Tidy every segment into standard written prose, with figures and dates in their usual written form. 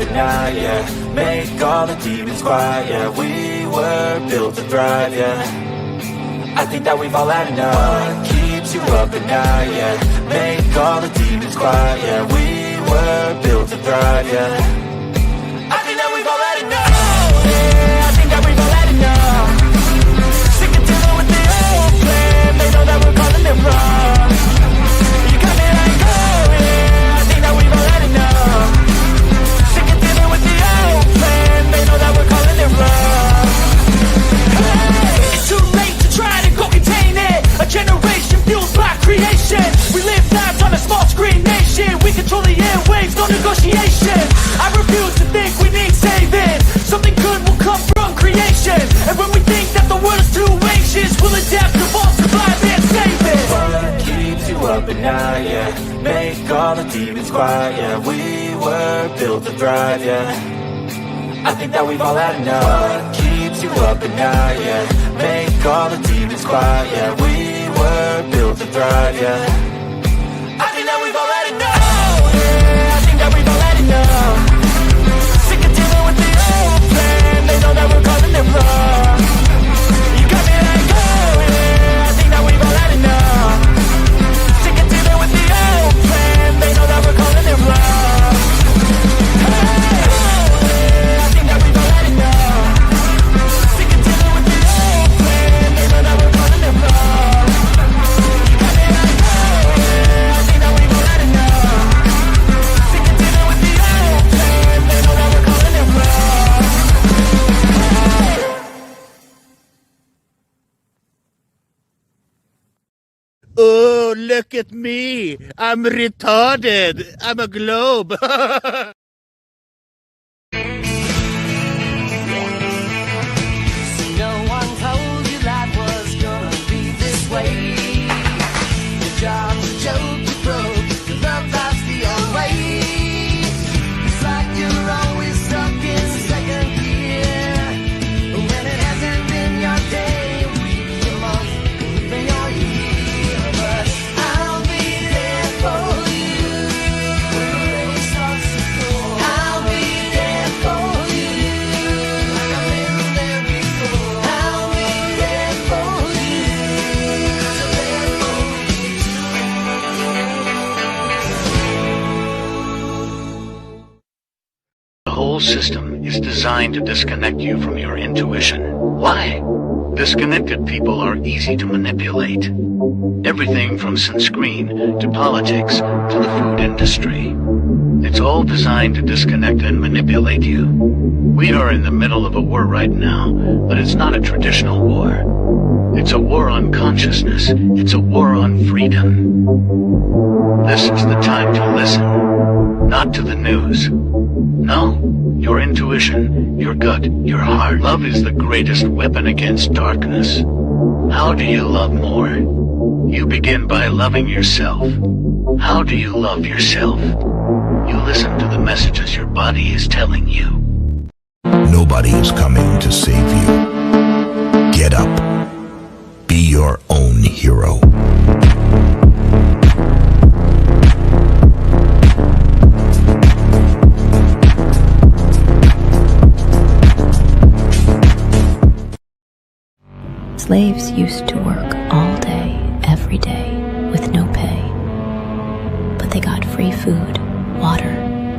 at night, yeah. Make all the demons quiet, yeah. We were built to thrive, yeah. I think that we've all had enough. What keeps you up at night, yeah. Make all the demons quiet, yeah. We were built to thrive, yeah. I think that we've all had enough. Yeah, I think that we've all had enough. Sick of dealing with the old plan. They know that we're calling it wrong. You got me like, oh yeah, I think that we've all had enough. Sick of dealing with the old plan. They know that we're calling it wrong. Hey, it's too late to try to go contain it. A generation fueled by creation. We live lives on a small screen nation. We control the airwaves, no negotiation. I refuse to think we need saving. Something good will come from creation. And when we think that the world is too anxious, we'll adapt, evolve, survive and save it. What keeps you up at night, yeah. Make all the demons quiet, yeah. We were built to thrive, yeah. I think that we've all had enough. What keeps you up at night, yeah. Make all the demons quiet, yeah. We were built to thrive, yeah. I think that we've all had enough. Yeah, I think that we've all had enough. Sick of dealing with the old plan. They know that we're calling it wrong. You got me like, oh yeah, I think that we've all had enough. Sick of dealing with the old plan. They know that we're calling it wrong. Hey, oh yeah, I think that we've all had enough. Sick of dealing with the old plan. They know that we're calling it wrong. You got me like, oh yeah, I think that we've all had enough. Sick of dealing with the old plan. They know that we're calling it wrong. Oh, look at me. I'm retarded. I'm a globe. No one told you life was gonna be this way. Your job's a joke, you broke. Your love life's the old way. It's like you're always stuck in second gear. When it hasn't been your day, your month, even your year. But I'll be there for you when the rain starts to pour. I'll be there for you like I've been there before. I'll be there for you, 'cause I'm there for you too. The whole system is designed to disconnect you from your intuition. Why? Disconnected people are easy to manipulate. Everything from sunscreen to politics to the food industry. It's all designed to disconnect and manipulate you. We are in the middle of a war right now, but it's not a traditional war. It's a war on consciousness. It's a war on freedom. This is the time to listen, not to the news. No, your intuition, your gut, your heart. Love is the greatest weapon against darkness. How do you love more? You begin by loving yourself. How do you love yourself? You listen to the messages your body is telling you. Nobody is coming to save you. Get up. Be your own hero. Slaves used to work all day, every day, with no pay. But they got free food, water,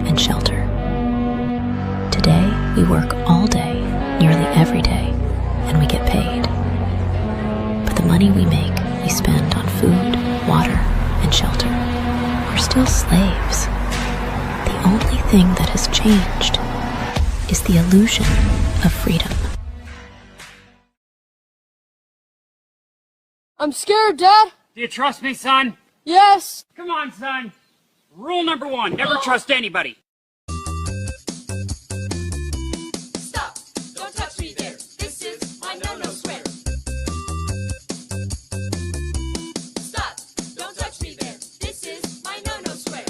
and shelter. Today, we work all day, nearly every day, and we get paid. But the money we make, we spend on food, water, and shelter. We're still slaves. The only thing that has changed is the illusion of freedom. I'm scared, Dad. Do you trust me, son? Yes. Come on, son. Rule number 1, never trust anybody. Stop! Don't touch me there. This is my no-no square. Stop! Don't touch me there. This is my no-no square.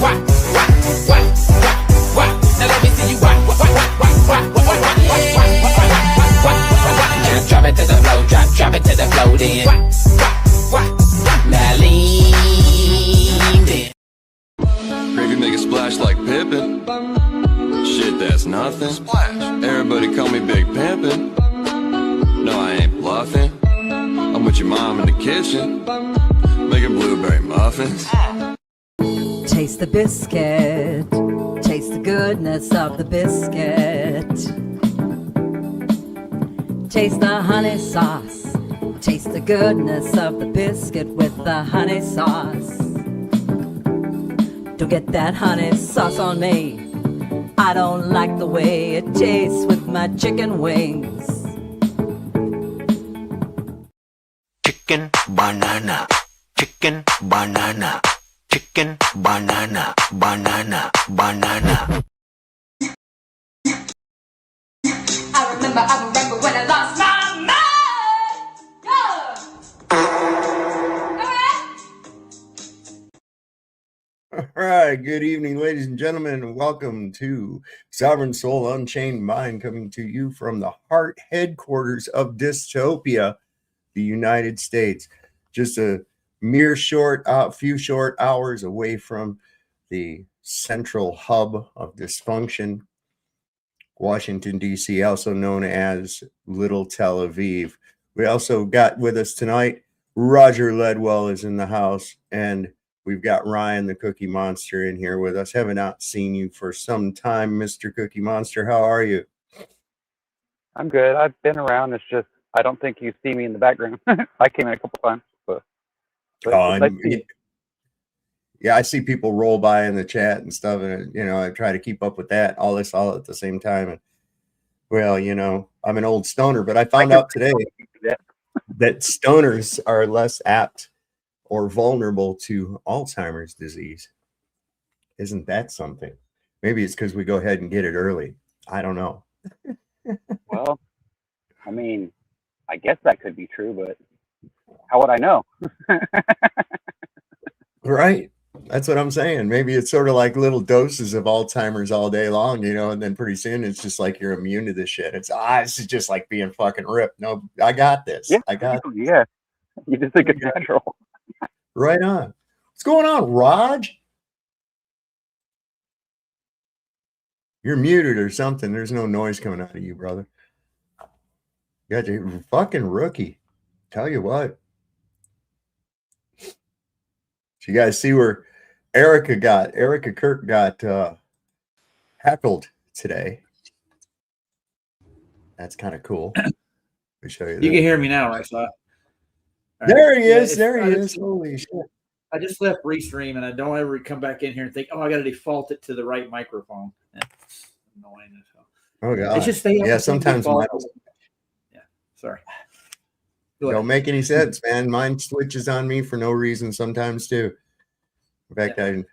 What? Now let me see you what? Drop it to the flow, drop it to the flow then. Now lean nothing. Everybody call me Big Pimpin'. No, I ain't bluffing. I'm with your mom in the kitchen, making blueberry muffins. Taste the biscuit. Taste the goodness of the biscuit. Taste the honey sauce. Taste the goodness of the biscuit with the honey sauce. Don't get that honey sauce on me. I don't like the way it tastes with my chicken wings. Chicken banana, chicken banana, chicken banana, banana, banana. I remember when I lost my mind. All right, good evening, ladies and gentlemen, and welcome to Sovereign Soul Unchained Mind, coming to you from the heart headquarters of dystopia, the United States. Just a mere few short hours away from the central hub of dysfunction, Washington, D.C., also known as Little Tel Aviv. We also got with us tonight, Roger Ledwell is in the house, and we've got Ryan the Cookie Monster in here with us. Haven't not seen you for some time, Mr. Cookie Monster. How are you? I'm good. I've been around. It's just I don't think you see me in the background. I came in a couple times. Yeah, I see people roll by in the chat and stuff, and I try to keep up with that, all at the same time. And well, I'm an old stoner, but I found out today that stoners are less apt or vulnerable to Alzheimer's disease. Isn't that something? Maybe it's because we go ahead and get it early. I don't know. Well, I mean, I guess that could be true, but how would I know? Right. That's what I'm saying. Maybe it's sort of like little doses of Alzheimer's all day long, and then pretty soon it's just like you're immune to this shit. It's just like being fucking ripped. No, I got this. Yeah, I got this. Yeah. You just think it's natural. Right on. What's going on, Raj? You're muted or something. There's no noise coming out of you, brother. You got your fucking rookie. Tell you what. So you guys see where Erica Kirk got heckled today. That's kind of cool. Let me show you. You can hear me now, right? So there he is. There he is. Holy shit. I just left Restream, and I don't ever come back in here and think, I got to default it to the right microphone. That's annoying. Oh, God. It's just sometimes mine. Yeah, sorry. Don't make any sense, man. Mine switches on me for no reason sometimes, too. In fact, I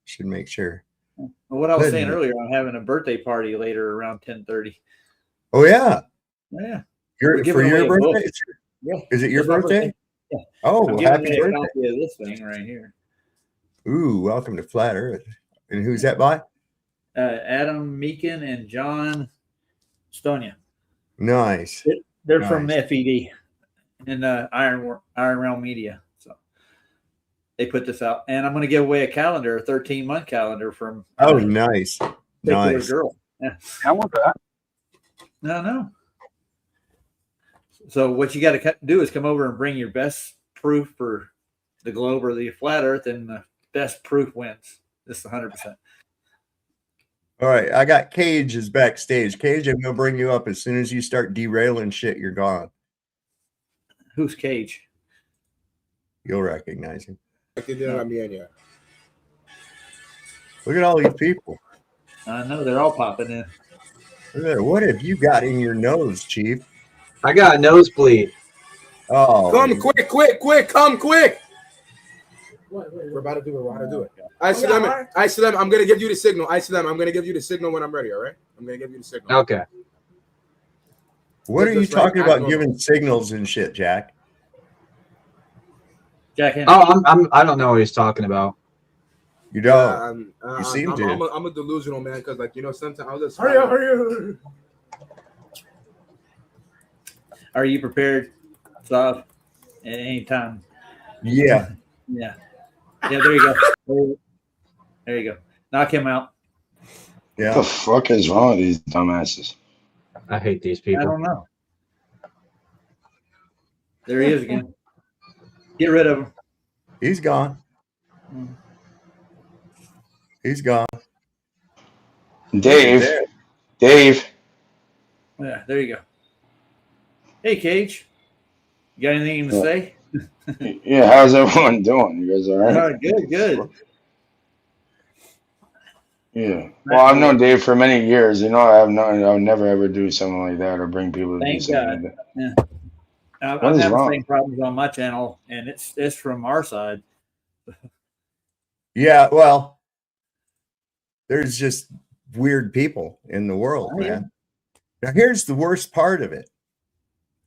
should make sure. Well, what I was saying earlier, I'm having a birthday party later around 10:30. Oh, yeah. Yeah. For your birthday? Yeah. Is it your birthday? Yeah. Oh, I'm happy birthday. A copy of this thing right here. Ooh, welcome to Flat Earth. And who's that by? Adam Meekin and John Stonia. Nice. They're from FED and Iron Realm Media. So they put this out. And I'm going to give away a 13-month calendar from nice. Nice. Girl. Yeah. How was that? No. So what you got to do is come over and bring your best proof for the globe or the flat earth, and the best proof wins. This is 100%. All right. I got Cage is backstage. Cage, I'm going to bring you up. As soon as you start derailing shit, you're gone. Who's Cage? You'll recognize him. Look at all these people. I know. They're all popping in. What have you got in your nose, Chief? I got a nosebleed. Oh. Come quick. Come quick. We're about to do it. We're about to do it. I see them. I'm going to give you the signal. I'm going to give you the signal when I'm ready, all right? I'm going to give you the signal. Okay. What are you talking about giving signals and shit, Jack? Jack. I don't know what he's talking about. You don't. You seem to. I'm a delusional man because, sometimes I'll just hurry up. Are you prepared, Sav? At any time? Yeah. Yeah. There you go. There you go. Knock him out. Yeah. What the fuck is wrong with these dumbasses? I hate these people. I don't know. There he is again. Get rid of him. He's gone. He's gone. Dave. Yeah, there you go. Hey, Cage. You got anything to say? Yeah, how's everyone doing? You guys all right? Good. Yeah. Well, I've known Dave for many years. You know, I would never ever do something like that or bring people to do Thank something God. like that. Yeah. What I'm is having the wrong? same problems on my channel, and it's from our side. Yeah, well, there's just weird people in the world, Oh, yeah. man. Now, here's the worst part of it.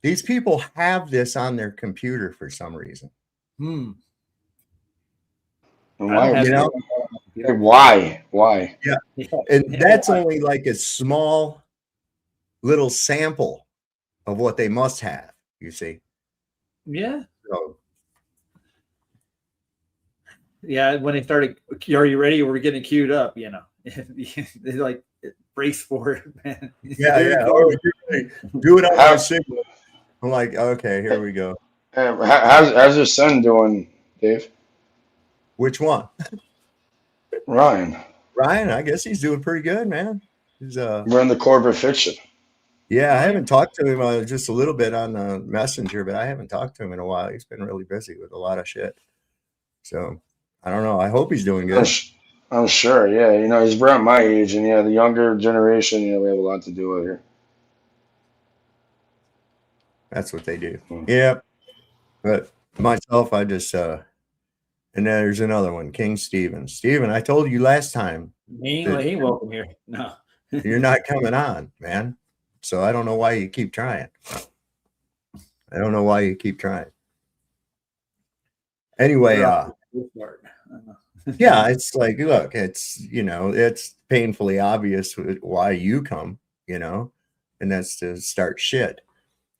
These people have this on their computer for some reason. And I don't why? have You know? Hey, why? Why? Yeah. And that's only like a small little sample of what they must have, you see. Yeah. So, Yeah, when they started, are you ready? We're getting queued up, you know. They like brace for it, man. yeah. Oh, you're ready. Do it on my signal. I'm like, okay, here we go. How's your son doing, Dave? Which one? Ryan. Ryan, I guess he's doing pretty good, man. He's We're in the corporate fiction. yeah, I haven't talked to him just a little bit on Messenger, but I haven't talked to him in a while. He's been really busy with a lot of shit. So I don't know. I hope he's doing good. I'm sure. Yeah, you know, he's around my age, and yeah, the younger generation. You know, we have a lot to do with here. That's what they do. Yeah. But myself, I just and then there's another one, King Steven. Steven, I told you last time. He ain't welcome here. No. You're not coming on, man. So I don't know why you keep trying. Anyway, yeah, it's like, look, it's, you know, it's painfully obvious why you come, you know, and that's to start shit.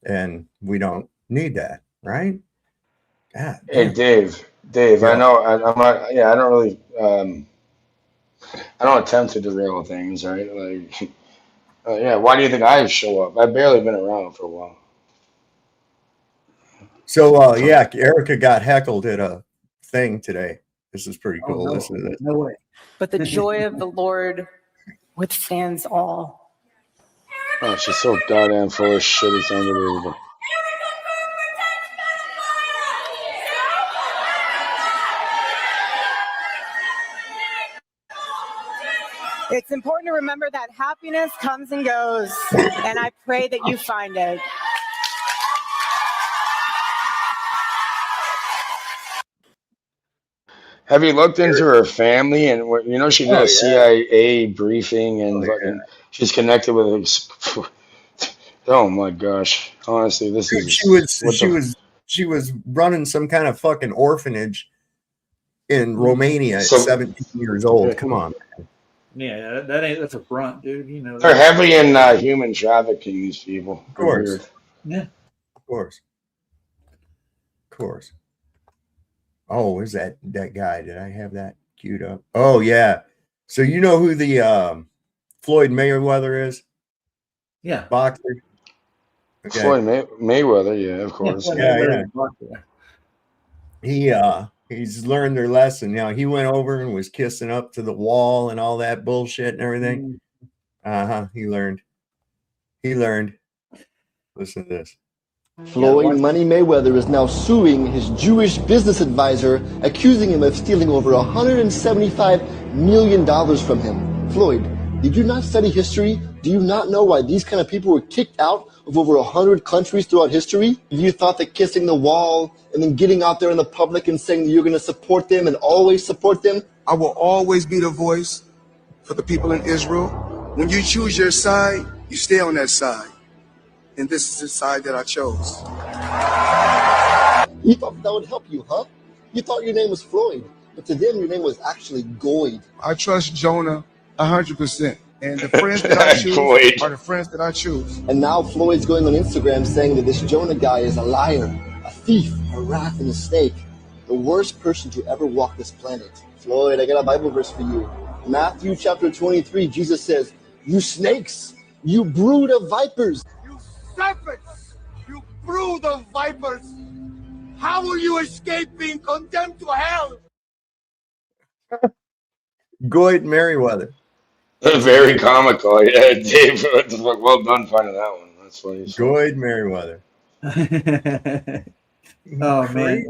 And we don't need that, right? God, Hey, damn. Dave. Yeah. I know. I'm not. Yeah, I don't really. I don't attempt to derail things, right? Like, yeah. Why do you think I show up? I've barely been around for a while. So, yeah, Erica got heckled at a thing today. This is pretty cool. no. Listen to this. No way. But the joy of the Lord withstands all. Oh, she's so goddamn full of shit. It's unbelievable. It's important to remember that happiness comes and goes, and I pray that you find it. Have you looked into her family? And you know, she did a CIA briefing, and fucking, she's connected with. Oh my gosh! Honestly, this Dude, is she was running some kind of fucking orphanage in Romania at 17 years old. Come on, man. Yeah, that's a front, dude. You know. They're heavy in human trafficking. These people, Of course. Weird. Yeah. Of course. Oh, is that guy? Did I have that queued up? Oh yeah. So you know who the Floyd Mayweather is? Yeah. Boxer. Okay. Floyd Mayweather, yeah, of course. Yeah. He's learned their lesson. Now he went over and was kissing up to the wall and all that bullshit and everything. He learned. Listen to this. Floyd Money Mayweather is now suing his Jewish business advisor, accusing him of stealing over $175 million from him. Floyd, did you not study history? Do you not know why these kind of people were kicked out of over 100 countries throughout history? You thought that kissing the wall and then getting out there in the public and saying that you're going to support them and always support them? I will always be the voice for the people in Israel. When you choose your side, you stay on that side. And this is the side that I chose. You thought that would help you, huh? You thought your name was Floyd, but to them your name was actually Goyd. I trust Jonah 100%. And the friends that I choose are the friends that I choose. And now Floyd's going on Instagram saying that this Jonah guy is a liar, a thief, a rat, and a snake. The worst person to ever walk this planet. Floyd, I got a Bible verse for you. Matthew chapter 23, Jesus says, "You snakes, you brood of vipers." You serpents, you brood of vipers. How will you escape being condemned to hell? Goyd Merriweather. Very comical. Yeah, Dave. Well done finding that one. That's funny. Goyd Merriweather. Oh man.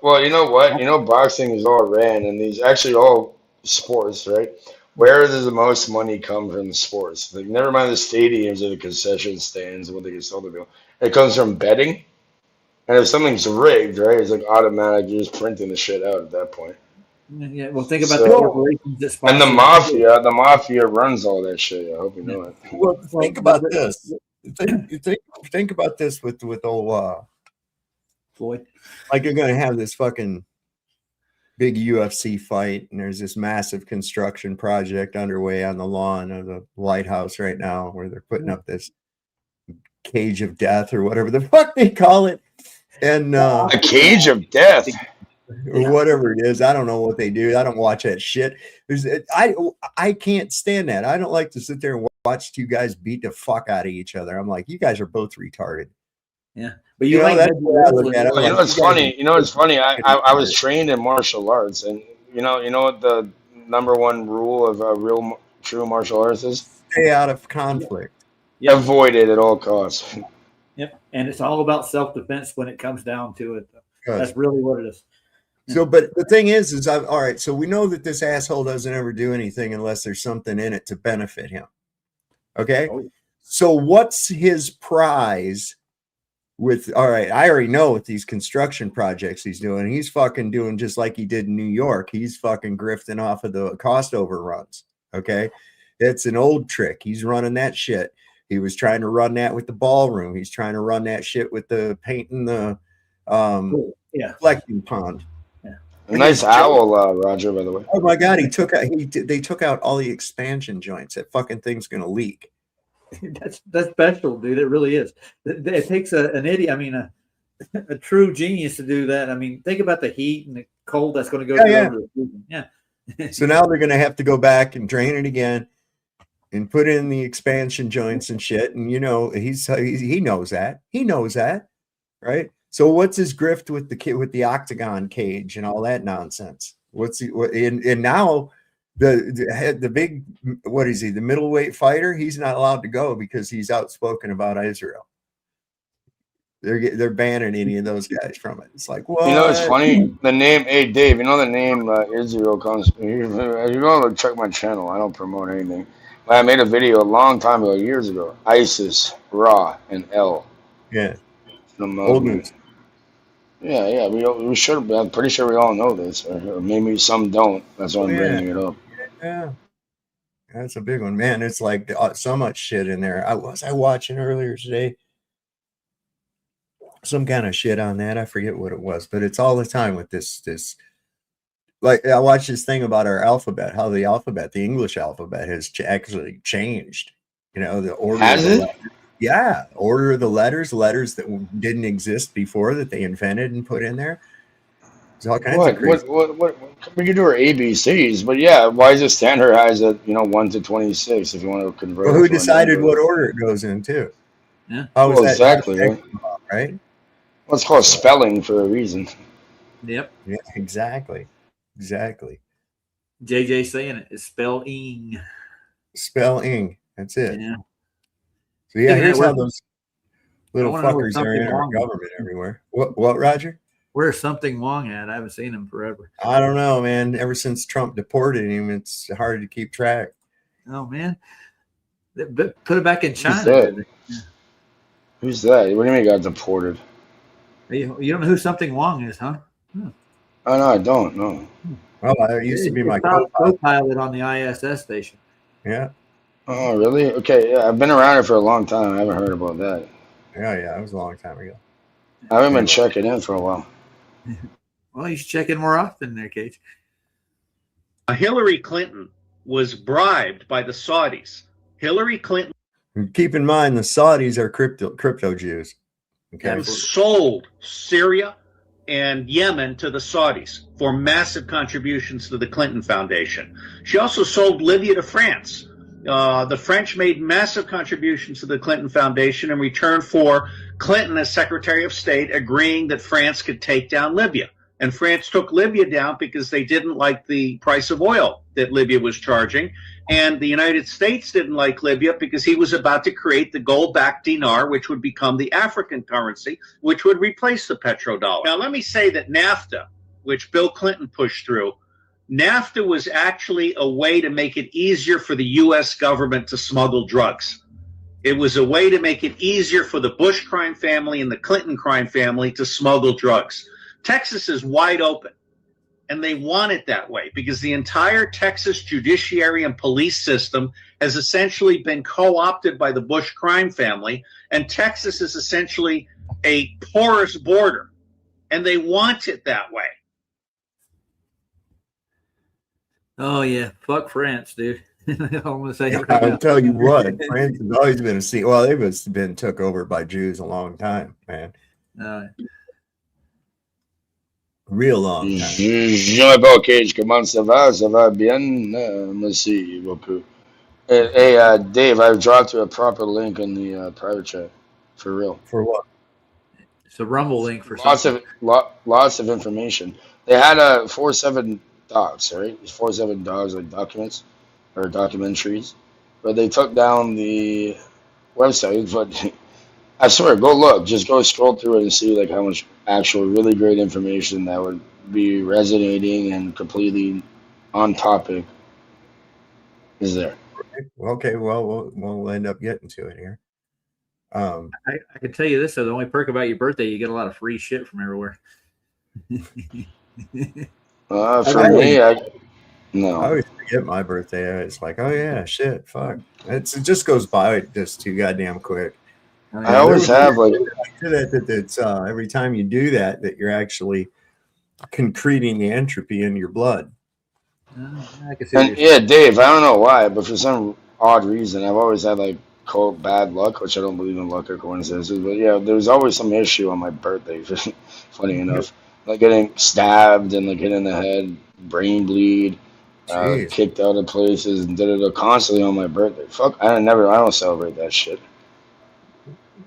Well, you know what? You know, boxing is all ran, and these actually all sports, right? Where does the most money come from the sports? Like, never mind the stadiums or the concession stands and what they can sell the bill. It comes from betting, and if something's rigged, right, it's like automatic. You're just printing the shit out at that point. Yeah, well, think about the corporations that sponsor. And the mafia runs all that shit. I hope you know it. Well, think about this. Think about this with old Floyd. Like, you're going to have this fucking big UFC fight, and there's this massive construction project underway on the lawn of the White House right now, where they're putting up this cage of death or whatever the fuck they call it, and a cage of death. Or whatever it is. I don't know what they do. I don't watch that shit. I can't stand that. I don't like to sit there and watch two guys beat the fuck out of each other. I'm like, you guys are both retarded. Yeah, but you know, that's what I look at it. You know what's funny? You know what's funny? I was trained in martial arts, and you know what the number one rule of a true martial arts is? Stay out of conflict. Yep. Avoid it at all costs. Yep, and it's all about self-defense when it comes down to it. That's really what it is. So, but the thing is all right. So we know that this asshole doesn't ever do anything unless there's something in it to benefit him. Okay. Oh, yeah. So what's his prize with, all right, I already know with these construction projects he's doing, he's fucking doing just like he did in New York. He's fucking grifting off of the cost overruns. Okay. It's an old trick. He's running that shit. He was trying to run that with the ballroom. He's trying to run that shit with the painting the collecting pond. A nice owl, Roger, by the way. Oh my God, they took out all the expansion joints. That fucking thing's gonna leak. That's special, dude. It really is. It takes an idiot. I mean, a true genius to do that. I mean, think about the heat and the cold that's going to go through. Yeah. So now they're gonna have to go back and drain it again, and put in the expansion joints and shit. And you know, he knows that. He knows that, right? So what's his grift with the octagon cage and all that nonsense? And now the big, what is he, the middleweight fighter? He's not allowed to go because he's outspoken about Israel. They're banning any of those guys from it. It's like, what? You know, it's funny. The name, hey Dave, you know the name Israel comes. You're going to check my channel. I don't promote anything. But I made a video a long time ago, years ago. ISIS, Ra, and L. Yeah. Old news. Yeah, we should. I'm pretty sure we all know this, or maybe some don't. That's why I'm bringing it up. Yeah, that's a big one, man. It's like so much shit in there. I was watching earlier today some kind of shit on that. I forget what it was, but it's all the time with this. Like, I watched this thing about our alphabet, how the English alphabet has actually changed. You know, the order. Has it? Yeah, order of the letters that didn't exist before that they invented and put in there. There's all kinds of crazy. What we can do our ABCs, but yeah, why is it standardized at 1 to 26 if you want to convert? Well, who decided what order it goes into? Yeah, how is that exactly right? Well, it's called spelling for a reason. Yep. Yeah, exactly. JJ saying it is spelling. Spelling. That's it. Yeah. So yeah, here's how those little fuckers are in our government everywhere. What, Roger? Where's something Wong at? I haven't seen him forever. I don't know, man. Ever since Trump deported him, it's hard to keep track. Oh man, put it back in China. Who's that? What do you mean he got deported? You don't know who something Wong is, huh? Oh no, I don't know. Well, I used to be my co-pilot on the ISS station. Yeah. Oh, really? Okay, yeah, I've been around it for a long time. I haven't heard about that. Yeah, it was a long time ago. I haven't been checking in for a while. Well, you should check in more often there, Cage. Hillary Clinton was bribed by the Saudis. Hillary Clinton. And keep in mind, the Saudis are crypto Jews. Okay. And sold Syria and Yemen to the Saudis for massive contributions to the Clinton Foundation. She also sold Libya to France. The French made massive contributions to the Clinton Foundation in return for Clinton as Secretary of State agreeing that France could take down Libya. And France took Libya down because they didn't like the price of oil that Libya was charging. And the United States didn't like Libya because he was about to create the gold-backed dinar, which would become the African currency, which would replace the petrodollar. Now, let me say that NAFTA, which Bill Clinton pushed through, NAFTA was actually a way to make it easier for the U.S. government to smuggle drugs. It was a way to make it easier for the Bush crime family and the Clinton crime family to smuggle drugs. Texas is wide open. And they want it that way because the entire Texas judiciary and police system has essentially been co-opted by the Bush crime family. And Texas is essentially a porous border. And they want it that way. Oh, yeah. Fuck France, dude. I'm gonna say I'll tell you what, France has always been a scene. Well, they've been took over by Jews a long time, man. Real long time. Je m'appelle Cage. Comment ça va? Ça va bien? Merci beaucoup. Hey, Dave, I've dropped you a proper link in the private chat. For real. For what? It's a Rumble link for lots of information. They had 4-7 docs, right? 4-7 dogs, like documents or documentaries, but they took down the website. But I swear, go look. Just go scroll through it and see like how much actual really great information that would be resonating and completely on topic is there. Okay, well, we'll end up getting to it here. I can tell you this, though. The only perk about your birthday, you get a lot of free shit from everywhere. For me, no. I always forget my birthday. It's like, oh yeah, shit, fuck. It just goes by just too goddamn quick. I always have like that's every time you do that you're actually concreting the entropy in your blood. Yeah, Dave, I don't know why, but for some odd reason, I've always had like quote bad luck, which I don't believe in luck or coincidences. But yeah, there's always some issue on my birthday. Funny enough, like getting stabbed and like hit in the head, brain bleed, kicked out of places, and did it constantly on my birthday. Fuck, I don't celebrate that shit.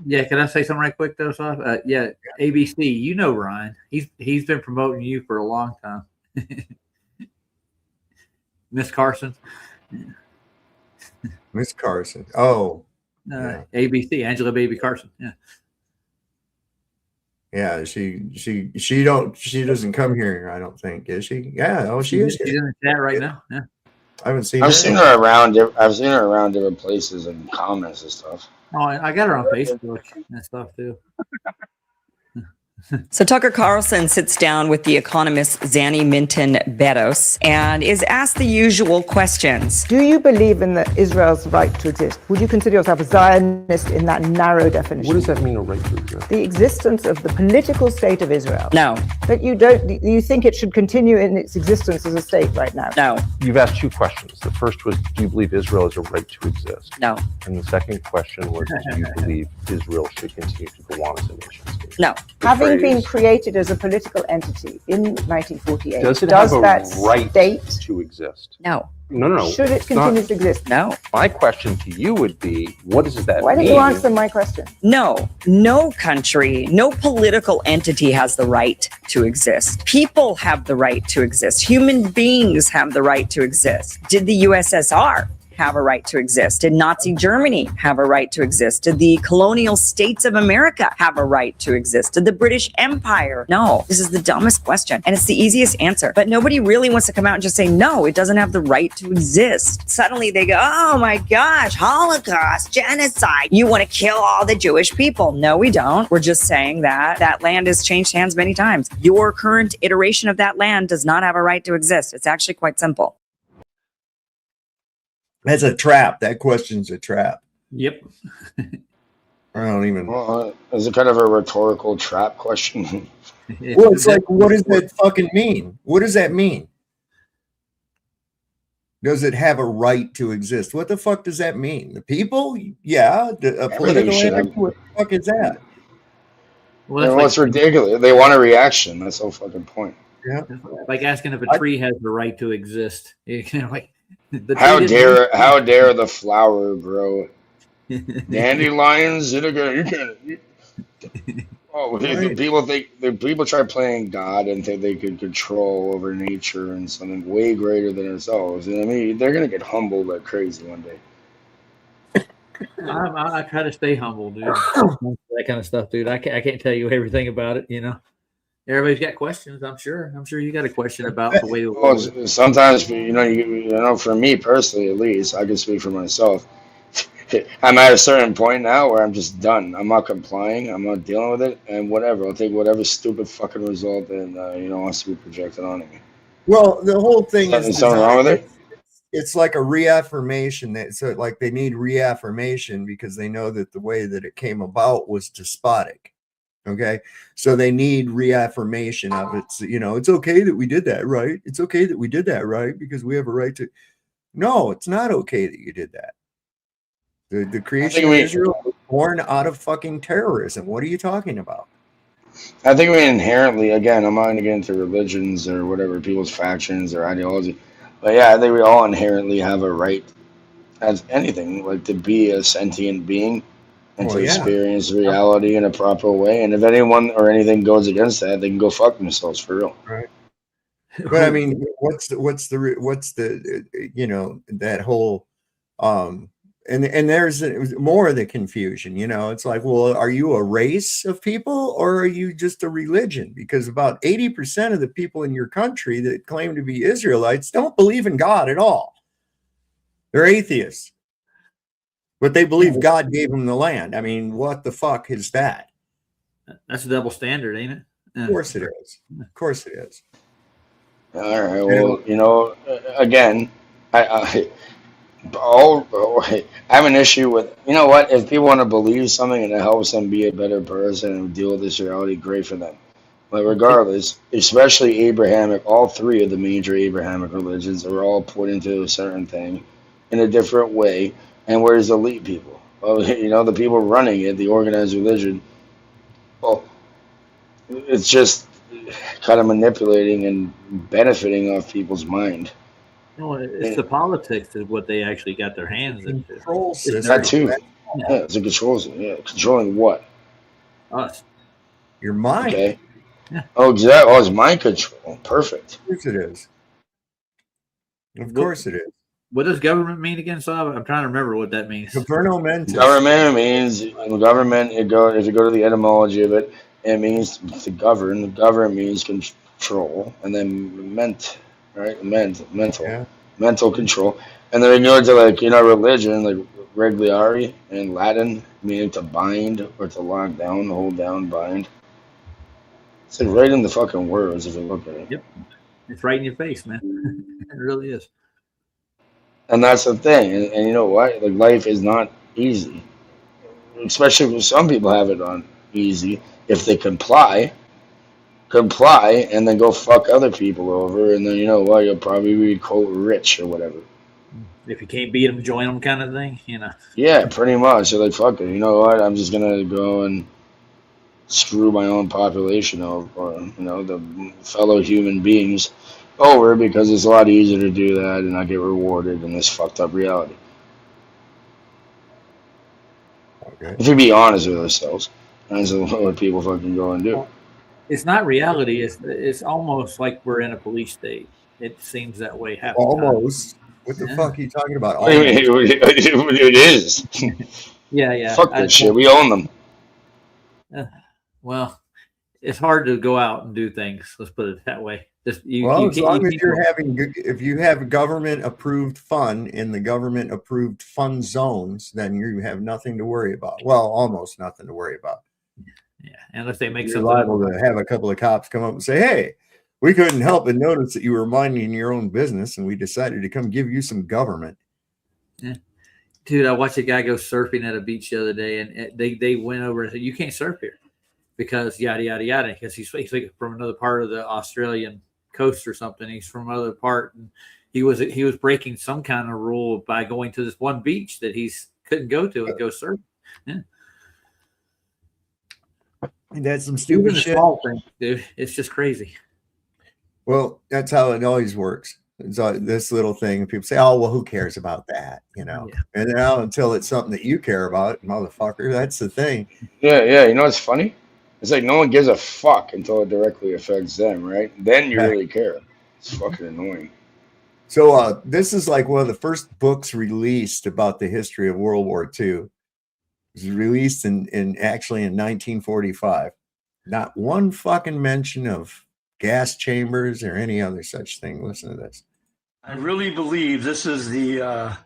Yeah, can I say something right quick though, Sof? Yeah, ABC, you know Ryan. He's been promoting you for a long time. Miss Carson. Miss Carson. Oh. Yeah. ABC, Angela Baby Carson. Yeah. Yeah, she doesn't come here, I don't think, is she? Yeah, oh, she is. She's in the chat right now. Yeah. I haven't seen I've seen her around different places and comments and stuff. Oh, I got her on Facebook and stuff too. So Tucker Carlson sits down with the economist Zanny Minton Beddos and is asked the usual questions. Do you believe in Israel's right to exist? Would you consider yourself a Zionist in that narrow definition? What does that mean, a right to exist? The existence of the political state of Israel. No. But you think it should continue in its existence as a state right now? No. You've asked two questions. The first was, do you believe Israel has a right to exist? No. And the second question was, do you believe Israel should continue to go on as a nation state? No. Having been created as a political entity in 1948, does it have a right state to exist? No. No. Should it continue to exist? No. My question to you would be, what does that mean? Why don't you answer my question? No. No country, no political entity has the right to exist. People have the right to exist. Human beings have the right to exist. Did the USSR have a right to exist? Did Nazi Germany have a right to exist? Did the colonial states of America have a right to exist? Did the British Empire? No. This is the dumbest question, and it's the easiest answer. But nobody really wants to come out and just say, no, it doesn't have the right to exist. Suddenly they go, oh my gosh, Holocaust, genocide. You want to kill all the Jewish people. No, we don't. We're just saying that that land has changed hands many times. Your current iteration of that land does not have a right to exist. It's actually quite simple. That's a trap. That question's a trap. Yep. I don't even. Well, is it kind of a rhetorical trap question? Well, it's like, what does that fucking mean? What does that mean? Does it have a right to exist? What the fuck does that mean? The people? Yeah. A political entity? What the fuck is that? Well, And that's what's like ridiculous? They want a reaction. That's the whole fucking point. Yeah. like asking if a tree has the right to exist. You know, like the tree How didn't. dare the flower grow? Dandelions, you can't. Oh, Right. people try playing God and think they could control over nature and something way greater than themselves. And I mean, they're gonna get humbled like crazy one day. I try to stay humble, dude. That kind of stuff, dude. I can't tell you everything about it. You know, everybody's got questions. I'm sure. I'm sure you got a question about the way the Well, world. sometimes for me personally, at least, I can speak for myself. I'm at a certain point now where I'm just done. I'm not complying. I'm not dealing with it, and whatever. I'll take whatever stupid fucking result and wants to be projected onto me. Well, the whole thing is Is something wrong designed. with it? It's like a reaffirmation that so like they need reaffirmation because they know that the way that it came about was despotic. Okay, so they need reaffirmation of it. So, it's okay that we did that, right? It's okay that we did that, right? Because we have a right to. No, it's not okay that you did that. The creation of Israel was born out of fucking terrorism. What are you talking about? I think we inherently, again, I'm not going to get into religions or whatever, people's factions or ideology, but yeah, I think we all inherently have a right as anything, like to be a sentient being and Well, to yeah. experience reality in a proper way. And if anyone or anything goes against that, they can go fuck themselves for real. Right. But I mean, what's the that whole and there's more of the confusion. It's like, well, are you a race of people or are you just a religion? Because about 80% of the people in your country that claim to be Israelites don't believe in God at all. They're atheists, but they believe God gave them the land. I mean, what the fuck is that? That's a double standard, ain't it? Of course it is. Of course it is. All right. Well, again, I have an issue with, what? If people want to believe something and it helps them be a better person and deal with this reality, great for them. But regardless, especially Abrahamic, all three of the major Abrahamic religions are all pointing to a certain thing in a different way. And where's the elite people? Well, the people running it, the organized religion, well, it's just kind of manipulating and benefiting off people's mind. No, it's the politics is what they actually got their hands into. Control system. That too. Yeah, it's a control system. Yeah, controlling what? Us. Your mind. Okay. Yeah. Oh, exactly. Oh, it's mind control. Perfect. Of course it is. Of course it is. What does government mean again, Saab? I'm trying to remember what that means. Governmentus. Government means government. If you go to the etymology of it, it means to govern. Govern means control, and then mental control, and then we go to religion, like regliare in Latin, meaning to bind or to lock down, hold down, bind. It's like right in the fucking words if you look at it. Yep, it's right in your face, man. It really is. And that's the thing, and you know what? Like life is not easy, especially when some people have it on easy if they comply, and then go fuck other people over, and then you'll probably be quote rich or whatever. If you can't beat them, join them, kind of thing. Yeah, pretty much. You're like, fuck it. You know what? I'm just gonna go and screw my own population over, or the fellow human beings over, because it's a lot easier to do that and not get rewarded in this fucked up reality. Okay. If we be honest with ourselves, that's what people fucking go and do. It's not reality. It's almost like we're in a police state. It seems that way half the Almost. time. What the fuck are you talking about? It is. Yeah. Fuck that shit. We own them. Well, it's hard to go out and do things. Let's put it that way. As long as if you have government approved fun in the government approved fun zones, then you have nothing to worry about. Well, almost nothing to worry about. Yeah, unless they make You're liable to have a couple of cops come up and say, "Hey, we couldn't help but notice that you were minding your own business, and we decided to come give you some government." Yeah. Dude, I watched a guy go surfing at a beach the other day, and they went over and said, "You can't surf here because yada yada yada," because he's like from another part of the Australian coast or something. He's from another part, and he was breaking some kind of rule by going to this one beach that he couldn't go to and go surf. Yeah. That's some stupid Even the shit. small things, dude. It's just crazy. Well, that's how it always works. So this little thing, people say, "Oh, well, who cares about that?" You know. Yeah. And now until it's something that you care about, motherfucker, that's the thing. Yeah. You know what's funny? It's like no one gives a fuck until it directly affects them, right? Then you Yeah. really care. It's fucking annoying. So this is like one of the first books released about the history of World War II. It was released actually in 1945. Not one fucking mention of gas chambers or any other such thing. Listen to this. I really believe this is the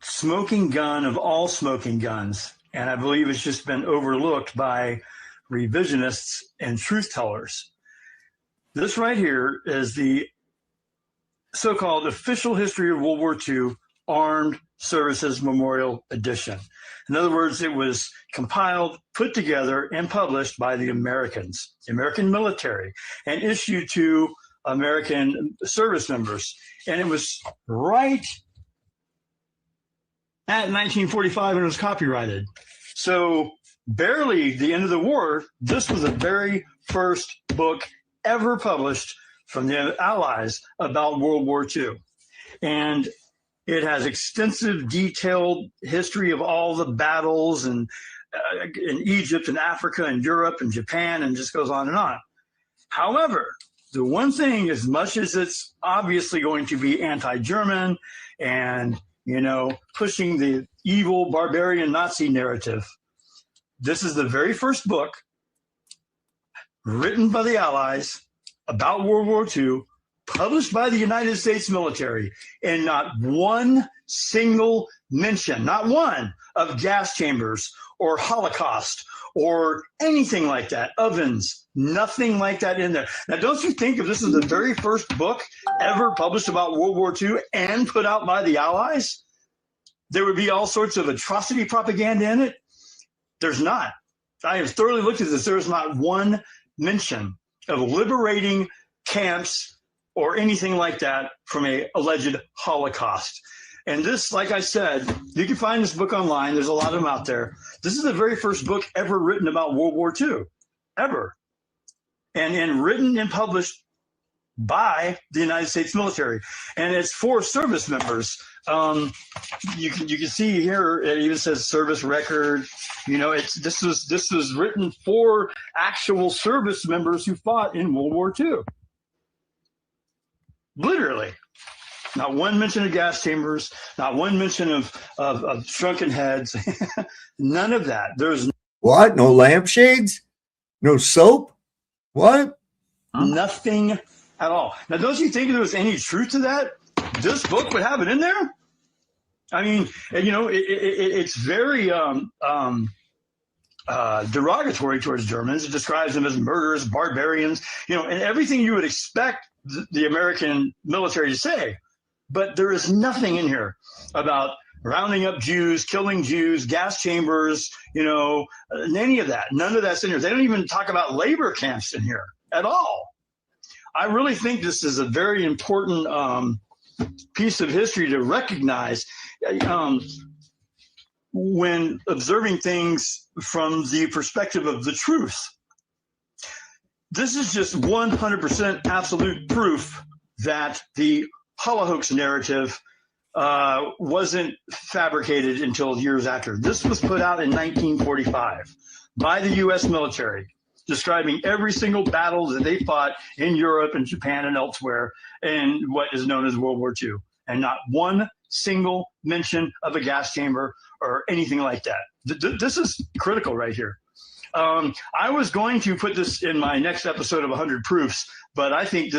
smoking gun of all smoking guns. And I believe it's just been overlooked by revisionists and truth tellers. This right here is the so-called official history of World War II Armed Services Memorial Edition. In other words, it was compiled, put together, and published by the Americans, the American military, and issued to American service members. And it was right at 1945 and it was copyrighted. So barely the end of the war, this was the very first book ever published from the Allies about World War II. And it has extensive, detailed history of all the battles in Egypt and Africa and Europe and Japan, and just goes on and on. However, the one thing, as much as it's obviously going to be anti-German and, you know, pushing the evil barbarian Nazi narrative, this is the very first book written by the Allies about World War II, published by the United States military, and not one single mention, not one, of gas chambers or Holocaust or anything like that, ovens, nothing like that in there. Now, don't you think if this is the very first book ever published about World War II and put out by the Allies, there would be all sorts of atrocity propaganda in it? There's not. I have thoroughly looked at this. There's not one mention of liberating camps or anything like that from a alleged Holocaust. And this, like I said, you can find this book online. There's a lot of them out there. This is the very first book ever written about World War II, ever. And written and published by the United States military. And it's for service members. You can see here, it even says service record. You know, this was written for actual service members who fought in World War II. Literally. Not one mention of gas chambers, not one mention of shrunken heads. None of that. There's what? No lampshades? No soap? What? Nothing at all. Now, don't you think if there was any truth to that, this book would have it in there? I mean, you know, it's very derogatory towards Germans. It describes them as murderers, barbarians, you know, and everything you would expect the American military to say. But there is nothing in here about rounding up Jews, killing Jews, gas chambers, you know, any of that. None of that's in here. They don't even talk about labor camps in here at all. I really think this is a very important piece of history to recognize when observing things from the perspective of the truth. This is just 100% absolute proof that the Holocaust narrative wasn't fabricated until years after. This was put out in 1945 by the U.S. military, describing every single battle that they fought in Europe and Japan and elsewhere in what is known as World War II. And not one single mention of a gas chamber or anything like that. This is critical right here. I was going to put this in my next episode of 100 Proofs, but I think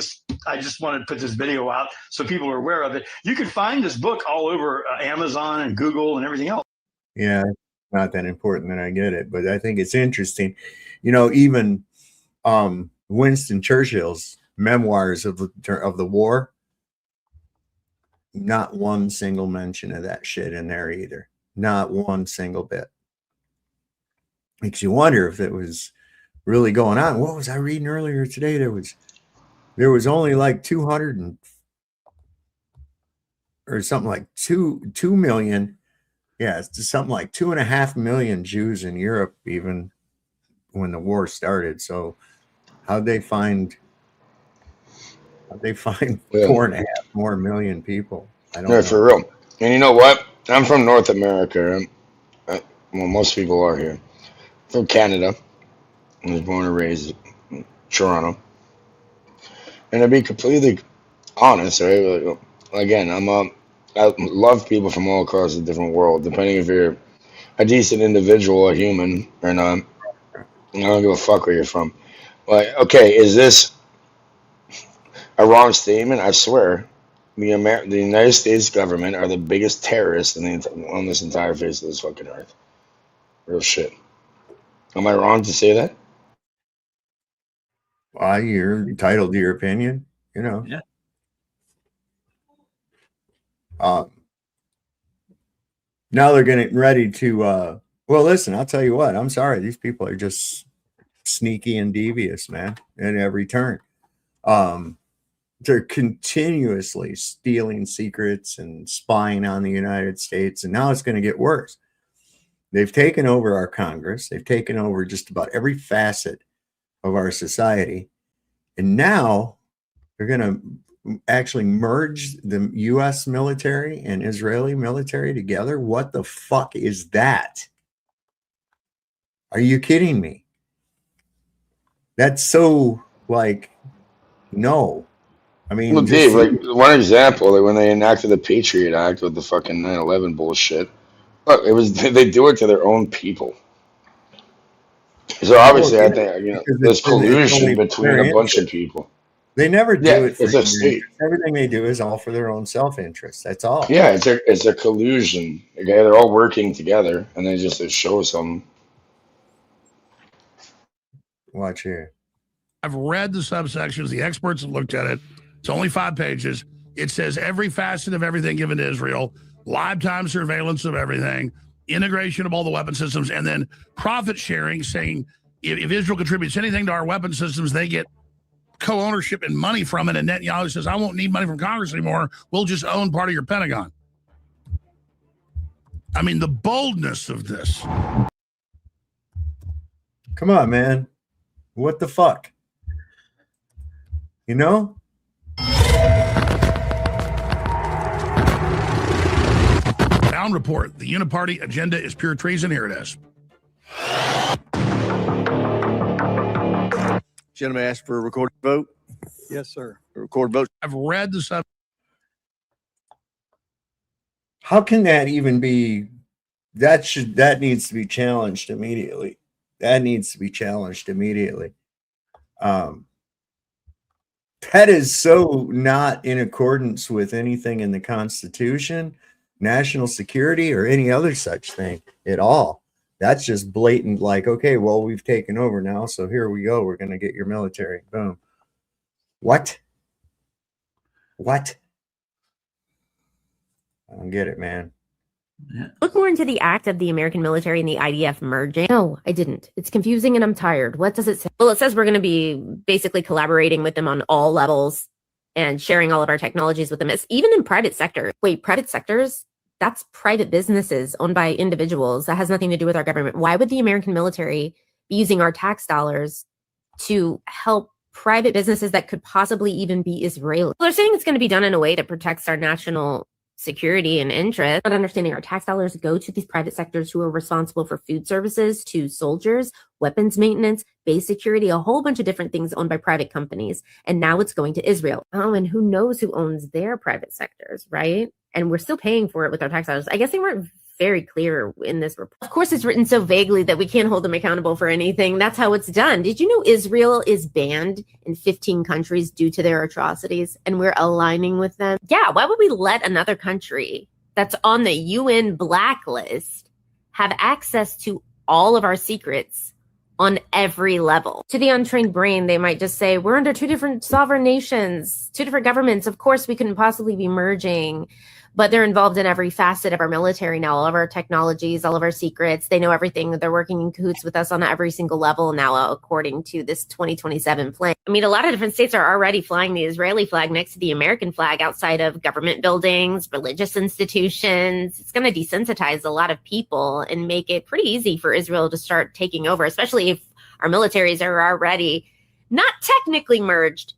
I just wanted to put this video out so people are aware of it. You can find this book all over Amazon and Google and everything else. Yeah, not that important that I get it, but I think it's interesting. You know, even Winston Churchill's memoirs of the war, not one single mention of that shit in there either. Not one single bit. Makes you wonder if it was really going on. What was I reading earlier today? There was only like 200 or something like 2 million Yeah, it's just something like 2.5 million Jews in Europe, even when the war started. So how'd they find Yeah. 4.5 more million people? I don't Yeah, know. for real. And you know what? I'm from North America. Well, most people are here. From Canada. I was born and raised in Toronto. And to be completely honest, right? Again, I love people from all across the different world, depending if you're a decent individual, a human, or not. I don't give a fuck where you're from. Like, okay, is this a wrong statement? I swear, the United States government are the biggest terrorists on this entire face of this fucking earth. Real shit. Am I wrong to say that? Well, you're entitled to your opinion, you know. Yeah. Now they're getting ready to. Well, listen, I'll tell you what. I'm sorry, these people are just sneaky and devious, man, at every turn. They're continuously stealing secrets and spying on the United States, and now it's going to get worse. They've taken over our Congress. They've taken over just about every facet of our society, and now they're going to actually merge the U.S. military and Israeli military together. What the fuck is that? Are you kidding me? That's so, like, no. I mean, Well, just Dave, like one example, like when they enacted the Patriot Act with the fucking 9/11 bullshit. Look, it was they do it to their own people. So well, obviously, I yeah, think because there's it's collusion only for between their a bunch of interest. people. They never do Yeah, it for it's a your state. interest. Everything they do is all for their own self-interest. That's all. Yeah, it's a collusion. Okay, they're all working together, and they just it shows some. Watch here. I've read the subsections. The experts have looked at it. It's only 5 pages. It says every facet of everything given to Israel, lifetime surveillance of everything, integration of all the weapon systems, and then profit sharing, saying if Israel contributes anything to our weapon systems, they get co-ownership and money from it. And Netanyahu says, I won't need money from Congress anymore. We'll just own part of your Pentagon. I mean, the boldness of this. Come on, man. What the fuck? You know? Down report. The uniparty agenda is pure treason. Here it is. Gentleman asked for a recorded vote. Yes, sir. A recorded vote. I've read the sub. How can that even be? That needs to be challenged immediately. That needs to be challenged immediately. That is so not in accordance with anything in the Constitution, national security, or any other such thing at all. That's just blatant, like, okay, well, we've taken over now, so here we go. We're going to get your military. Boom. What? What? I don't get it, man. Look more into the act of the American military and the IDF merging. No, I didn't. It's confusing and I'm tired. What does it say? Well, it says we're going to be basically collaborating with them on all levels and sharing all of our technologies with them. It's even in private sector. Wait, private sectors? That's private businesses owned by individuals. That has nothing to do with our government. Why would the American military be using our tax dollars to help private businesses that could possibly even be Israeli? Well, they're saying it's going to be done in a way that protects our national security and interest. Not understanding our tax dollars go to these private sectors who are responsible for food services, to soldiers, weapons maintenance, base security, a whole bunch of different things owned by private companies. And now it's going to Israel. Oh, and who knows who owns their private sectors, right? And we're still paying for it with our tax dollars. I guess they weren't very clear in this report. Of course, it's written so vaguely that we can't hold them accountable for anything. That's how it's done. Did you know Israel is banned in 15 countries due to their atrocities, and we're aligning with them? Yeah, why would we let another country that's on the UN blacklist have access to all of our secrets on every level? To the untrained brain, they might just say, we're under 2 different sovereign nations, 2 different governments. Of course, we couldn't possibly be merging. but they're involved in every facet of our military now, all of our technologies, all of our secrets. They know everything. They're working in cahoots with us on every single level now, according to this 2027 plan. I mean, a lot of different states are already flying the Israeli flag next to the American flag outside of government buildings, religious institutions. It's going to desensitize a lot of people and make it pretty easy for Israel to start taking over, especially if our militaries are already not technically merged,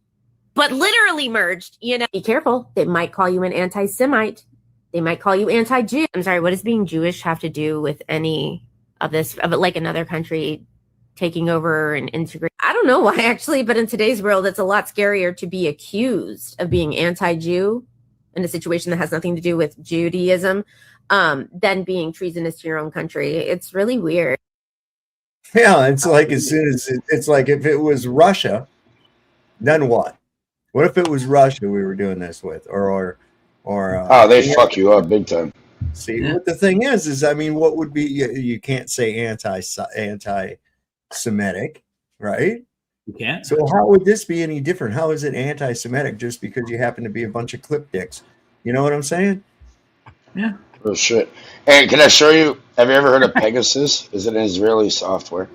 but literally merged. You know, be careful. They might call you an anti-Semite. They might call you anti-Jew. I'm sorry, what does being Jewish have to do with any of this, of it, like another country taking over and integrate? I don't know why, actually, but in today's world, it's a lot scarier to be accused of being anti-Jew in a situation that has nothing to do with Judaism than being treasonous to your own country. It's really weird. Yeah, it's like as soon as it's like if it was Russia, then what? What if it was Russia we were doing this with, or oh, they fuck you up big time. See, what the thing is I mean, what would be you can't say anti-Semitic, right? You can't. So how would this be any different? How is it anti-Semitic just because you happen to be a bunch of clip dicks? You know what I'm saying? Yeah. Oh shit. And can I show you? Have you ever heard of Pegasus? Is it an Israeli software?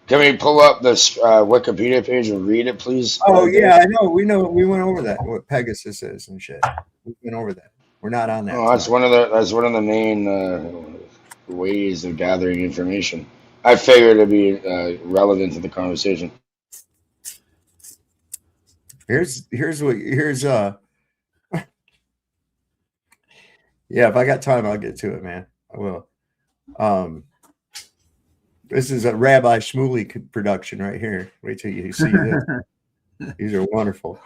Can we pull up this Wikipedia page and read it, please? Oh yeah, I know. We went over that. What Pegasus is and shit. We went over that. We're not on that. Oh, that's one of the main ways of gathering information. I figured it'd be relevant to the conversation. Here's yeah, if I got time, I'll get to it, man. I will. This is a Rabbi Shmuley production right here. Wait till you see this. These are wonderful.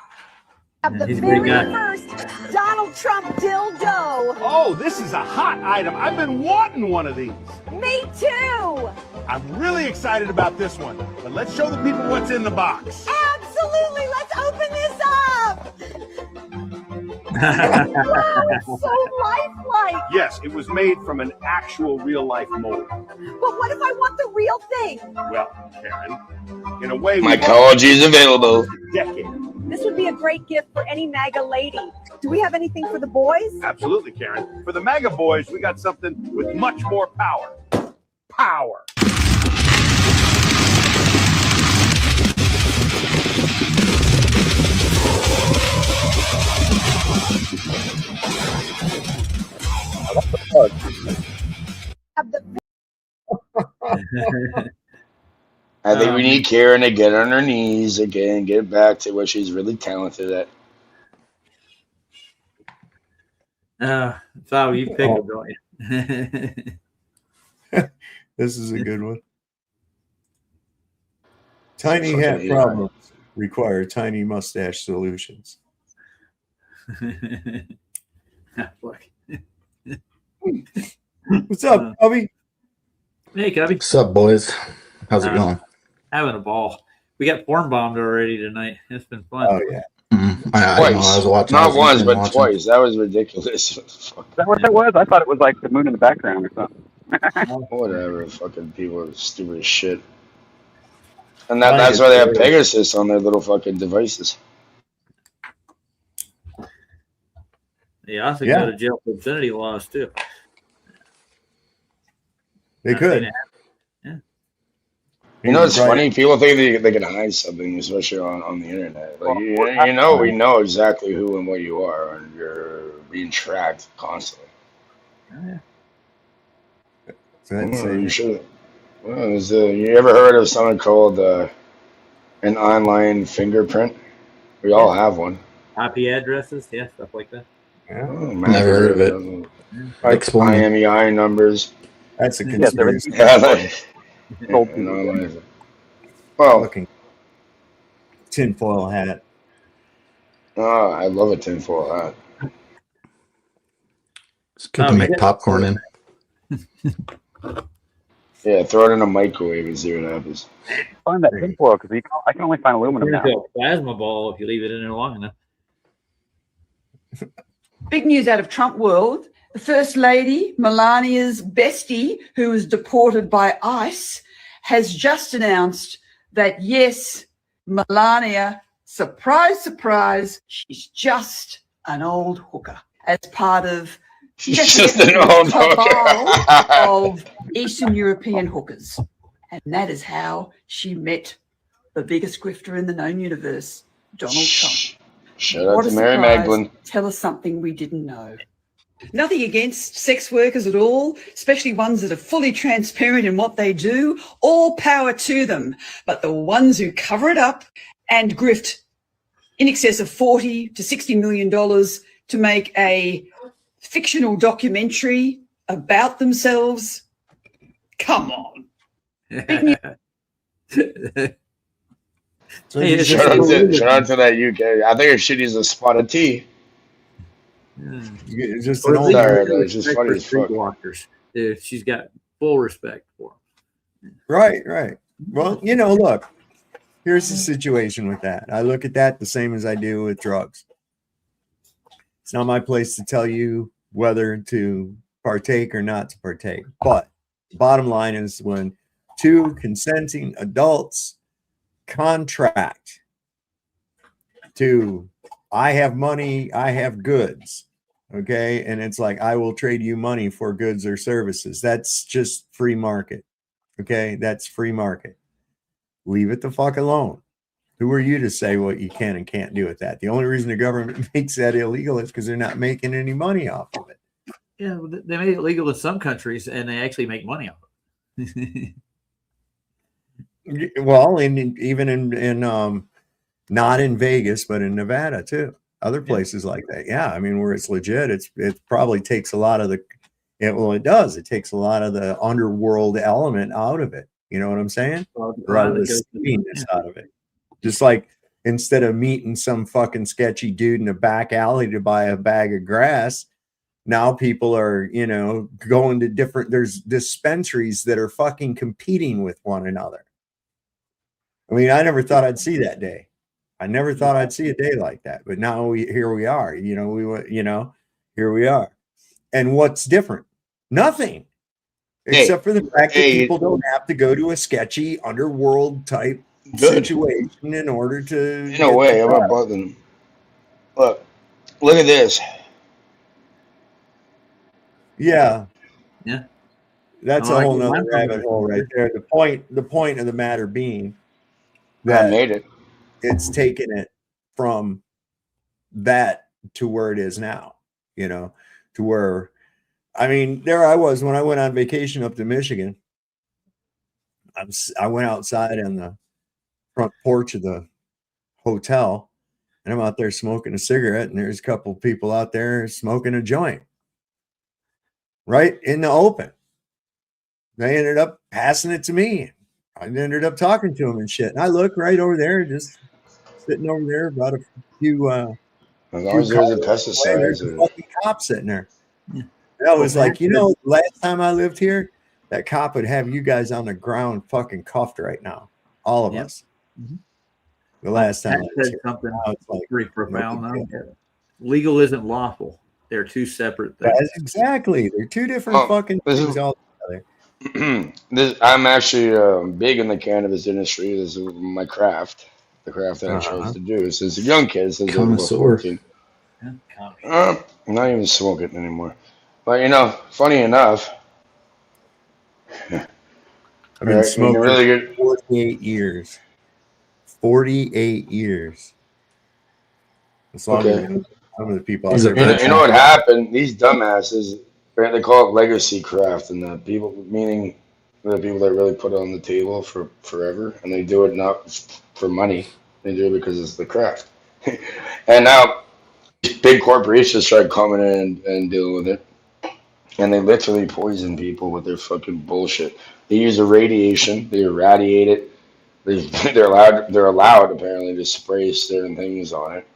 The very first Donald Trump dildo. Oh, this is a hot item. I've been wanting one of these. Me too. I'm really excited about this one. But let's show the people what's in the box. Absolutely. Let's open this up. Wow, it's so lifelike. Yes, it was made from an actual real-life mold. But what if I want the real thing? Well, Karen, in a way, mycology is available. Decade. This would be a great gift for any MAGA lady. Do we have anything for the boys? Absolutely, Karen. For the MAGA boys, we got something with much more power. Power. I think we need Karen to get on her knees again, get back to what she's really talented at. So you pick it, don't you? This is a good one. Tiny hat problems require tiny mustache solutions. What's up, Cubby? Hey, Cubby. What's up, boys? How's it going? Having a ball. We got porn bombed already tonight. It's been fun. Oh yeah. I was watching. Not once, but twice. That was ridiculous. Is that what that was? I thought it was like the moon in the background or something. Whatever. Fucking people are stupid as shit. And that's why they have Pegasus on their little fucking devices. Yeah, I think go to jail for obscenity laws too. They could. Yeah. You know, it's funny. People think they can hide something, especially on the internet. Like, we know exactly who and what you are, and you're being tracked constantly. Oh, yeah. You should. Well, you ever heard of something called an online fingerprint? We all have one. IP addresses, yeah, stuff like that. Yeah. Never heard of it. Like IMEI numbers. That's a conspiracy. Well, looking tinfoil hat. Oh, I love a tinfoil hat. It's good to make popcorn in. Yeah, throw it in a microwave and see what happens. Find that tinfoil because I can only find aluminum now. There's a plasma ball if you leave it in there long enough. Big news out of Trump world. The First Lady, Melania's bestie, who was deported by ICE, has just announced that, yes, Melania, surprise, surprise, she's just an old hooker as part of Just get an the old cabal of Eastern European hookers. And that is how she met the biggest grifter in the known universe, Donald Trump. Shout out What to a Mary surprise. Magdalene. Tell us something we didn't know. Nothing against sex workers at all, especially ones that are fully transparent in what they do. All power to them. But the ones who cover it up and grift in excess of $40 to $60 million to make a fictional documentary about themselves. Come on. Big news. Hey, it's shout just out to that UK. I think her shit is a spot of tea. It's just Or an at old least Sorry, have though. It's just respect funny for as fuck. streetwalkers. Dude, she's got full respect for them. Right. Well, look, here's the situation with that. I look at that the same as I do with drugs. It's not my place to tell you whether to partake or not to partake. But bottom line is when two consenting adults contract to, I have money, I have goods. Okay. And it's like, I will trade you money for goods or services. That's just free market. Okay. That's free market. Leave it the fuck alone. Who are you to say what you can and can't do with that? The only reason the government makes that illegal is because they're not making any money off of it. Yeah, they made it legal in some countries, and they actually make money off it. Well, even in not in Vegas, but in Nevada too. Other places like that. Yeah, I mean, where it's legit, it probably takes a lot of it does. It takes a lot of the underworld element out of it. You know what I'm saying? A lot of the steaminess out of it. Just like instead of meeting some fucking sketchy dude in a back alley to buy a bag of grass, now people are, going to there's dispensaries that are fucking competing with one another. I mean, I never thought I'd see that day. I never thought I'd see a day like that. But now here we are. Here we are. And what's different? Nothing. Except for the fact that people don't have to go to a sketchy underworld type situation in order to. In a way, I'm a button. Look at this. Yeah. Yeah. That's a whole nother rabbit hole right there. The point of the matter being that I made it. It's taken it from that to where it is now, to where, I mean, there I was when I went on vacation up to Michigan. I went outside on the front porch of the hotel and I'm out there smoking a cigarette and there's a couple of people out there smoking a joint right in the open. They ended up passing it to me. I ended up talking to them and shit. And I look right over there, just sitting over there, about a few. As long as there's a pesticide, there's a fucking cop sitting there. Yeah. And I was like, last time I lived here, that cop would have you guys on the ground, fucking cuffed right now, all of us. Mm-hmm. The last time I said something pretty profound. Legal isn't lawful. They're two separate things. That's exactly. They're two different fucking things altogether. I'm actually big in the cannabis industry. This is my craft, the craft that I chose to do since a young kid, since I was 14. I'm not even smoking anymore. But funny enough, I've been smoking really good. 48 years. 48 years. As long as some of the people out there. You know what happened? These dumbasses, they call it legacy craft, and the people, meaning the people that really put it on the table for forever, and they do it not for money. They do it because it's the craft. And now big corporations start coming in and dealing with it, and they literally poison people with their fucking bullshit. They use a radiation, they irradiate it. They're allowed apparently to spray certain things on it.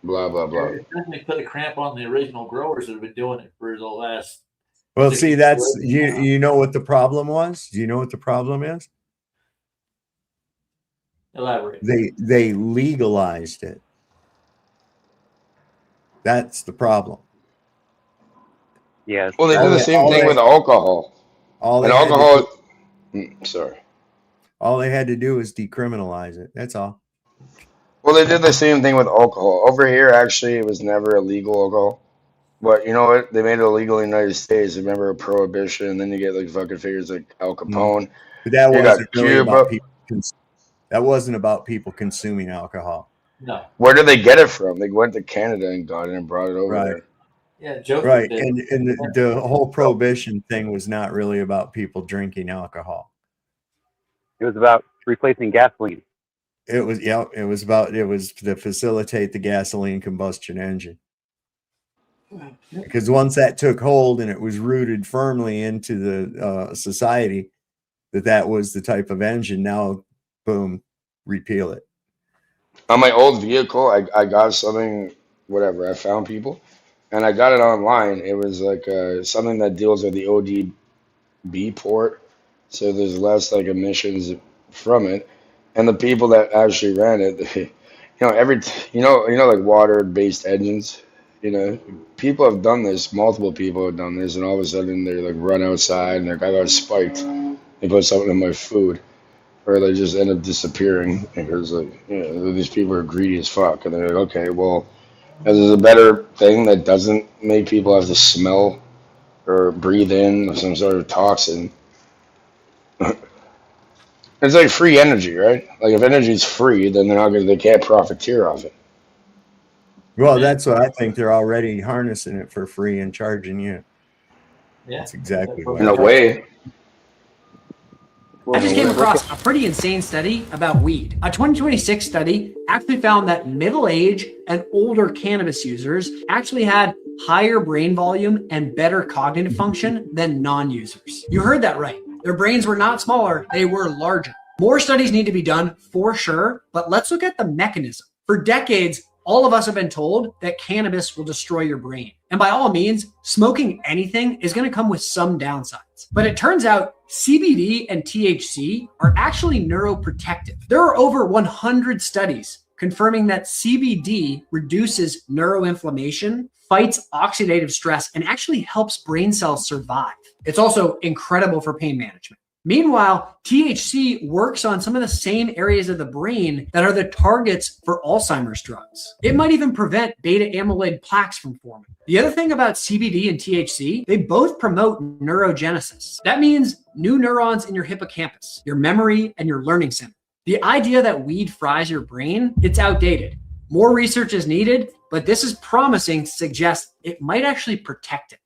Blah blah blah. It definitely put a cramp on the original growers that have been doing it for the last. Well, see, that's you know what the problem was? Do you know what the problem is? Elaborate. They legalized it. That's the problem. Yes. Well, they did the same thing with alcohol. Sorry. All they had to do was decriminalize it. That's all. Well, they did the same thing with alcohol. Over here, actually, it was never illegal alcohol. But you know what? They made it illegal in the United States. Remember Prohibition, and then you get like fucking figures like Al Capone. But that You wasn't got really about Cuba. people. That wasn't about people consuming alcohol. No. Where did they get it from? They went to Canada and got it and brought it over Right. there. Yeah, Joseph Right. did. And the whole prohibition thing was not really about people drinking alcohol. It was about replacing gasoline. It was to facilitate the gasoline combustion engine. Because once that took hold and it was rooted firmly into the society, that was the type of engine. Now, boom, repeal it. On my old vehicle, I got something, whatever. I found people, and I got it online. It was like something that deals with the ODB port, so there's less like emissions from it. And the people that actually ran it, like water-based engines. People have done this. Multiple people have done this, and all of a sudden they like run outside and they're like, I got spiked. They put something in my food. Or they just end up disappearing because these people are greedy as fuck, and they're like, okay, well, there's a better thing that doesn't make people have to smell or breathe in some sort of toxin. It's like free energy, right? Like if energy's free, then they can't profiteer off it. Well, that's what I think. They're already harnessing it for free and charging you. Yeah, that's exactly what. In a way. I just came across a pretty insane study about weed. A 2026 study actually found that middle-aged and older cannabis users actually had higher brain volume and better cognitive function than non-users. You heard that right. Their brains were not smaller, they were larger. More studies need to be done for sure, but let's look at the mechanism. For decades, all of us have been told that cannabis will destroy your brain. And by all means, smoking anything is going to come with some downsides. But it turns out CBD and THC are actually neuroprotective. There are over 100 studies confirming that CBD reduces neuroinflammation, fights oxidative stress, and actually helps brain cells survive. It's also incredible for pain management. Meanwhile, THC works on some of the same areas of the brain that are the targets for Alzheimer's drugs. It might even prevent beta amyloid plaques from forming. The other thing about CBD and THC, they both promote neurogenesis. That means new neurons in your hippocampus, your memory, and your learning center. The idea that weed fries your brain, it's outdated. More research is needed, but this is promising to suggest it might actually protect it.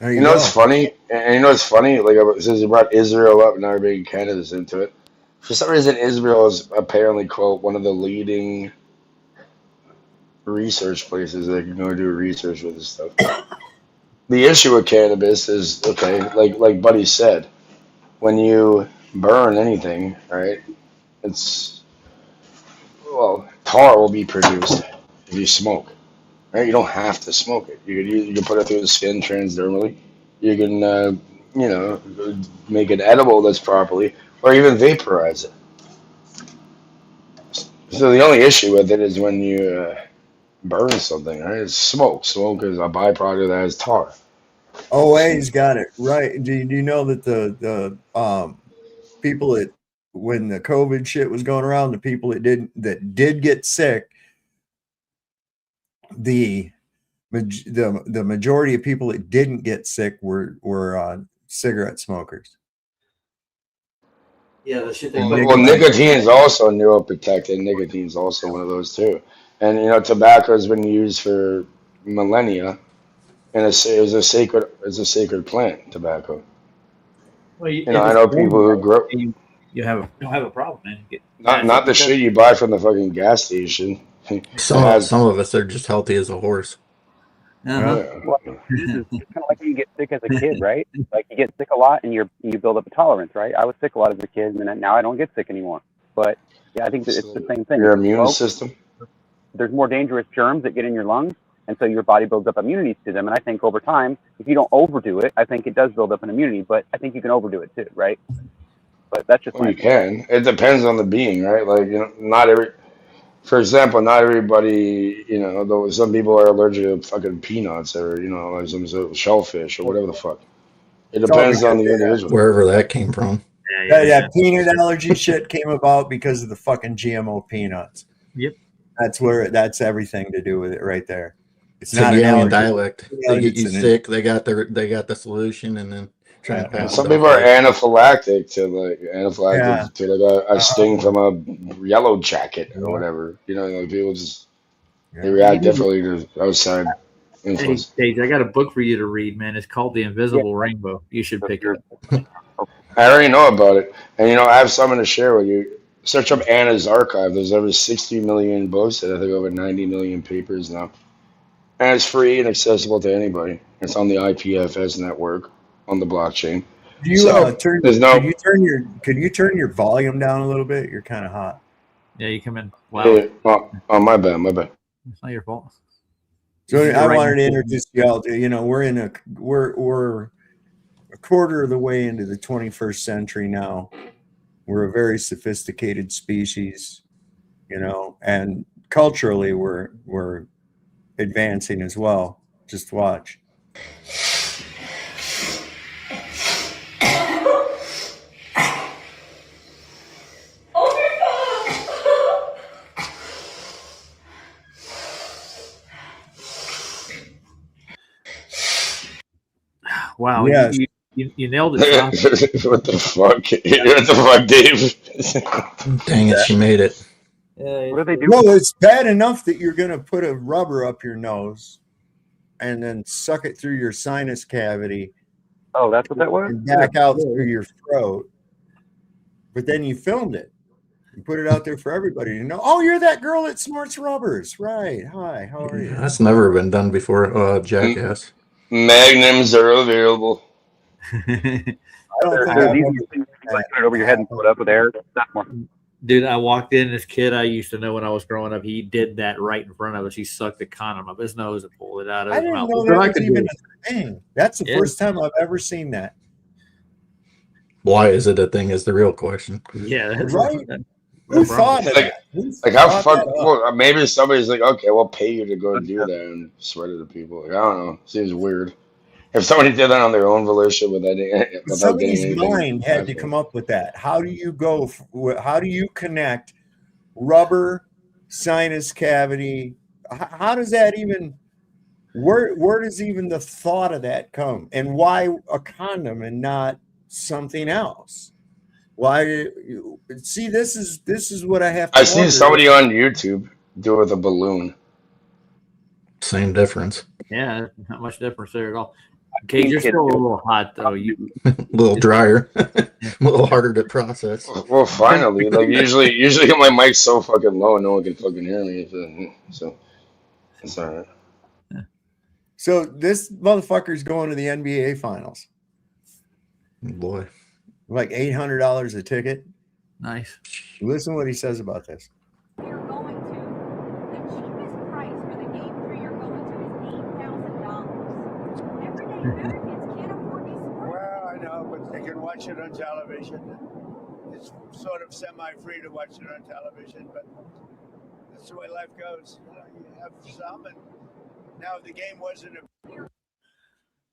You know what's funny? And you know what's funny? Like, since you brought Israel up, now we're bringing Canada's into it. For some reason, Israel is apparently, quote, one of the leading research places that can go do research with this stuff. The issue with cannabis is, okay, like Buddy said, when you burn anything, right, tar will be produced if you smoke. Right? You don't have to smoke it. You can put it through the skin transdermally. You can, make it edible that's properly, or even vaporize it. So the only issue with it is when you burn something, right? It's smoke. Smoke is a byproduct that has tar. OA's got it right. Do you know that the people that when the COVID shit was going around, the people that did get sick, the majority of people that didn't get sick were cigarette smokers. Yeah, the shit. Well, nicotine is also neuroprotectant. Nicotine is also one of those too. And tobacco has been used for millennia, and it's a sacred plant. Tobacco. Well, I know people who grow. You don't have a problem, man. Not the shit you buy from the fucking gas station. Some of us are just healthy as a horse. Well, it's kind of like when you get sick as a kid, right? Like you get sick a lot and you build up a tolerance, right? I was sick a lot as a kid, and now I don't get sick anymore. But yeah, I think that it's the same thing. Your immune system. There's more dangerous germs that get in your lungs, and so your body builds up immunity to them. And I think over time, if you don't overdo it, I think it does build up an immunity. But I think you can overdo it too, right? But that's just well, you can. It depends on the being, right? Like not every. For example, not everybody, though some people are allergic to fucking peanuts or, like some sort of shellfish or whatever the fuck. It depends on the individual. Wherever that came from. Yeah, peanut allergy shit came about because of the fucking GMO peanuts. Yep. That's everything to do with it right there. It's It's an not an alien allergy. dialect. They get you It's an- sick. They got the solution, and then try and pass Some it off. people are anaphylactic to like a sting from a yellow jacket or whatever. You know, like people just they react differently to outside Hey, influence. Paige, I got a book for you to read, man. It's called The Invisible Rainbow. You should pick it up. I already know about it, and I have something to share with you. Search up Anna's archive. There's over 60 million books and I think over 90 million papers now, and it's free and accessible to anybody. It's on the IPFS network on the blockchain. Do you So turn? there's no. Could you turn your volume down a little bit? You're kind of hot. Yeah, you come in loud. Oh, my bad. It's not your fault. So I wanted to introduce y'all to, we're a quarter of the way into the 21st century now. We're a very sophisticated species, and culturally we're advancing as well. Just watch. Wow, Yes. you nailed it. What the fuck? What the fuck, Dave? Dang it, she made it. What do they do? Well, it's bad enough that you're going to put a rubber up your nose and then suck it through your sinus cavity. Oh, that's what that was? And back out through your throat. But then you filmed it. You put it out there for everybody to know. Oh, you're that girl that snorts rubbers. Right. Hi, how are you? That's never been done before, jackass. Magnums are available. I don't think I've ever put it over your head and put it up with air. That's more. Dude, I walked in. This kid I used to know when I was growing up, he did that right in front of us. He sucked the condom up his nose and pulled it out of I his didn't mouth. know that was even a thing. That's the first time I've ever seen that. Why is it a thing is the real question. Yeah, that's right. Who thought of that? Like how fuck? Well, maybe somebody's like, okay, we'll pay you to go do that and sweat it to people. Like, I don't know. Seems weird. If somebody did that on their own volition without Somebody's getting anything, mind had to come up with that. How do you go? How do you connect rubber, sinus cavity? How does that even? Where does even the thought of that come? And why a condom and not something else? Why? See, this is what I have to. I seen somebody on YouTube do it with a balloon. Same difference. Yeah, not much difference there at all. Okay, you're still a little hot though. You a little drier, a little harder to process. Well, finally, like usually my mic's so fucking low, no one can fucking hear me. So it's all right. So this motherfucker's going to the NBA finals. Boy, like $800 a ticket. Nice. Listen to what he says about this. Well, I know, but they can watch it on television. It's sort of semi-free to watch it on television, but that's the way life goes. You have some, and now the game wasn't a...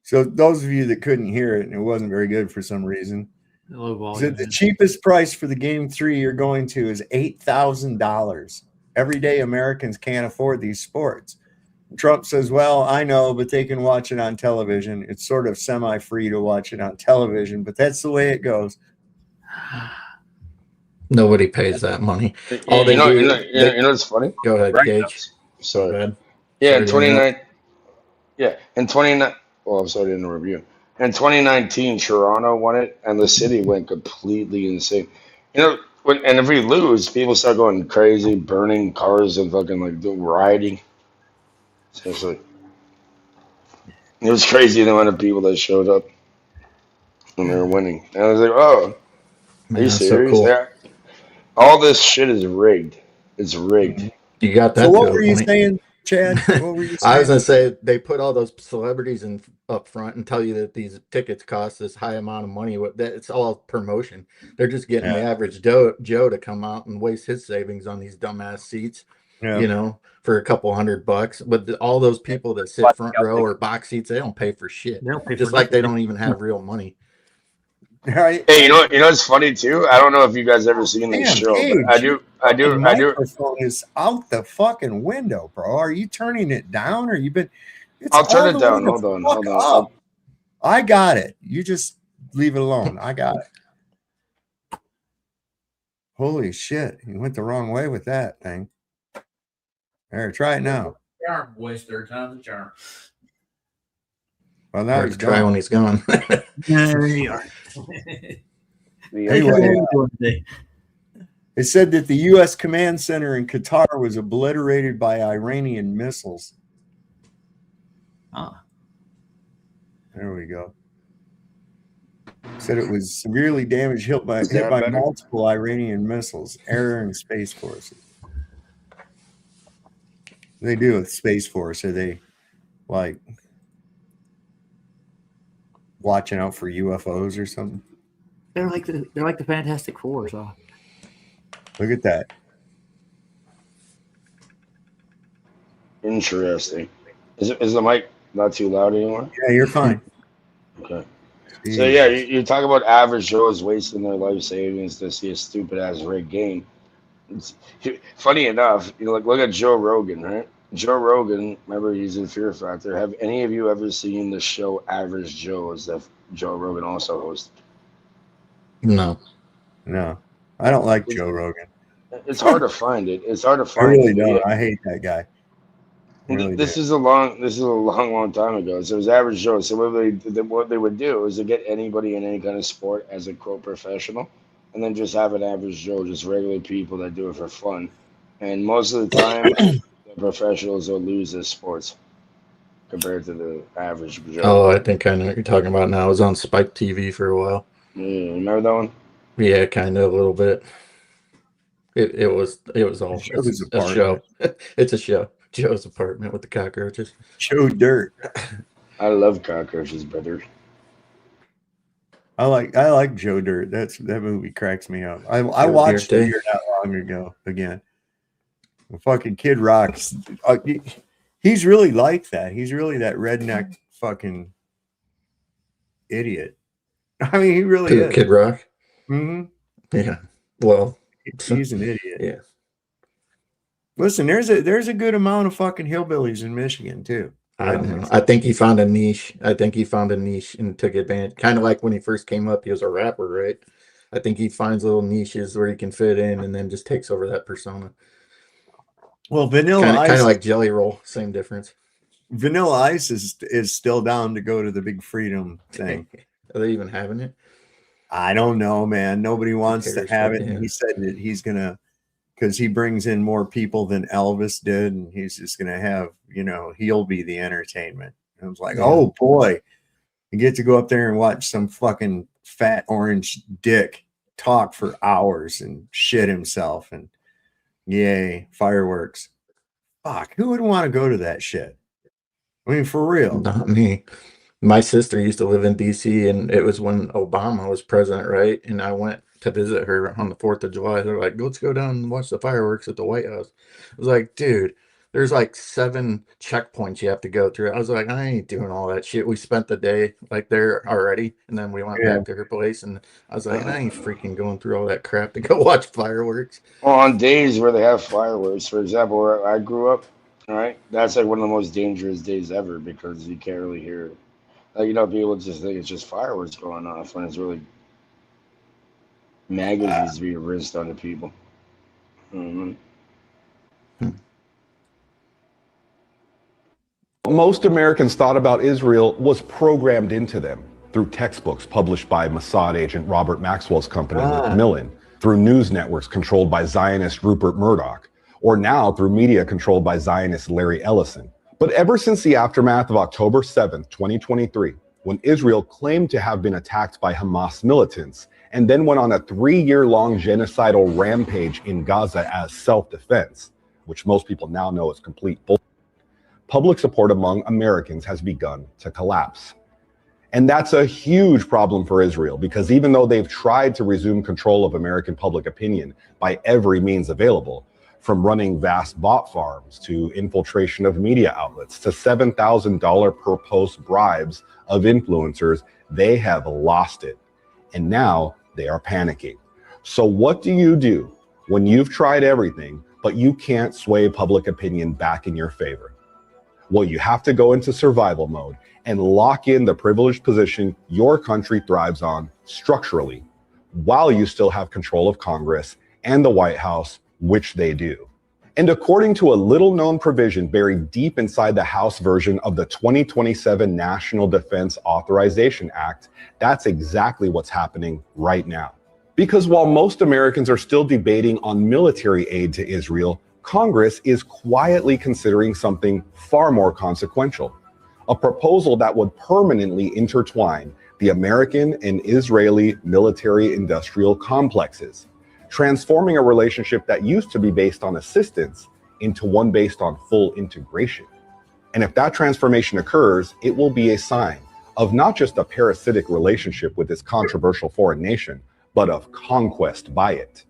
So those of you that couldn't hear it, and it wasn't very good for some reason, low volume, so the cheapest price for the game 3 you're going to is $8,000. Everyday Americans can't afford these sports. Trump says, well, I know, but they can watch it on television. It's sort of semi-free to watch it on television, but that's the way it goes. Nobody pays that money. You know what's funny? Go ahead, Right. Gage. Sorry. Go ahead. Yeah, in Sorry to 29. interrupt. Yeah, in 29. Well, I'm sorry to interrupt you. In 2019, Toronto won it, and the city went completely insane. And if we lose, people start going crazy, burning cars and fucking like rioting. Seriously, it was crazy the amount of people that showed up when they were winning. And I was like, "Oh, Man, are you that's so serious? cool. Yeah. All this shit is rigged. It's rigged." You got that. So what to a were you point. saying, Chad? What were you saying? I was gonna say they put all those celebrities in up front and tell you that these tickets cost this high amount of money. That it's all promotion. They're just getting the average Joe to come out and waste his savings on these dumbass seats. Yeah. For a couple $100. But all those people that sit front row or box seats, they don't pay for shit. They don't pay just for like they nothing. don't even have real money. Right? Hey, you know what's funny too? I don't know if you guys ever seen this Damn, show, but Cage, I your do, I do, fucking I do. microphone is out the fucking window, bro. Are you turning it down or you been? It's I'll turn all it the way down. the Hold on, fuck hold on. up. I got it. You just leave it alone. I got it. Holy shit! You went the wrong way with that thing. There, try it now. Charm, boys, third time's a charm. Well, now Hard he's to try gone. when he's gone. There you are. Anyway, it said that the U.S. command center in Qatar was obliterated by Iranian missiles. Ah. There we go. Said it was severely damaged, hit by that better? multiple Iranian missiles, air and space forces. They do with Space Force. Are they like watching out for UFOs or something? They're like the Fantastic Four. So Look at that. Interesting. Is the mic not too loud anymore? Yeah, you're fine. Okay. So yeah, you talk about average Joes wasting their life savings to see a stupid ass rigged game. It's, funny enough, you know, like look at Joe Rogan, right? Joe Rogan, remember he's in Fear Factor. Have any of you ever seen the show Average Joes that Joe Rogan also hosted? No. I don't like Joe Rogan. It's hard to find it. It's hard to I find. really it. don't. Yeah. I hate that guy. This is a long time ago. So it was Average Joe. So what they would do is to get anybody in any kind of sport as a quote professional, and then just have an average Joe, just regular people that do it for fun. And most of the time, the professionals will lose this sports compared to the average Joe. Oh, I think I know what you're talking about now. I was on Spike TV for a while. Yeah, remember that one? Yeah, kind of a little bit. It was all Joe's a show. It's a show. Joe's apartment with the cockroaches. Joe Dirt. I love cockroaches better. I like Joe Dirt. That movie cracks me up. I watched it here not long ago again. Fucking Kid Rock's. He's really like that. He's really that redneck fucking idiot. I mean, he really is. Kid Rock. Mm-hmm. Yeah. Well, he's an idiot. Yeah. Listen, there's a good amount of fucking hillbillies in Michigan too. I don't know. I think he found a niche. And took advantage. Kind of like when he first came up, he was a rapper, right? I think he finds little niches where he can fit in and then just takes over that persona. Well, Vanilla Ice, kind of like Jelly Roll, same difference. Vanilla Ice is still down to go to the Big Freedom thing. Are they even having it? I don't know, man. Nobody wants to have it. Yeah. And he said that he's gonna, because he brings in more people than Elvis did, and he's just gonna have, he'll be the entertainment. And I was like, oh boy, you get to go up there and watch some fucking fat orange dick talk for hours and shit himself, and yay, fireworks. Fuck, who would want to go to that shit? I mean, for real. Not me. My sister used to live in DC, and it was when Obama was president, right? And I went to visit her on the 4th of July. They're like, let's go down and watch the fireworks at the White House. I was like, dude, there's like 7 checkpoints you have to go through. I was like, I ain't doing all that shit. We spent the day like there already, and then we went back to her place, and I was like, I ain't freaking going through all that crap to go watch fireworks. Well, on days where they have fireworks, for example, where I grew up, all right, that's like one of the most dangerous days ever because you can't really hear it. Like, people just think it's just fireworks going off when it's really magazines being rinsed onto people. Mm-hmm. Most Americans thought about Israel was programmed into them through textbooks published by Mossad agent Robert Maxwell's company, Macmillan, through news networks controlled by Zionist Rupert Murdoch, or now through media controlled by Zionist Larry Ellison. But ever since the aftermath of October 7th, 2023, when Israel claimed to have been attacked by Hamas militants and then went on a 3-year-long genocidal rampage in Gaza as self-defense, which most people now know is complete bullshit, public support among Americans has begun to collapse. And that's a huge problem for Israel because even though they've tried to resume control of American public opinion by every means available, from running vast bot farms to infiltration of media outlets to $7,000 per post bribes of influencers, they have lost it. and now they are panicking. So what do you do when you've tried everything, but you can't sway public opinion back in your favor? Well, you have to go into survival mode and lock in the privileged position your country thrives on structurally, while you still have control of Congress and the White House, which they do. And according to a little-known provision buried deep inside the House version of the 2027 National Defense Authorization Act, that's exactly what's happening right now. Because while most Americans are still debating on military aid to Israel, Congress is quietly considering something far more consequential, a proposal that would permanently intertwine the American and Israeli military-industrial complexes, transforming a relationship that used to be based on assistance into one based on full integration. And if that transformation occurs, it will be a sign of not just a parasitic relationship with this controversial foreign nation, but of conquest by it.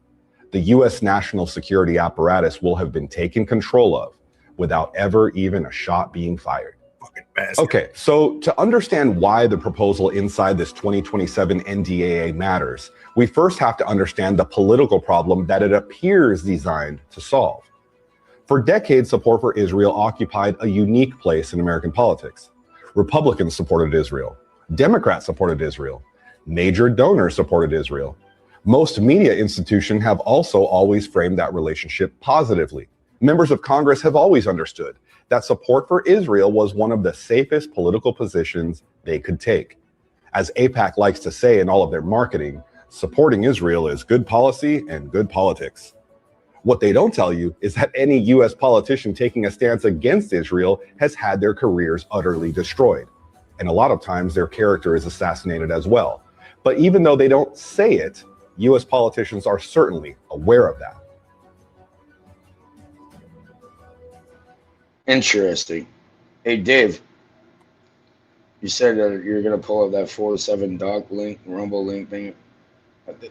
The US national security apparatus will have been taken control of without ever even a shot being fired. Okay, so to understand why the proposal inside this 2027 NDAA matters, we first have to understand the political problem that it appears designed to solve. For decades, support for Israel occupied a unique place in American politics. Republicans supported Israel. Democrats supported Israel. Major donors supported Israel. Most media institutions have also always framed that relationship positively. Members of Congress have always understood that support for Israel was one of the safest political positions they could take. As AIPAC likes to say in all of their marketing, supporting Israel is good policy and good politics. What they don't tell you is that any US politician taking a stance against Israel has had their careers utterly destroyed. And a lot of times their character is assassinated as well. But even though they don't say it, US politicians are certainly aware of that. Interesting. Hey, Dave, you said that you're going to pull up that 407 doc link, Rumble link thing.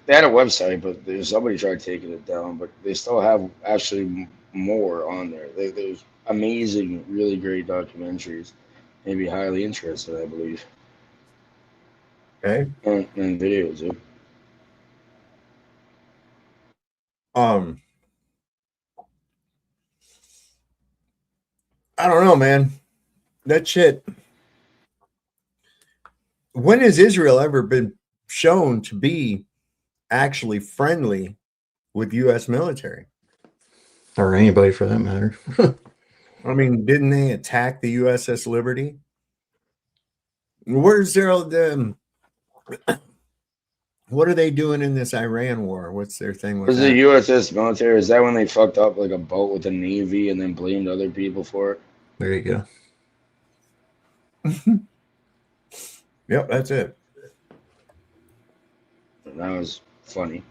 They had a website, but there's somebody tried taking it down, but they still have actually more on there. There's amazing, really great documentaries. Maybe highly interested, I believe. Okay. And videos, yeah. I don't know, man. That shit. When has Israel ever been shown to be actually friendly with U.S. military? Or anybody for that matter. I mean, didn't they attack the USS Liberty? Where's their what are they doing in this Iran war? What's their thing with Was that? the USS military? Is that when they fucked up like a boat with the Navy and then blamed other people for it? There you go. Yep, that's it. That was funny.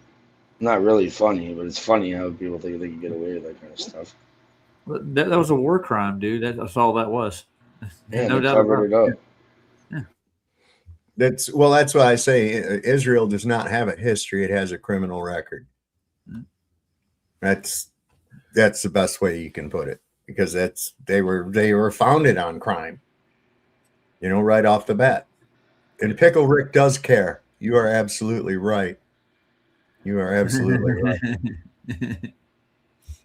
Not really funny, but it's funny how people think they can get away with that kind of stuff. That was a war crime, dude. That's all that was. Yeah, No they doubt covered it about up. That's why I say Israel does not have a history; it has a criminal record. That's the best way you can put it, because they were founded on crime. You know, right off the bat. And Pickle Rick does care. You are absolutely right. You are absolutely right.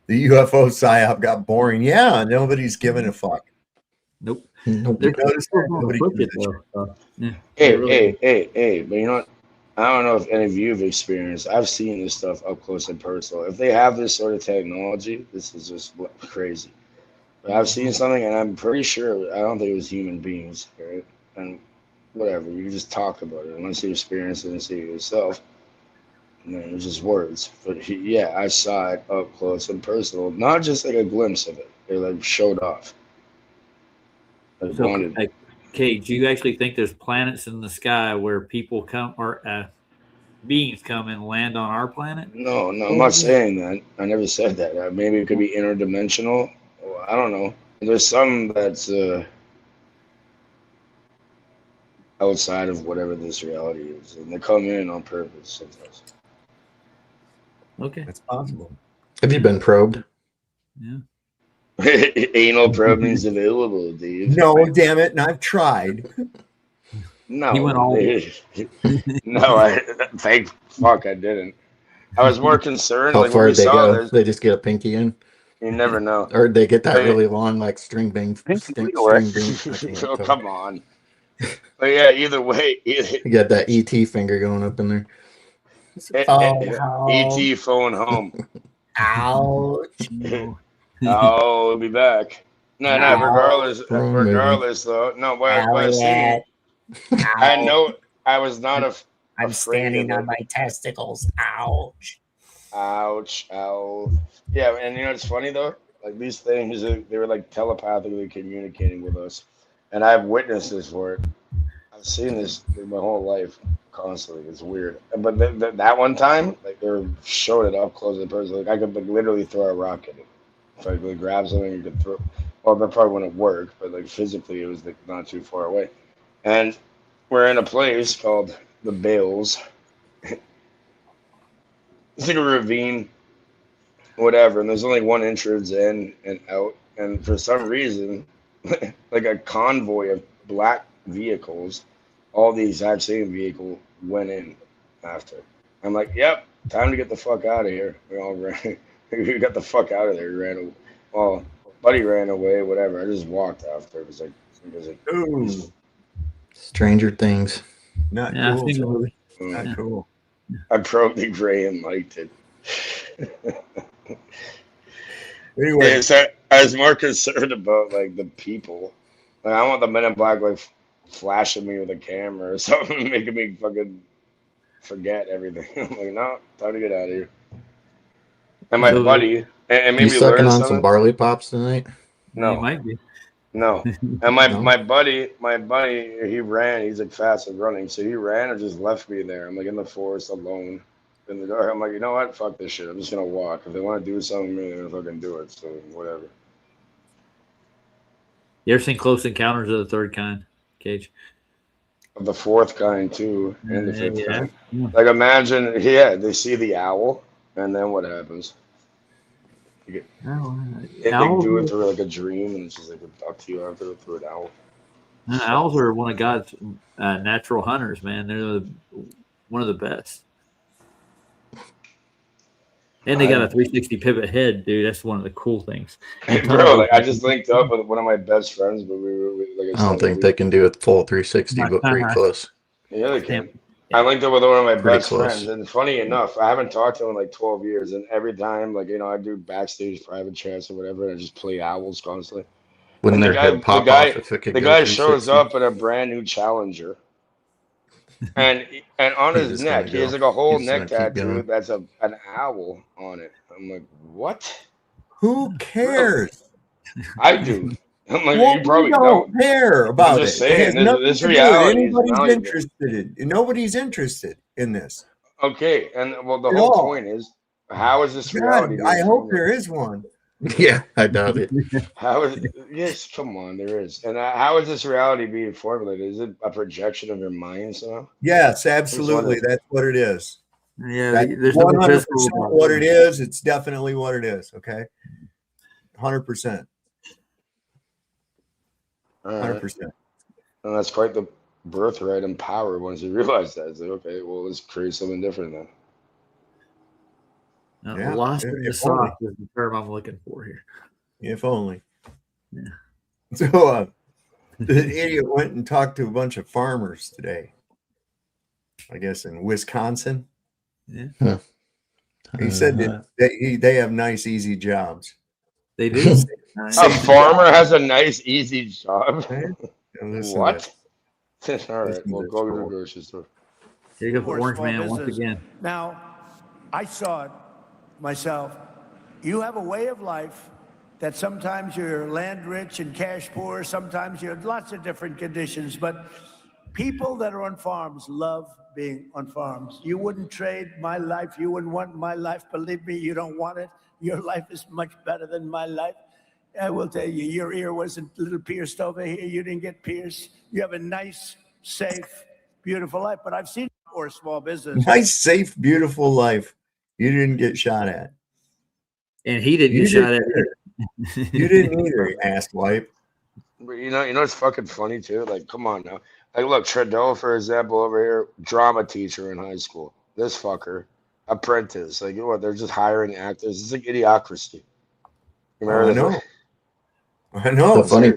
The UFO psyop got boring. Yeah, nobody's giving a fuck. Nope. Nobody gives a shit. Hey, but you know what? I don't know if any of you have experienced. I've seen this stuff up close and personal. If they have this sort of technology, this is just crazy. But I've seen something, and I'm pretty sure, I don't think it was human beings, right? And whatever, you just talk about it unless you experience it and see it yourself. And then it was just words. But yeah, I saw it up close and personal, not just like a glimpse of it. It like showed off. So, Kate, do you actually think there's planets in the sky where people come or beings come and land on our planet? No, I'm not saying that. I never said that. Maybe it could be interdimensional. Well, I don't know. There's some that's outside of whatever this reality is, and they come in on purpose sometimes. Okay, that's possible. Have you been probed? Yeah. Anal probing is available, Dave. No, damn it, and I've tried. No, He went all. no, thank fuck I didn't. I was more concerned, How like when far we they saw go? this. They just get a pinky in, You never know. or they get that But, really long, like string bean. String bean. I can't oh talk. come on. But yeah, either way, You got that ET finger going up in there. ET phone home. Ouch. Oh, we'll be back. No, Ouch. regardless though. No, what I seen. I know I was not I'm afraid standing of on it. my testicles. Ouch. Ouch, ow. Yeah, and you know it's funny though? Like these things, they were like telepathically communicating with us. And I've witnessed this for it. I've seen this my whole life constantly. It's weird. But that one time, like they were showing it up close to the person. Like I could like literally throw a rock at it. If I really grab something, you could throw. Well, that probably wouldn't work, but like physically, it was like not too far away. And we're in a place called the Bales. It's like a ravine, whatever, and there's only one entrance in and out. And for some reason, like a convoy of black vehicles, all the exact same vehicle went in after. I'm like, yep, time to get the fuck out of here. We all ran. We got the fuck out of there. We ran away. Well, buddy ran away, whatever. I just walked after. It was like Ooh. Stranger Things. Not Yeah, I've cool. seen the movie. Not cool. I probably Gray and liked it. Anyway, Yeah, so I was more concerned about like the people. Like, I want the Men in Black like flashing me with a camera or something, making me fucking forget everything. I'm like, no, time to get out of here. And my buddy, and You maybe sucking learn on something. some barley pops tonight? No, You might be. no. And my No? my buddy, he ran. He's like fast at running, so he ran and just left me there. I'm like in the forest alone in the dark. I'm like, you know what? Fuck this shit. I'm just gonna walk. If they want to do something, they're gonna fucking do it. So whatever. You ever seen Close Encounters of the Third Kind, Cage? Of the fourth kind too, and the fifth Yeah. kind. Like imagine, yeah, they see the owl, and then what happens? You get, they do it through like a dream, and it's just like up to you after through an owl. Owls are one of God's natural hunters, man. They're one of the best. And they got a 360 pivot head, dude. That's one of the cool things. Bro, like I just linked up with one of my best friends, but we were like I don't think they can do a full 360, but pretty close. Yeah, they can. I linked up with one of my Pretty best close. friends, and funny enough, I haven't talked to him in like 12 years, and every time, like I do backstage private chats or whatever, and I just play owls constantly. Wouldn't And their head pop off if it could the go guy shows 360? up in a brand new Challenger, and on He's his just neck, gonna he has go. like a whole He's just neck gonna keep tattoo going. that's an owl on it. I'm like, what? Who cares? I do. I'm like, Well, you probably we don't care about I'm it. just It has saying, nothing this to do with reality is anybody's valuable. interested in. Nobody's interested in this. Okay, and well, the At whole all. point is, how is this God, reality? I being hope formulated? there is one. Yeah, I doubt it. How is yes? Come on, there is. And how is this reality being formulated? Is it a projection of your mind somehow? Yes, absolutely. That's what it is. Yeah, That's there's no 100% physical what it is. It's definitely what it is. Okay, 100%. 100%. And that's quite the birthright and power once you realize that. It's like, okay, well, let's create something different then. Yeah, Lost in the if only. sauce is the term I'm looking for here. If only. Yeah. So the idiot went and talked to a bunch of farmers today. I guess in Wisconsin. Yeah. Huh. He said that they have nice, easy jobs. They do. A farmer has a nice, easy job. Listen What? to All right, listen to we'll this go to the quote. grocery store. Here you go, For Orange small Man, once business. again. Now, I saw it myself. You have a way of life that sometimes you're land rich and cash poor, sometimes you're lots of different conditions, but people that are on farms love being on farms. You wouldn't trade my life. You wouldn't want my life. Believe me, you don't want it. Your life is much better than my life. I will tell you, your ear wasn't a little pierced over here. You didn't get pierced. You have a nice, safe, beautiful life. But I've seen poor small business. Nice, safe, beautiful life. You didn't get shot at. And he didn't You get shot didn't at. You didn't either, ass wipe. But you know, it's fucking funny too. Like, come on now. Like, look, Trudeau, for example, over here, drama teacher in high school. This fucker, apprentice. Like, what? They're just hiring actors. It's like idiocracy. Remember I the know. I know. The funny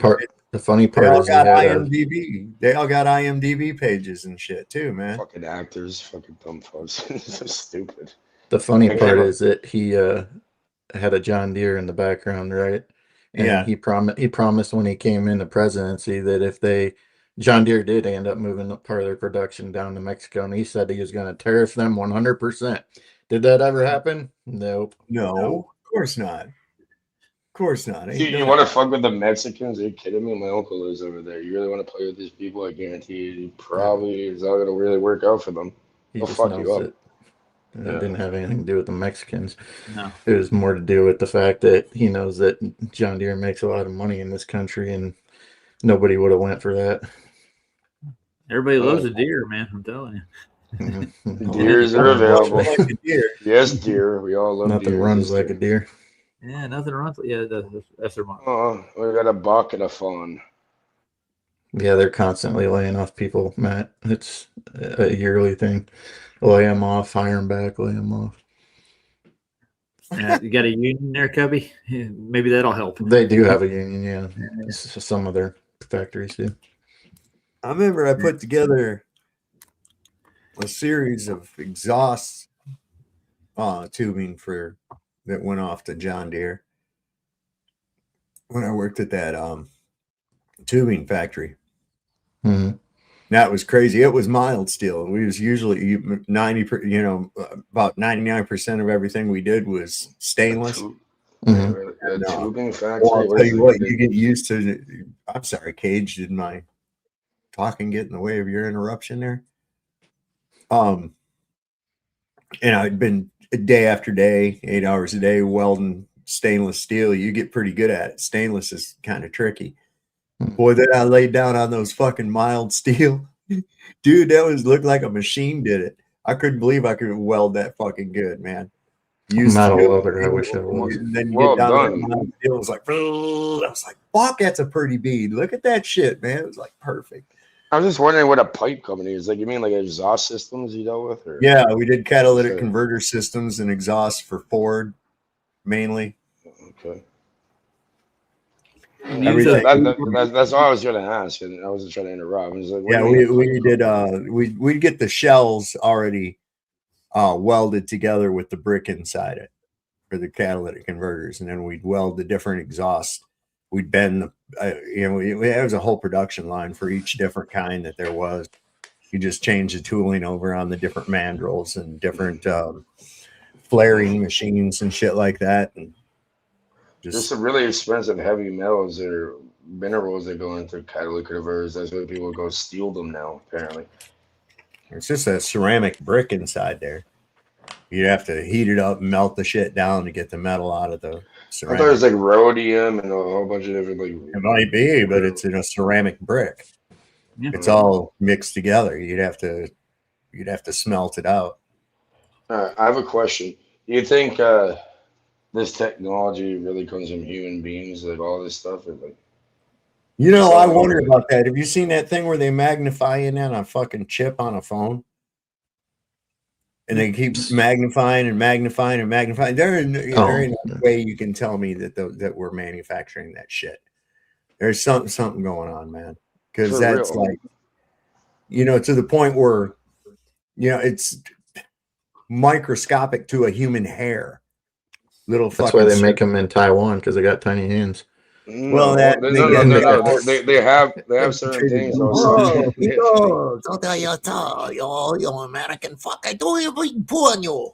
part They all is he got had IMDb. They all got IMDb pages and shit too, man. fucking actors, fucking dumb fucks. It's so stupid. the funny Like, part is that he had a John Deere in the background, right? And Yeah. he promised when he came in the presidency that if John Deere did end up moving part of their production down to Mexico, and he said he was going to tariff them 100%. Did that ever happen? Nope. No, of course not. Of course not. Ain't you no- want to fuck with the Mexicans? Are you kidding me? My uncle lives over there. You really want to play with these people? I guarantee you, probably it's not going to really work out for them. He They'll just fuck knows you up. it. It didn't have anything to do with the Mexicans. No. It was more to do with the fact that he knows that John Deere makes a lot of money in this country, and nobody would have went for that. Everybody loves a deer, man. I'm telling you. Deers are available. Yes, deer. We all love Nothing deer. runs like a deer. Yeah, nothing runs. Yeah, that's their motto. Oh, we got a buck and a fawn. Yeah, they're constantly laying off people, Matt. It's a yearly thing. Lay them off, hire them back, lay them off. Yeah, you got a union there, Cubby? Yeah, maybe that'll help. They do have a union, yeah. Some of their factories do. I remember I put together a series of exhaust tubing that went off to John Deere when I worked at that tubing factory. Mm-hmm. That was crazy. It was mild steel. We was usually about 99% of everything we did was stainless. Mm-hmm. Tubing factory. Well, I'll tell you what, you get used to. I'm sorry, Cage. Did my talking get in the way of your interruption there? And I'd been day after day, 8 hours a day welding stainless steel. You get pretty good at it. Stainless is kind of tricky. Boy, that I laid down on those fucking mild steel. Dude, looked like a machine did it. I couldn't believe I could weld that fucking good, man. I'm not a welder. I wish I was. And then you Well get down done. to the mild steel, it was like, I was like, fuck, that's a pretty bead. Look at that shit, man. It was like perfect. I was just wondering what a pipe company is. Like, you mean like exhaust systems you dealt with? Or? Yeah, we did catalytic Okay. converter systems and exhaust for Ford, mainly. Okay. Everything. That's all I was going to ask, and I wasn't trying to interrupt. I was like, what Yeah, do you mean we did. We get the shells already welded together with the brick inside it for the catalytic converters, and then we'd weld the different exhausts. We'd bend the, there was a whole production line for each different kind that there was. You just change the tooling over on the different mandrels and different flaring machines and shit like that, and There's some really expensive heavy metals or minerals that go into catalytic converters. That's why people go steal them now, apparently. It's just a ceramic brick inside there. You'd have to heat it up, melt the shit down to get the metal out of the I ceramic. thought it was like rhodium and a whole bunch of different like. It might be, but it's in a ceramic brick. Yeah. It's all mixed together. You'd have to smelt it out. I have a question. Do you think this technology really comes from human beings, like all this stuff? Or like, I wonder about that. Have you seen that thing where they magnify in on a fucking chip on a phone? And they keep magnifying and magnifying and magnifying. There ain't no way you can tell me that we're manufacturing that shit. There's something going on, man. Because For that's real. like, to the point where, it's microscopic to a human hair. Little That's fucking. why they make them in Taiwan, because they got tiny hands. Well, no, they have certain things. You American fuck, I don't even porn you.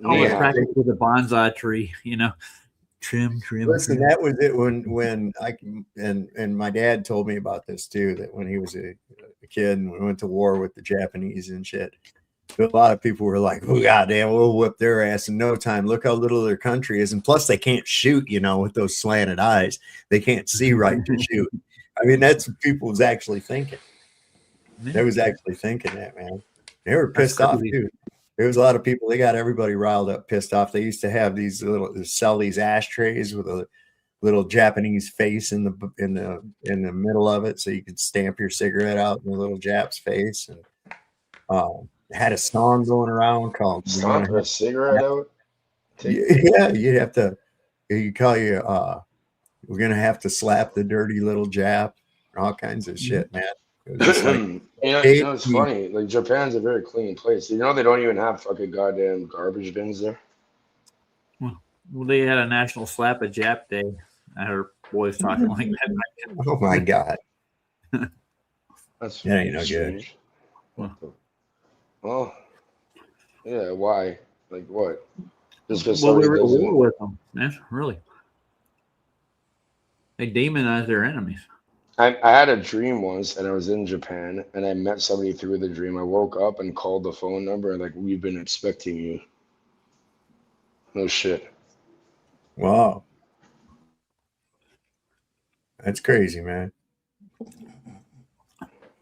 Always practice with a bonsai tree, trim. Listen, that was it when I and my dad told me about this too, that when he was a kid and we went to war with the Japanese and shit. A lot of people were like, "Oh goddamn, we'll whip their ass in no time. Look how little their country is, and plus they can't shoot. With those slanted eyes, they can't see right to shoot." I mean, that's what people was actually thinking. They was actually thinking that, man. They were pissed off too. There was a lot of people. They got everybody riled up, pissed off. They used to have sell these ashtrays with a little Japanese face in the middle of it, so you could stamp your cigarette out in the little Jap's face, and had a song going around called Stomp a cigarette out? Yeah, you'd have to. You call you. We're gonna have to slap the dirty little Jap, all kinds of shit, man. It was just like, you know, it's funny. Like Japan's a very clean place. You know, they don't even have fucking goddamn garbage bins there. Well, they had a national slap a Jap day. I heard boys talking like that. Oh my god, That's that ain't no good. strange. Well, yeah. Why? Like what? Just because Well, we somebody were at doesn't. war with them, man. Really, they demonize their enemies. I had a dream once, and I was in Japan, and I met somebody through the dream. I woke up and called the phone number, and like, we've been expecting you. No shit. Wow, that's crazy, man.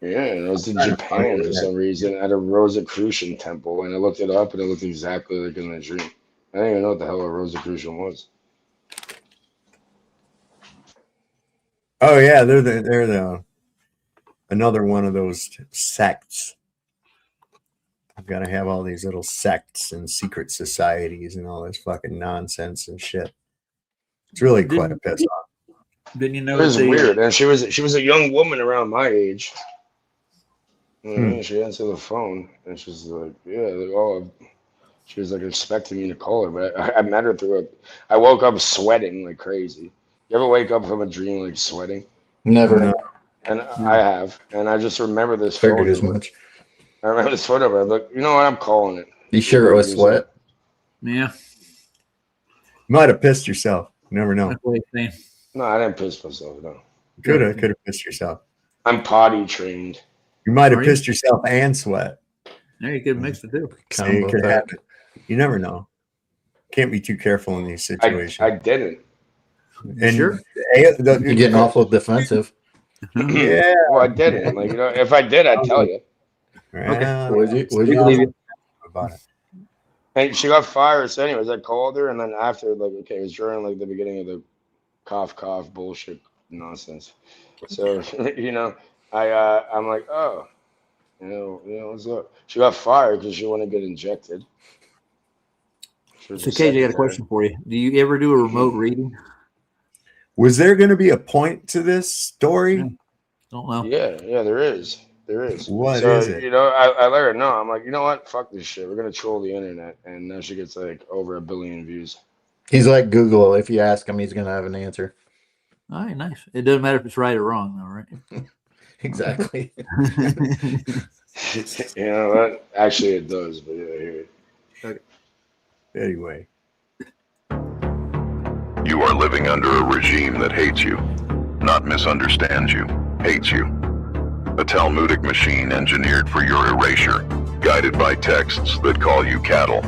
Yeah, and I was in Japan for some reason at a Rosicrucian temple, and I looked it up, and it looked exactly like in the dream. I didn't even know what the hell a Rosicrucian was. Oh yeah, they're the another one of those sects. I've got to have all these little sects and secret societies and all this fucking nonsense and shit. It's really quite a piss off. Didn't you know It was weird, and she was a young woman around my age. You know, she answered the phone, and she's like, "Yeah, like, oh." She was like expecting me to call her, but I met her through it. I woke up sweating like crazy. You ever wake up from a dream like sweating? Never. And I have, and I just remember this Figured phone as number. much. I remember this phone number. I'm like, you know what? I'm calling it. You sure it was sweat? Yeah. You might have pissed yourself. You never know. No, I didn't piss myself. No. Could have pissed yourself. I'm potty trained. You might have Are you? pissed yourself and sweat. Yeah, you could mix the two. So it could happen. You never know. Can't be too careful in these situations. I didn't. And Sure. You're getting awful defensive. Yeah. Well, I didn't. Like, you know, if I did, I'd tell you. Okay. Would you About it. And she got fired. So, anyways, I called her, and then after, like, okay, it was during like the beginning of the cough bullshit nonsense. So, you know, I'm like, oh, you know, what's up? She got fired because she wanted to get injected. So, KJ, I got a question for you. Do you ever do a remote reading? Was there going to be a point to this story? Don't know. Yeah, there is. There is. What so, is it? You know, I let her know. I'm like, you know what? Fuck this shit. We're gonna troll the internet, and now she gets like over 1 billion views. He's like Google. If you ask him, he's gonna have an answer. All right, nice. It doesn't matter if it's right or wrong, though, right? Exactly. You know what? Actually, it does. But yeah, here. Okay. Anyway. You are living under a regime that hates you, not misunderstands you, hates you. A Talmudic machine engineered for your erasure, guided by texts that call you cattle,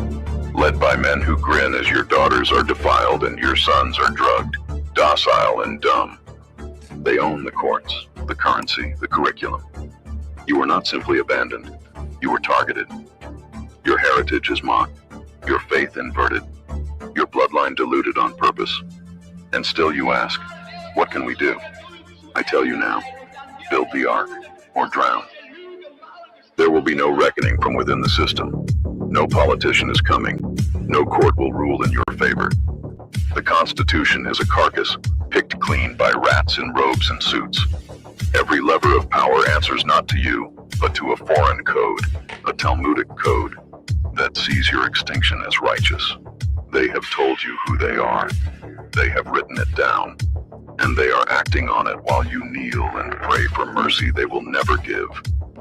led by men who grin as your daughters are defiled and your sons are drugged, docile and dumb. They own the courts, the currency, the curriculum. You are not simply abandoned. You were targeted. Your heritage is mocked, your faith inverted, your bloodline diluted on purpose. And still you ask, what can we do? I tell you now, build the ark or drown. There will be no reckoning from within the system. No politician is coming. No court will rule in your favor. The Constitution is a carcass, picked clean by rats in robes and suits. Every lever of power answers not to you, but to a foreign code, a Talmudic code, that sees your extinction as righteous. They have told you who they are. They have written it down. And they are acting on it while you kneel and pray for mercy they will never give.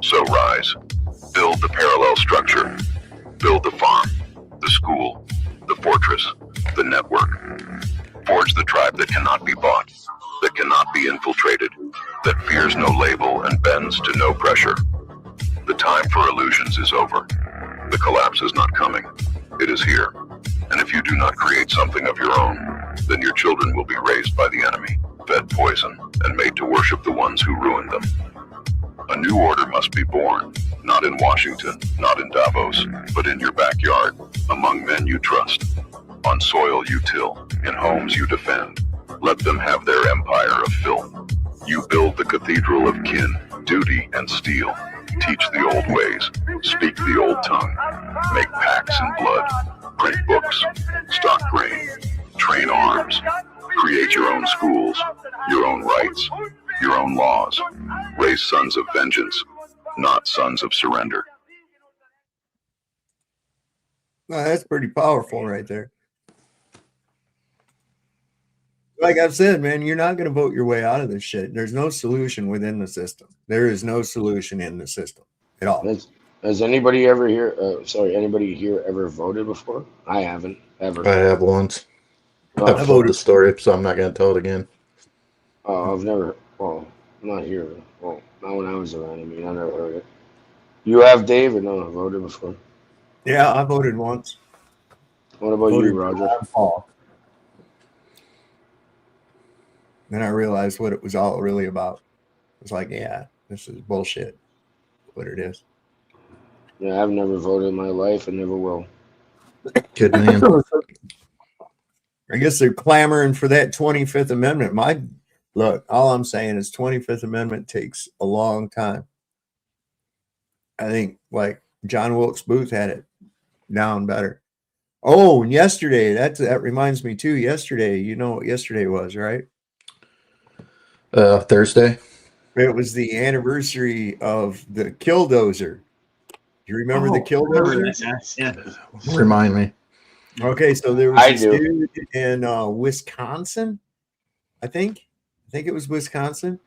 So rise. Build the parallel structure. Build the farm, the school, the fortress, the network. Forge the tribe that cannot be bought, that cannot be infiltrated, that fears no label and bends to no pressure. The time for illusions is over. The collapse is not coming. It is here. And if you do not create something of your own, then your children will be raised by the enemy, fed poison, and made to worship the ones who ruined them. A new order must be born, not in Washington, not in Davos, but in your backyard, among men you trust, on soil you till, in homes you defend, Let them have their empire of filth. You build the cathedral of kin, duty, and steel. Teach the old ways. Speak the old tongue. Make pacts in blood. Print books. Stock grain. Train arms. Create your own schools. Your own rights. Your own laws. Raise sons of vengeance, not sons of surrender. Well, that's pretty powerful right there. Like I've said, man, you're not going to vote your way out of this shit. There's no solution within the system. There is no solution in the system at all. Has anybody ever here? Anybody here ever voted before? I haven't ever. I have once. Oh, I've told the story, so I'm not going to tell it again. Oh, I've never. Well, not here. Well, not when I was around. I mean, I never heard it. You have, Dave, or no? Voted before? Yeah, I voted once. What about you, Roger? Then I realized what it was all really about. It was like, yeah, this is bullshit. What it is. Yeah, I've never voted in my life and never will. Good man. I guess they're clamoring for that 25th Amendment. Look, all I'm saying is 25th Amendment takes a long time. I think like John Wilkes Booth had it down better. Oh, and yesterday, that reminds me too. Yesterday, you know what yesterday was, right? Thursday. It was the anniversary of the Killdozer. Do you remember the Killdozer? Yeah. Remind me. Okay, so there was this dude in Wisconsin, I think it was Wisconsin.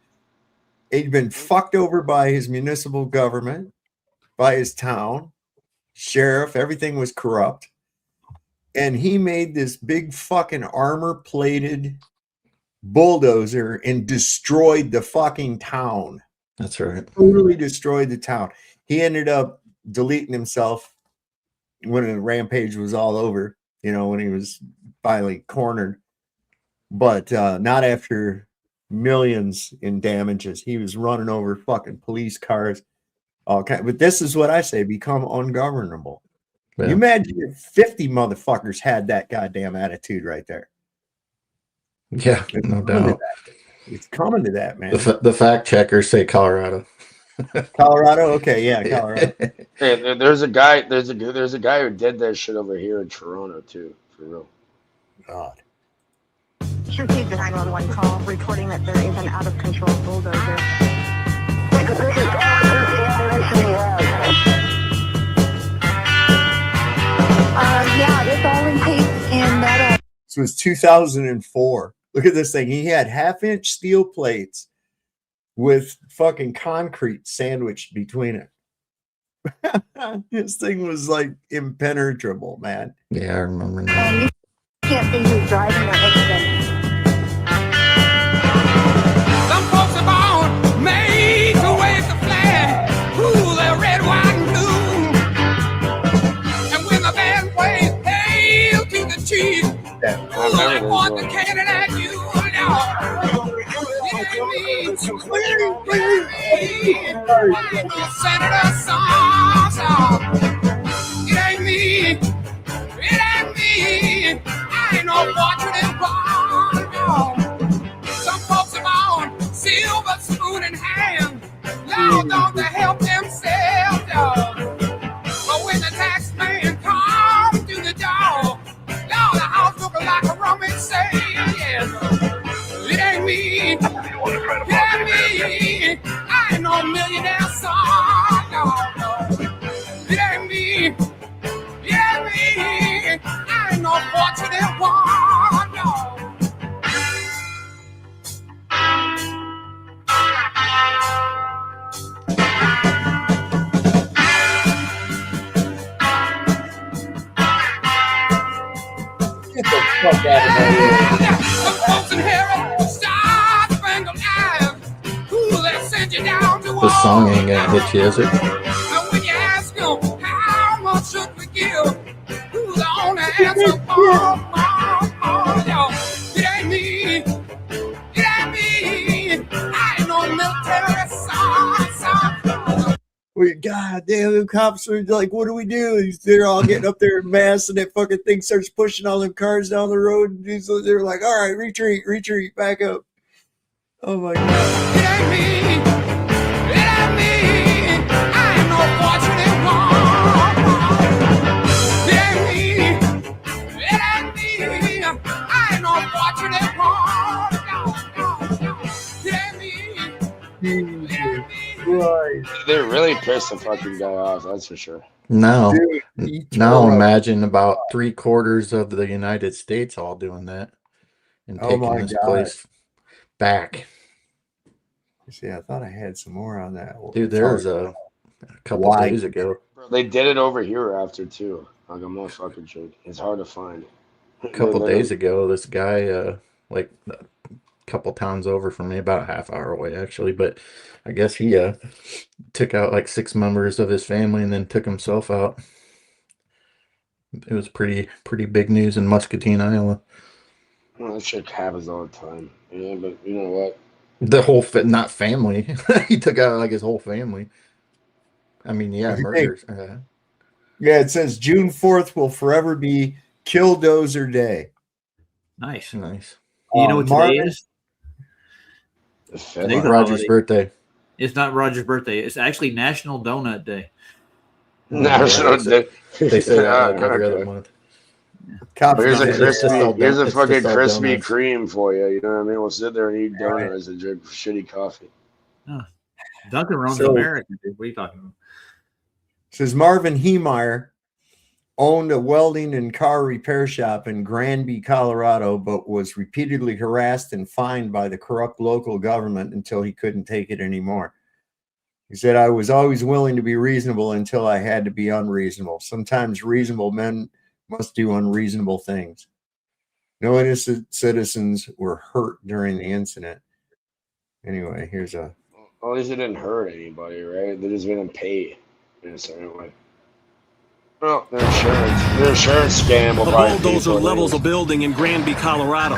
He'd been fucked over by his municipal government, by his town, sheriff, everything was corrupt. And he made this big fucking armor-plated bulldozer and destroyed the fucking town. That's right. Totally destroyed the town. He ended up deleting himself when the rampage was all over, when he was finally cornered. But not after millions in damages. He was running over fucking police cars. Okay, but this is what I say: become ungovernable. Yeah. You imagine if 50 motherfuckers had that goddamn attitude right there. Yeah, no doubt. It's coming to that, man. The fact checkers say Colorado. Colorado, okay, yeah, Colorado. Hey, there's a guy who did that shit over here in Toronto too, for real. God. Received a 911 call reporting that there is an out of control bulldozer. Yeah, this all in tape and that. This was 2004. Look at this thing. He had 1/2-inch steel plates with fucking concrete sandwiched between it. This thing was like impenetrable, man. Yeah, I remember now. You can't see who's driving or anything. Some folks are born made to wave the flag. Ooh, they're red, white, and blue. And when the band plays Hail to the Chief, ooh, they want the cannon at you. Senator song. It ain't me. It ain't me. I ain't no fortunate born. No. Some folks are born silver spoon in hand. Lord, don't they help themselves, dog? But when the tax man comes to the door, Lord, the house looking like a rummage sale. Yeah. It ain't me. It ain't me. I ain't no millionaire son. No. It ain't me. It ain't me. I ain't no fortunate one. No. Get the fuck out of here. Some folks in Harry, star-spangled eyes. Ooh, they send you down to The song ain't gonna hit you, is it? And when you ask them, how much should we give? Who's the only answer? Yo, it ain't me. It ain't me. I ain't no military son. God damn, the cops are like, what do we do? They're all getting up there in mass, and that fucking thing starts pushing all them cars down the road. And they're like, all right, retreat, back up. Oh my God. It ain't me. I ain't no fortunate one. It ain't me. I ain't no fortunate one. It ain't me. Right. They really pissed the fucking guy off, that's for sure. Now, Dude, now imagine about 3/4 of the United States all doing that and Oh taking my this God. place back. See, I thought I had some more on that. Dude, there's a couple Why? days ago. Bro, they did it over here after too. Like, I'm not fucking joking. It's hard to find. A couple days ago, this guy, like a couple towns over from me, about a half hour away actually, but I guess he took out like 6 members of his family and then took himself out. It was pretty big news in Muscatine, Iowa. Well, that shit happens all the time. Yeah, but you know what? The whole not family. He took out like his whole family. I mean, yeah, murders. Yeah, it says June 4th will forever be Killdozer Day. Nice. Nice. You know what today Marvin- is? Today's a Roger's holiday. birthday. It's not Roger's birthday. It's actually National Donut Day. National Day. They say that like every other month. Here's a It's to sell here's a it's to fucking sell Krispy donuts. Kreme for you. You know what I mean? We'll sit there and eat donuts and drink shitty coffee. Dunkin' runs So- America. Dude. What are you talking about? Says Marvin Heemeyer owned a welding and car repair shop in Granby, Colorado, but was repeatedly harassed and fined by the corrupt local government until he couldn't take it anymore. He said, I was always willing to be reasonable until I had to be unreasonable. Sometimes reasonable men must do unreasonable things. No innocent citizens were hurt during the incident. Anyway, here's a... Well, at least it didn't hurt anybody, right? They just didn't pay in a certain way. Well, their insurance scam will A probably pay bulldozer for it levels a anyways. building in Granby, Colorado.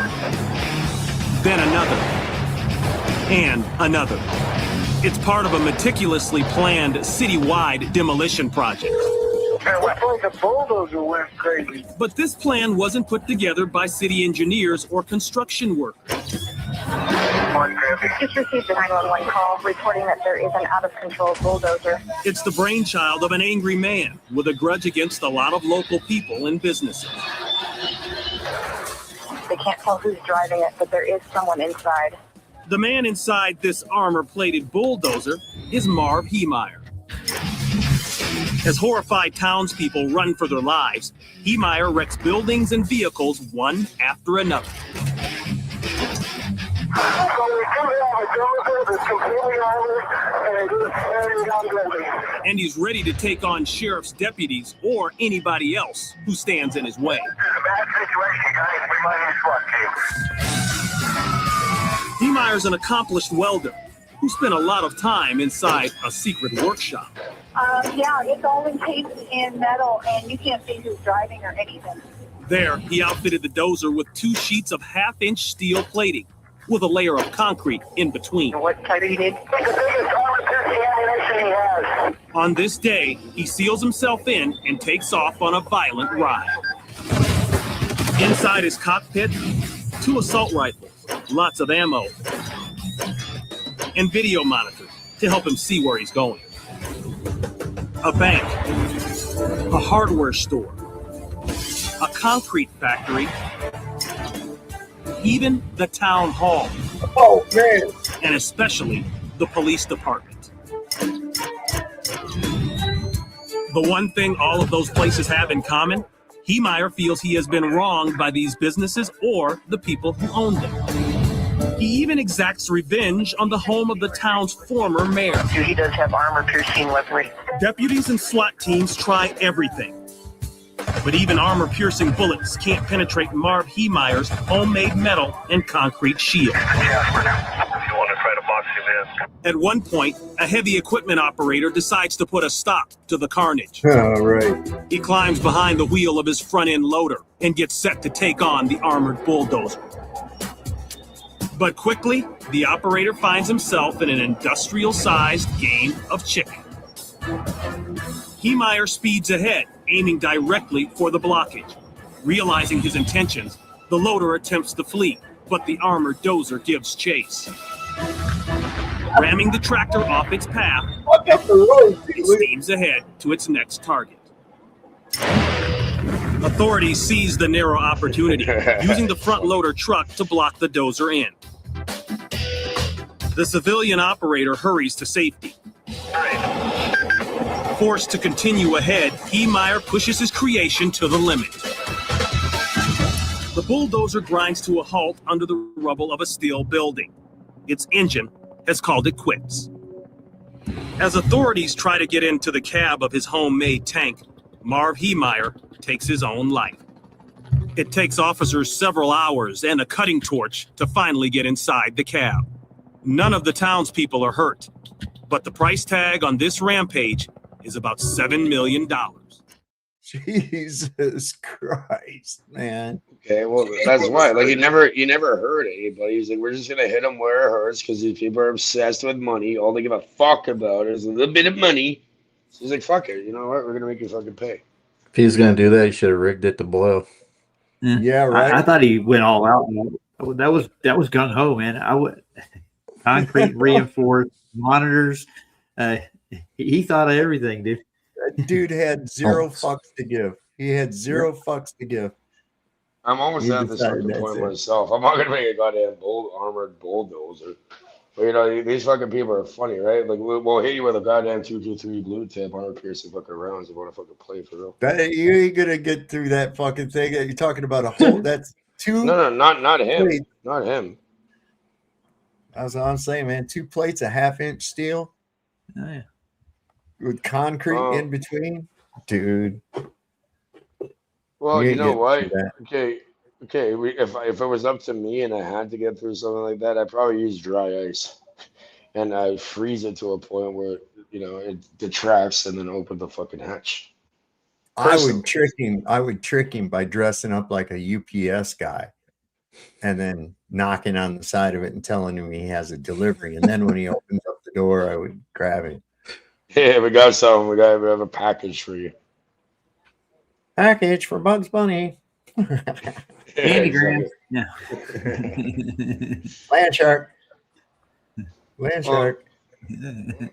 Then another. And another. It's part of a meticulously planned citywide demolition project. Man, what like a bulldozer went crazy. But this plan wasn't put together by city engineers or construction workers. Just received a 911 call reporting that there is an out-of-control bulldozer. It's the brainchild of an angry man with a grudge against a lot of local people and businesses. They can't tell who's driving it, but there is someone inside. The man inside this armor-plated bulldozer is Marv Heemeyer. As horrified townspeople run for their lives, Heemeyer wrecks buildings and vehicles one after another. And he's ready to take on sheriff's deputies or anybody else who stands in his way. Heemeyer's an accomplished welder who spent a lot of time inside a secret workshop. Yeah, it's all encased in metal, and you can't see who's driving or anything. There, he outfitted the dozer with 2 sheets of half-inch steel plating with a layer of concrete in between. What type do you need? On this day, he seals himself in and takes off on a violent ride. Inside his cockpit, 2 assault rifles, lots of ammo, and video monitors to help him see where he's going. A bank, a hardware store, a concrete factory, even the town hall. Oh, man. And especially the police department. The one thing all of those places have in common, Heemeyer feels he has been wronged by these businesses or the people who own them. He even exacts revenge on the home of the town's former mayor. He does have armor-piercing weaponry. Deputies and SWAT teams try everything. But even armor-piercing bullets can't penetrate Marv Heemeyer's homemade metal and concrete shield. At one point, a heavy equipment operator decides to put a stop to the carnage. Oh, right. He climbs behind the wheel of his front-end loader and gets set to take on the armored bulldozer. But quickly, the operator finds himself in an industrial-sized game of chicken. Heemeyer speeds ahead, aiming directly for the blockage. Realizing his intentions, the loader attempts to flee, but the armored dozer gives chase. Ramming the tractor off its path, it steams ahead to its next target. Authorities seize the narrow opportunity, using the front loader truck to block the dozer in. The civilian operator hurries to safety. Forced to continue ahead, Heemeyer pushes his creation to the limit. The bulldozer grinds to a halt under the rubble of a steel building. Its engine has called it quits. As authorities try to get into the cab of his homemade tank, Marv Heemeyer takes his own life. It takes officers several hours and a cutting torch to finally get inside the cab. None of the townspeople are hurt, but the price tag on this rampage is about $7 million. Jesus Christ, man. Okay, well that's why. Like you never hurt anybody. He's like, we're just gonna hit them where it hurts because these people are obsessed with money. All they give a fuck about is a little bit of money. So he's like, fuck it. You know what? We're gonna make you fucking pay. If he was going to do that, he should have rigged it to blow. Yeah, right. I thought he went all out. That was gung ho, man. I would concrete reinforced monitors. He thought of everything, dude. That dude had zero fucks to give. He had zero fucks to give. I'm almost at this fucking point myself. I'm not gonna make a goddamn armored bulldozer. But you know, these fucking people are funny, right? Like we'll hit you with a goddamn 223 blue tip on our piercing fucking rounds if you want to fucking play for real. That, you ain't gonna get through that fucking thing. You're talking about a whole. That's two. No, not him. Plates. Not him. That's what I'm saying, man. 2 plates of 1/2-inch steel. Oh, yeah. With concrete in between, dude. Well, you know what? Okay. If it was up to me and I had to get through something like that, I'd probably use dry ice, and I freeze it to a point where it detracts, and then open the fucking hatch. I would trick him by dressing up like a UPS guy, and then knocking on the side of it and telling him he has a delivery. And then when he opens up the door, I would grab him. Yeah, we got something. We have a package for you. Package for Bugs Bunny. Candygram. Yeah. Land shark. Land shark.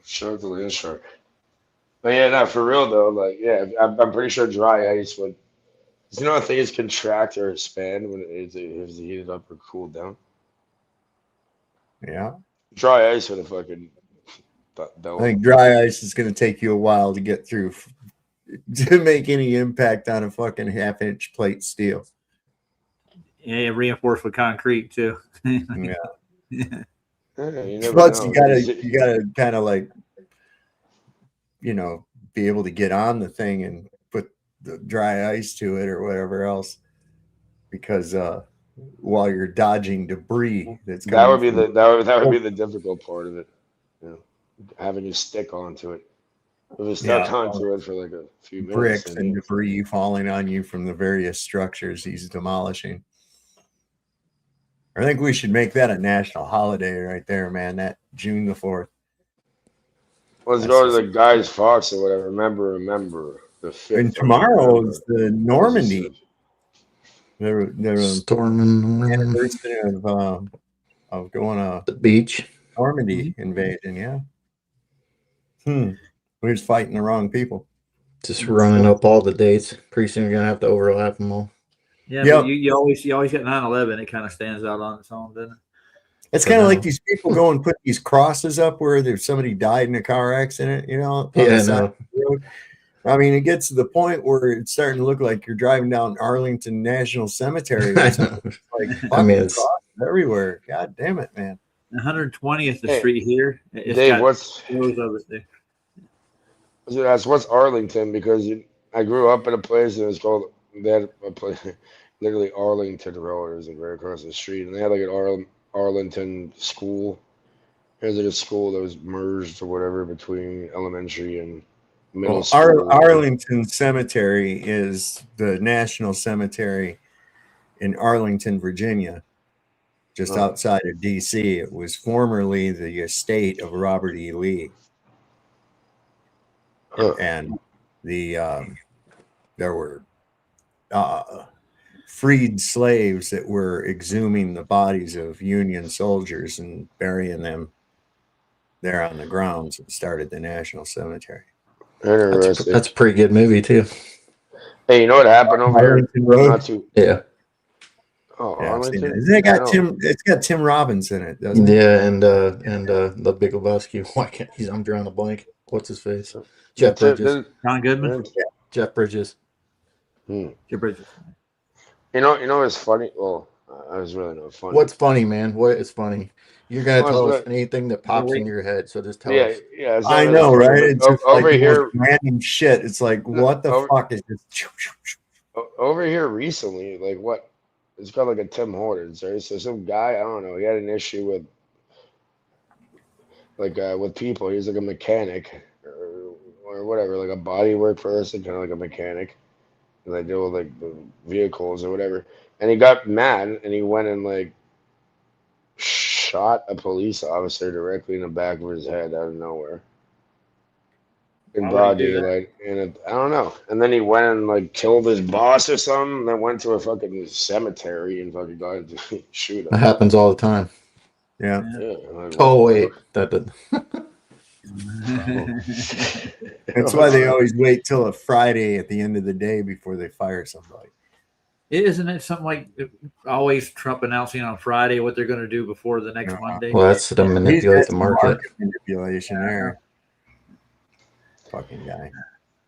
Shark the land shark. But yeah, no, for real though. Like, yeah, I'm pretty sure dry ice would. You know, things contract or expand when it's heated up or cooled down. Yeah. Dry ice would have fucking. I think dry ice is going to take you a while to get through to make any impact on a fucking 1/2-inch plate steel. Yeah, reinforced with concrete too. Yeah. You Plus, you gotta kind of like, be able to get on the thing and put the dry ice to it or whatever else, because while you're dodging debris, that would be the difficult part of it. Having to stick onto it. If you stuck onto it for like a few minutes. Bricks and debris falling on you from the various structures he's demolishing. I think we should make that a national holiday right there, man. That June the 4th. Let's go to the Guy's Fox or whatever. Remember the 5th. And tomorrow is the Normandy. They're storming anniversary of going to the beach. Normandy invasion, yeah. We're just fighting the wrong people. Just running up all the dates. Pretty soon you're gonna have to overlap them all. Yeah, but you always get 9/11. It kind of stands out on its own, doesn't it? It's kind of like these people go and put these crosses up where there's somebody died in a car accident, on the side of the road. I mean, it gets to the point where it's starting to look like you're driving down Arlington National Cemetery or something. Like, it's everywhere. God damn it, man. 120th Street here. Dave, what's Arlington? Because I grew up in a place that was called, they had a place, literally Arlington Road. It was like right across the street, and they had like an Arlington school. There's like a school that was merged or whatever between elementary and middle school. Arlington Cemetery is the national cemetery in Arlington, Virginia, just outside of D.C. It was formerly the estate of Robert E. Lee. and the there were freed slaves that were exhuming the bodies of Union soldiers and burying them there on the grounds and started the National Cemetery. That's a pretty good movie too. Hey, you know what happened over here? Arlington Road? Not too. Yeah. Oh, Yeah, I've seen Arlington. that. Isn't it got No. Tim? It's got Tim Robbins in it, doesn't it? Yeah, and the Big Lebowski. Why can't he's? I'm drawing a blank. What's his face? Jeff Bridges. John Goodman. Jeff Bridges. Jeff Bridges. You know what's funny? Well, I was really not funny. What's funny, man? What is funny? You're gonna Well, tell it's us not- anything that pops in your head, so just tell Yeah, us. yeah. It's not I really know, funny, right? but It's just over like the here, most random shit. It's like, what the fuck is this? over here recently, like what? It's called like a Tim Hortons, right? So some guy, I don't know, he had an issue with with people. He's like a mechanic or whatever, like a bodywork person, kind of like a mechanic, and they deal with like the vehicles or whatever. And he got mad and he went and like shot a police officer directly in the back of his head out of nowhere. In Why broad would he do that? daylight, and I don't know. And then he went and like killed his boss or something. And then went to a fucking cemetery and fucking got him to shoot him. That happens all the time. Yeah. Oh wait, that did. That's why they always wait till a Friday at the end of the day before they fire somebody. Isn't it something like always Trump announcing on Friday what they're going to do before the next Monday? Well, that's to manipulate He's the got market. manipulation there. Fucking guy.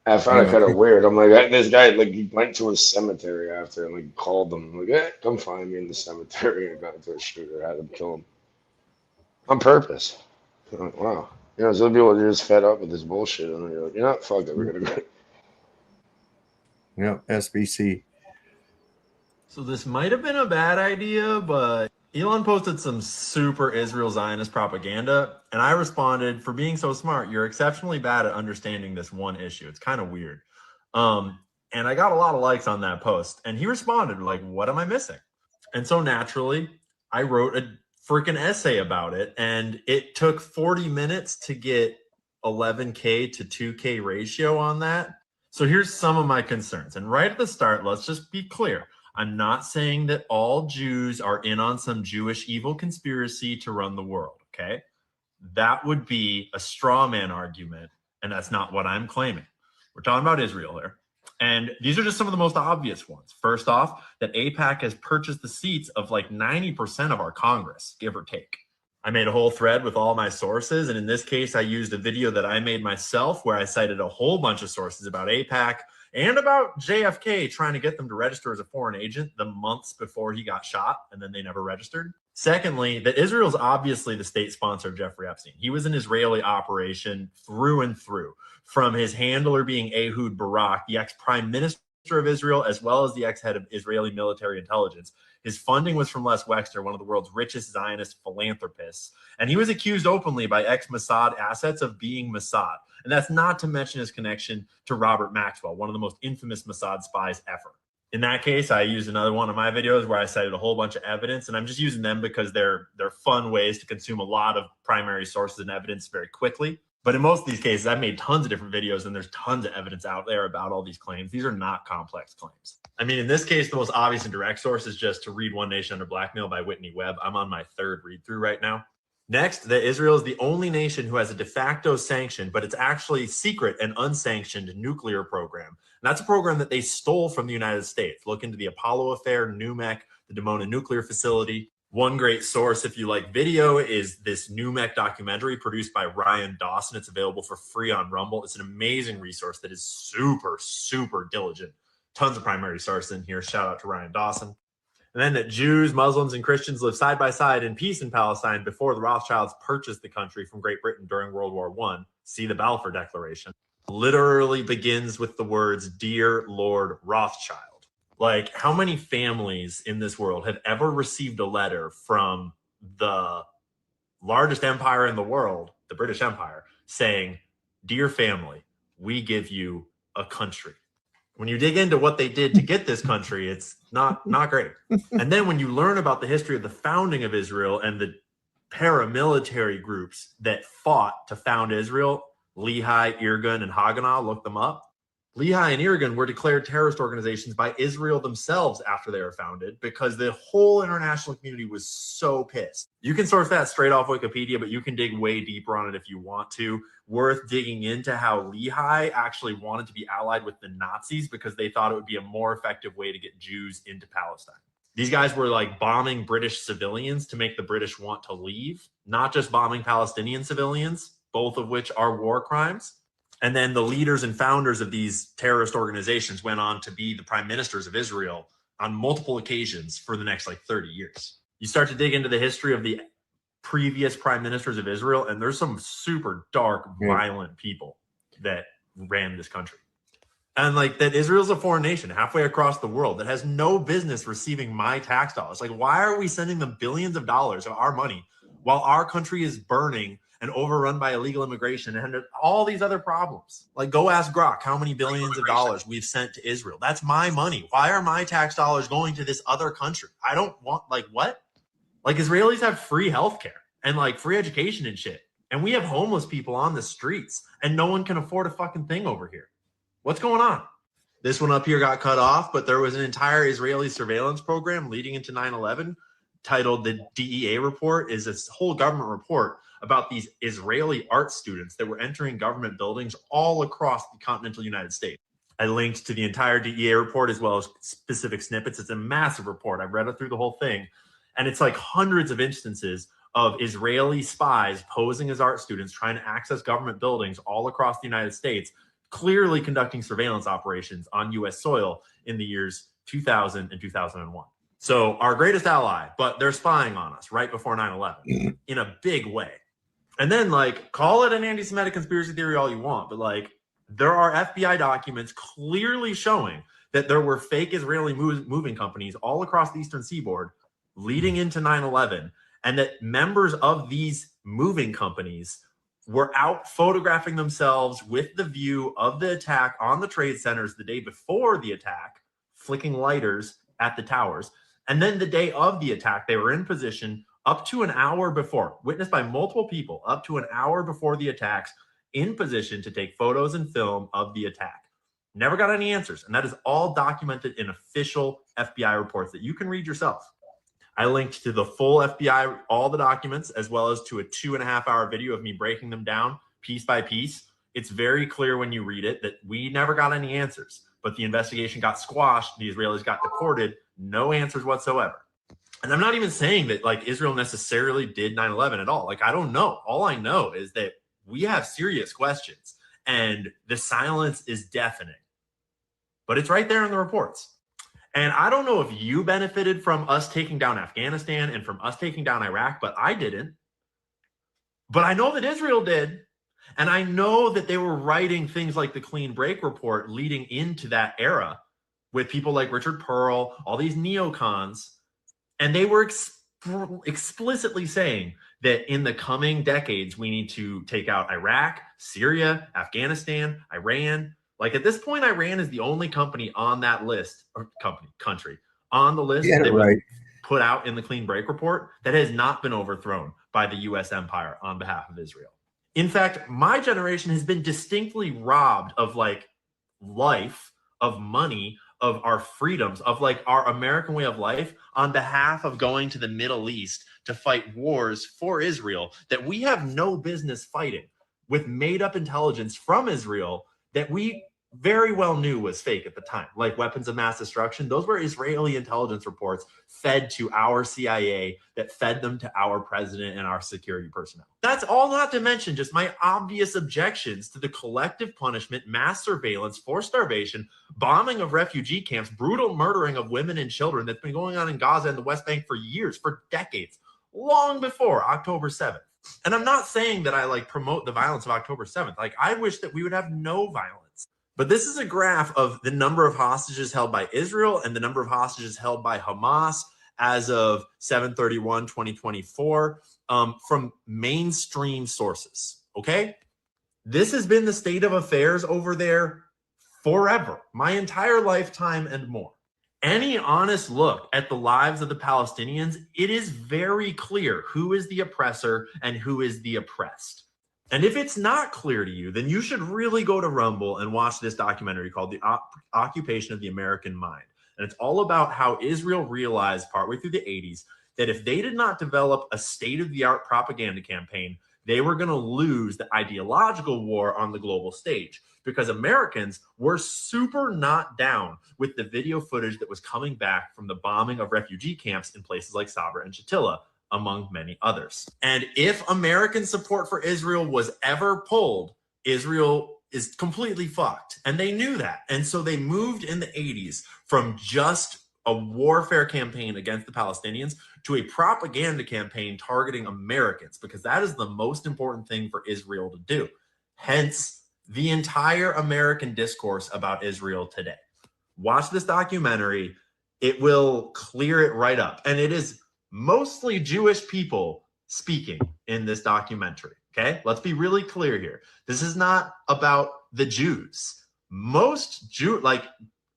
I found it kind of weird. I'm like, this guy, like, he went to a cemetery after and like called them, like, come find me in the cemetery. And got into a shooter, had him kill him on purpose. I'm like, wow. You know, some people are just fed up with this bullshit, and they're like, you know what, fuck it, we're gonna go. Yep, SBC. So this might have been a bad idea, but Elon posted some super Israel Zionist propaganda, and I responded, for being so smart, you're exceptionally bad at understanding this one issue. It's kind of weird. And I got a lot of likes on that post, and he responded, like, what am I missing? And so naturally, I wrote a freaking essay about it, and it took 40 minutes to get 11K to 2K ratio on that. So here's some of my concerns. And right at the start, let's just be clear. I'm not saying that all Jews are in on some Jewish evil conspiracy to run the world, okay? That would be a straw man argument, and that's not what I'm claiming. We're talking about Israel here. And these are just some of the most obvious ones. First off, that AIPAC has purchased the seats of like 90% of our Congress, give or take. I made a whole thread with all my sources, and in this case, I used a video that I made myself where I cited a whole bunch of sources about AIPAC and about JFK trying to get them to register as a foreign agent the months before he got shot, and then they never registered. Secondly, that Israel's obviously the state sponsor of Jeffrey Epstein. He was an Israeli operation through and through, from his handler being Ehud Barak, the ex-prime minister of Israel, as well as the ex-head of Israeli military intelligence. His funding was from Les Wexner, one of the world's richest Zionist philanthropists. And he was accused openly by ex-Mossad assets of being Mossad. And that's not to mention his connection to Robert Maxwell, one of the most infamous Mossad spies ever. In that case, I used another one of my videos where I cited a whole bunch of evidence, and I'm just using them because they're fun ways to consume a lot of primary sources and evidence very quickly. But in most of these cases, I've made tons of different videos, and there's tons of evidence out there about all these claims. These are not complex claims. I mean, in this case, the most obvious and direct source is just To Read One Nation Under Blackmail by Whitney Webb. I'm on my third read through right now. Next, that Israel is the only nation who has a de facto sanction, but it's actually secret and unsanctioned nuclear program. And that's a program that they stole from the United States. Look into the Apollo affair, NUMEC, the Dimona nuclear facility. One great source, if you like video, is this NUMEC documentary produced by Ryan Dawson. It's available for free on Rumble. It's an amazing resource that is super, super diligent. Tons of primary sources in here. Shout out to Ryan Dawson. And then that Jews, Muslims, and Christians live side by side in peace in Palestine before the Rothschilds purchased the country from Great Britain during World War I. See the Balfour Declaration. Literally begins with the words, "Dear Lord Rothschild." Like, how many families in this world have ever received a letter from the largest empire in the world, the British Empire, saying, "Dear family, we give you a country"? When you dig into what they did to get this country, it's not great. And then when you learn about the history of the founding of Israel and the paramilitary groups that fought to found Israel, Lehi, Irgun, and Haganah. Look them up. Lehi and Irgun were declared terrorist organizations by Israel themselves after they were founded because the whole international community was so pissed. You can source that straight off Wikipedia, but you can dig way deeper on it if you want to. Worth digging into how Lehi actually wanted to be allied with the Nazis because they thought it would be a more effective way to get Jews into Palestine. These guys were like bombing British civilians to make the British want to leave, not just bombing Palestinian civilians, both of which are war crimes. And then the leaders and founders of these terrorist organizations went on to be the prime ministers of Israel on multiple occasions for the next like 30 years. You start to dig into the history of the previous prime ministers of Israel, and there's some super dark, violent people that ran this country. And like that Israel's a foreign nation halfway across the world that has no business receiving my tax dollars. Like, why are we sending them billions of dollars of our money while our country is burning and overrun by illegal immigration and all these other problems? Like, go ask Grok how many billions of dollars we've sent to Israel. That's my money. Why are my tax dollars going to this other country? I don't want, like, what? Like, Israelis have free healthcare and like free education and shit. And we have homeless people on the streets and no one can afford a fucking thing over here. What's going on? This one up here got cut off, but there was an entire Israeli surveillance program leading into 9/11 titled the DEA report. Is this whole government report about these Israeli art students that were entering government buildings all across the continental United States. I linked to the entire DEA report as well as specific snippets. It's a massive report. I've read it through the whole thing. And it's like hundreds of instances of Israeli spies posing as art students trying to access government buildings all across the United States, clearly conducting surveillance operations on U.S. soil in the years 2000 and 2001. So our greatest ally, but they're spying on us right before 9/11 in a big way. And then, like, call it an anti-Semitic conspiracy theory all you want, but like, there are FBI documents clearly showing that there were fake Israeli moving companies all across the Eastern Seaboard leading into 9/11, and that members of these moving companies were out photographing themselves with the view of the attack on the trade centers the day before the attack, flicking lighters at the towers. And then the day of the attack, they were in position up to an hour before, witnessed by multiple people, up to an hour before the attacks, in position to take photos and film of the attack. Never got any answers. And that is all documented in official FBI reports that you can read yourself. I linked to the full FBI, all the documents, as well as to a 2.5-hour video of me breaking them down piece by piece. It's very clear when you read it that we never got any answers, but the investigation got squashed. The Israelis got deported. No answers whatsoever. And I'm not even saying that like Israel necessarily did 9/11 at all. Like, I don't know. All I know is that we have serious questions and the silence is deafening, but it's right there in the reports. And I don't know if you benefited from us taking down Afghanistan and from us taking down Iraq, but I didn't. But I know that Israel did. And I know that they were writing things like the Clean Break Report leading into that era with people like Richard Pearl, all these neocons. And they were explicitly saying that in the coming decades, we need to take out Iraq, Syria, Afghanistan, Iran. Like, at this point, Iran is the only company on that list, or country on the list that was put out in the Clean Break Report that has not been overthrown by the U.S. empire on behalf of Israel. In fact, my generation has been distinctly robbed of like life, of money, of our freedoms, of like our American way of life on behalf of going to the Middle East to fight wars for Israel that we have no business fighting, with made up intelligence from Israel that we very well knew was fake at the time, like weapons of mass destruction. Those were Israeli intelligence reports fed to our CIA that fed them to our president and our security personnel. That's all not to mention just my obvious objections to the collective punishment, mass surveillance, forced starvation, bombing of refugee camps, brutal murdering of women and children that's been going on in Gaza and the West Bank for years, for decades, long before October 7th. And I'm not saying that I like promote the violence of October 7th. Like, I wish that we would have no violence. But this is a graph of the number of hostages held by Israel and the number of hostages held by Hamas as of 7/31/2024 from mainstream sources, okay? This has been the state of affairs over there forever, my entire lifetime and more. Any honest look at the lives of the Palestinians, it is very clear who is the oppressor and who is the oppressed. And if it's not clear to you, then you should really go to Rumble and watch this documentary called The Occupation of the American Mind. And it's all about how Israel realized partway through the 80s that if they did not develop a state-of-the-art propaganda campaign, they were going to lose the ideological war on the global stage, because Americans were super not down with the video footage that was coming back from the bombing of refugee camps in places like Sabra and Shatila, among many others. And if American support for Israel was ever pulled, Israel is completely fucked. And they knew that. And so they moved in the 80s from just a warfare campaign against the Palestinians to a propaganda campaign targeting Americans, because that is the most important thing for Israel to do. Hence, the entire American discourse about Israel today. Watch this documentary. It will clear it right up. And it is mostly Jewish people speaking in this documentary. Okay, let's be really clear here. This is not about the Jews. Most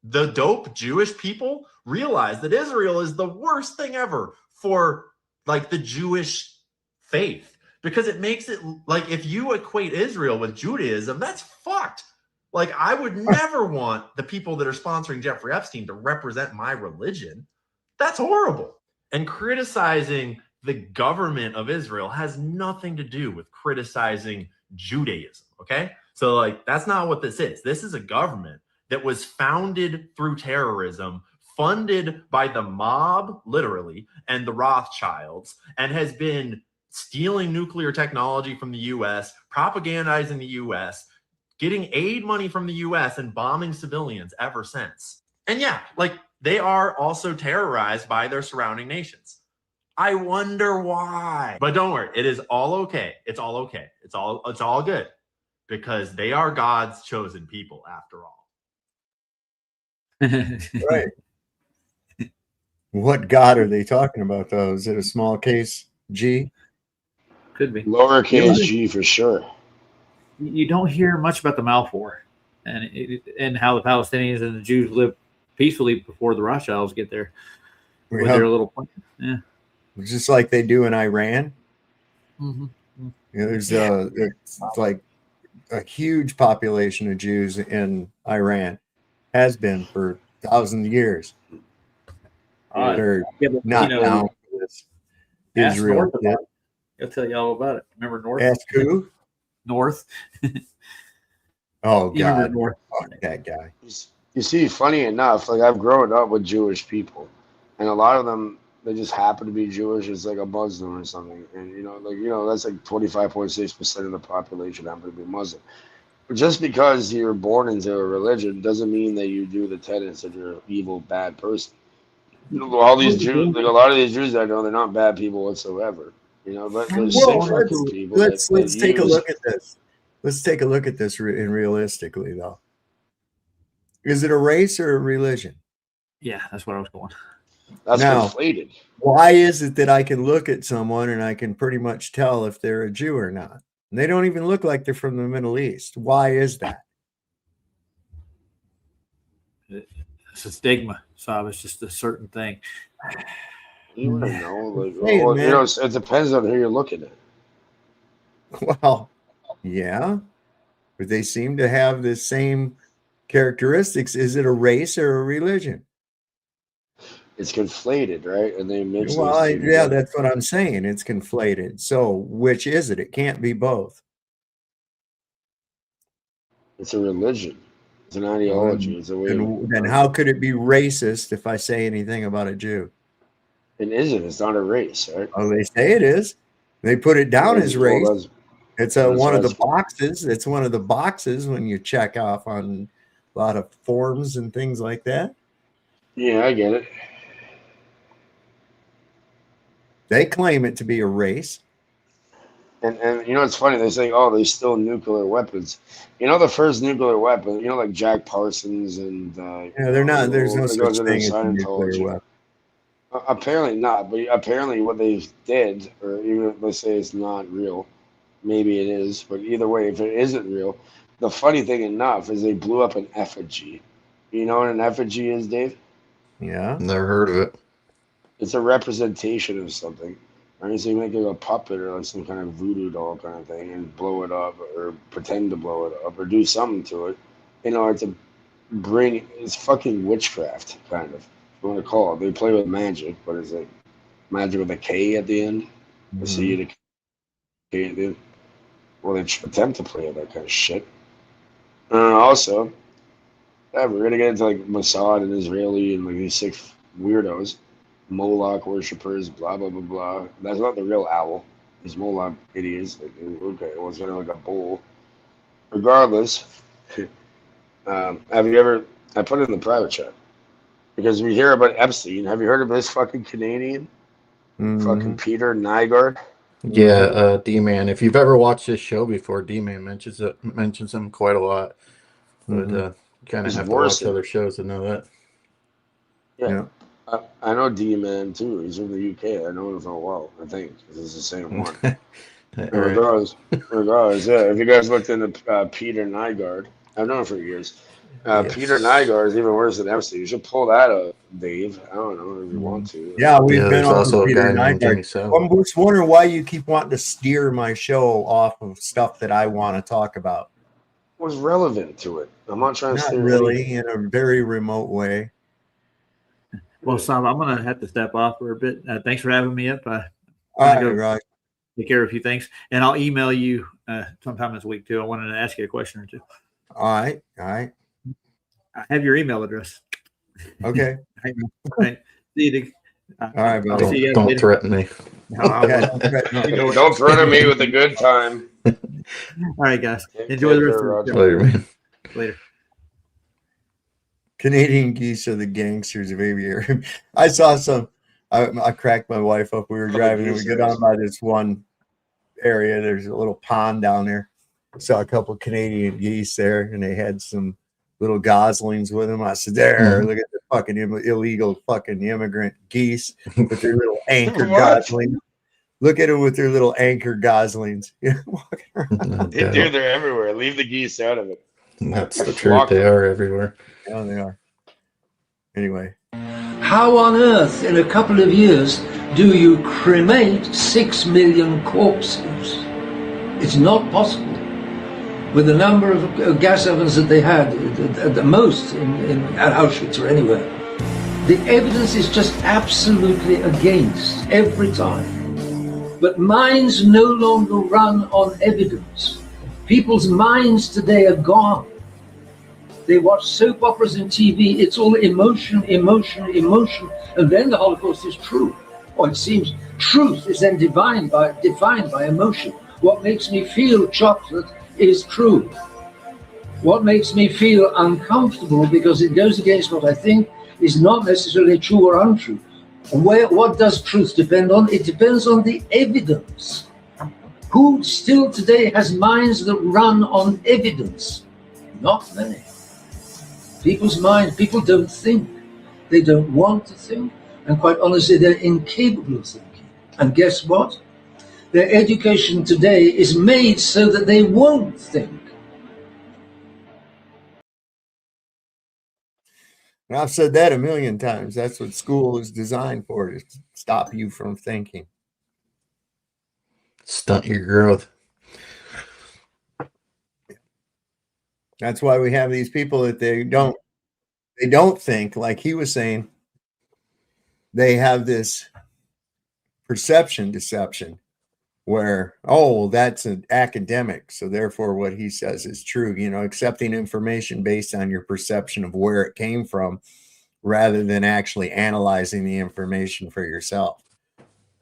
the dope Jewish people realize that Israel is the worst thing ever for the Jewish faith, because it makes it like, if you equate Israel with Judaism, that's fucked. Like, I would never want the people that are sponsoring Jeffrey Epstein to represent my religion. That's horrible. And criticizing the government of Israel has nothing to do with criticizing Judaism, okay? So, that's not what this is. This is a government that was founded through terrorism, funded by the mob, literally, and the Rothschilds, and has been stealing nuclear technology from the U.S., propagandizing the U.S., getting aid money from the U.S., and bombing civilians ever since. And yeah, they are also terrorized by their surrounding nations. I wonder why. But don't worry, it is all okay. It's all okay. It's all good, because they are God's chosen people after all. Right. What God are they talking about, though? Is it a small case G? Could be. Lowercase g for sure. You don't hear much about the Malfour and how the Palestinians and the Jews live peacefully before the Rothschilds get there with their little plan. Yeah. Just like they do in Iran. Mm-hmm. There's it's like a huge population of Jews in Iran, has been for thousands of years. They're not down for this Israel. I'll tell you all about it. Remember North? Ask who? North. Oh, God. North. Fuck that guy. You see, funny enough, I've grown up with Jewish people, and a lot of them, they just happen to be Jewish. It's like a Muslim or something, and that's 25.6% of the population happen to be Muslim. But just because you're born into a religion doesn't mean that you do the tenets that you're an evil, bad person. All these Jews, a lot of these Jews I know, they're not bad people whatsoever. But there's people. Let's take a look at this. Let's take a look at this realistically, though. Is it a race or a religion? Yeah, that's what I was going. That's now, conflated. Why is it that I can look at someone and I can pretty much tell if they're a Jew or not? And they don't even look like they're from the Middle East. Why is that? It's a stigma, so it's just a certain thing. You wouldn't know. It depends on who you're looking at. Well, yeah, but they seem to have the same characteristics. Is it a race or a religion? It's conflated, right? And they mix. Well, yeah, that's what I'm saying. It's conflated. So, which is it? It can't be both. It's a religion. It's an ideology. It's a way. Then how could it be racist if I say anything about a Jew? It isn't. It's not a race, right? Oh, they say it is. They put it down as race. It's one of the boxes. It's one of the boxes when you check off on a lot of forms and things like that. Yeah, I get it. They claim it to be a race. And it's funny, they say, oh, they still nuclear weapons. The first nuclear weapon, like Jack Parsons and they're not. There's no such thing as a nuclear weapon. Apparently not, but apparently what they did, or even let's say it's not real, maybe it is, but either way, if it isn't real, the funny thing enough is they blew up an effigy. You know what an effigy is, Dave? Yeah. Never heard of it. It's a representation of something. Right? So you make it a puppet or like some kind of voodoo doll kind of thing and blow it up or pretend to blow it up or do something to it in order to bring it's fucking witchcraft, kind of. If you want to call it. They play with magic, but is it magic with a K at the end? A C and a K at the end? Well, they attempt to play with that kind of shit. Also, yeah, we're gonna get into like Mossad and Israeli and like these sick weirdos, Moloch worshippers, blah blah blah blah. That's not the real owl. These Moloch idiots. Like, okay, well, it's kind of like a bull. Regardless, have you ever? I put it in the private chat because we hear about Epstein. Have you heard of this fucking Canadian? Fucking Peter Nygaard. Yeah, D-Man. If you've ever watched this show before, D-Man mentions him quite a lot. But you kind of He's have to worse watch other shows to know that. Yeah. I know D-Man too. He's from the UK. I know him for a while. I think this is the same one. Regardless, yeah. If you guys looked into Peter Nygaard, I've known him for years. Peter Nygaard is even worse than Epstein. You should pull that up, Dave. I don't know if you want to. Yeah, we've been there's on also a Peter guy named Jimmy Nygaard. Savile. I'm just wondering why you keep wanting to steer my show off of stuff that I want to talk about. What's relevant to it? I'm not trying to Not steer really, anything. in a very remote way. Well, Sam, I'm going to have to step off for a bit. Thanks for having me up. All right, right. Take care of a few things, and I'll email you sometime this week too. I wanted to ask you a question or two. All right. I have your email address. Okay. See you. All right, buddy. See you Don't later. threaten me. No, I won't. Don't threaten me with a good time. All right, guys. Enjoy the rest of the show. Later, man. Later. Canadian geese are the gangsters of aviary. I saw some. I cracked my wife up. We were driving and we go down by this one area. There's a little pond down there. Saw a couple Canadian geese there, and they had some little goslings with them. I said, "There, look at the fucking illegal fucking immigrant geese with their little anchor goslings. Look at them with their little anchor goslings." Walking around. Dude, they're everywhere. Leave the geese out of it. That's the truth. They are everywhere. Yeah, they are. Anyway. How on earth, in a couple of years, do you cremate 6 million corpses? It's not possible. With the number of gas ovens that they had, at the most, at Auschwitz or anywhere. The evidence is just absolutely against, every time. But minds no longer run on evidence. People's minds today are gone. They watch soap operas and TV. It's all emotion, emotion, emotion. And then the Holocaust is true. Or it seems truth is then defined by emotion. What makes me feel chocolate is true. What makes me feel uncomfortable because it goes against what I think is not necessarily true or untrue. What does truth depend on? It depends on the evidence. Who still today has minds that run on evidence? Not many. People's minds, people don't think. They don't want to think. And quite honestly, they're incapable of thinking. And guess what? Their education today is made so that they won't think. And I've said that a million times. That's what school is designed for, to stop you from thinking. Stunt your growth. That's why we have these people that they don't think, like he was saying. They have this perception deception where, oh, that's an academic, so therefore what he says is true. You know, accepting information based on your perception of where it came from rather than actually analyzing the information for yourself.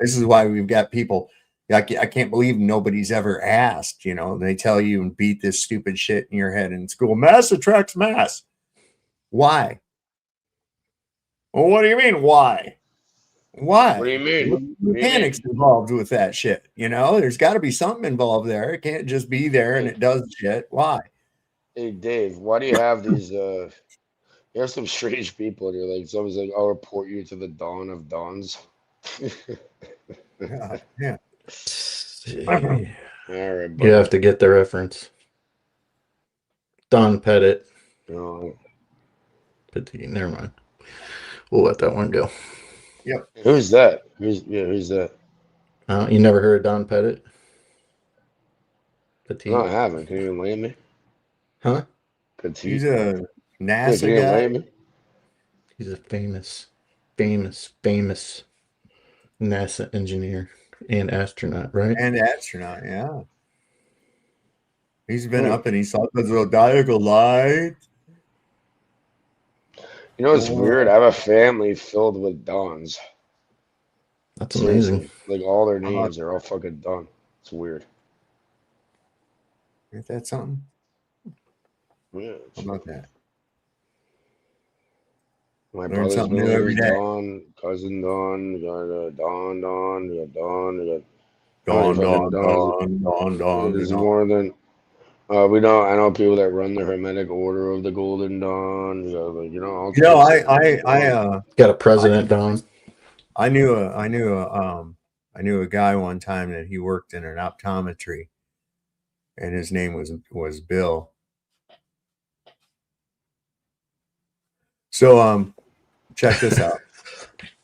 This is why we've got people, I can't believe nobody's ever asked, you know, they tell you and beat this stupid shit in your head in school. Mass attracts mass. Why? Well, what do you mean, why? Why? What do you mean? Mechanics involved with that shit. You know, there's got to be something involved there. It can't just be there and it does shit. Why? Hey, Dave, why do you have these? You have some strange people, and you're like, someone's like, I'll report you to the dawn of dawns. Yeah. All right, You have to get the reference. Don Pettit. No. Never mind. We'll let that one go. Yep. Who's that? Who's that? You never heard of Don Pettit? Petit? No, I haven't. Can you enlighten me? Huh? Petit. He's a Yeah, NASA can you guy. enlighten me? He's a famous NASA engineer and astronaut, right? And astronaut, yeah. He's been up and he saw the zodiacal light. You know what's weird? I have a family filled with Dons. That's amazing. Like all their names are all fucking Don. It's weird. Ain't that something? Yeah. How about that? My Learn brother's something new middle every name is day. Don, cousin Don, you got Don, you got Don, you got Don. There's more than we know. I know people that run the Hermetic Order of the Golden Dawn. All I got a president Don. I knew a guy one time that he worked in an optometry, and his name was Bill. So check this out.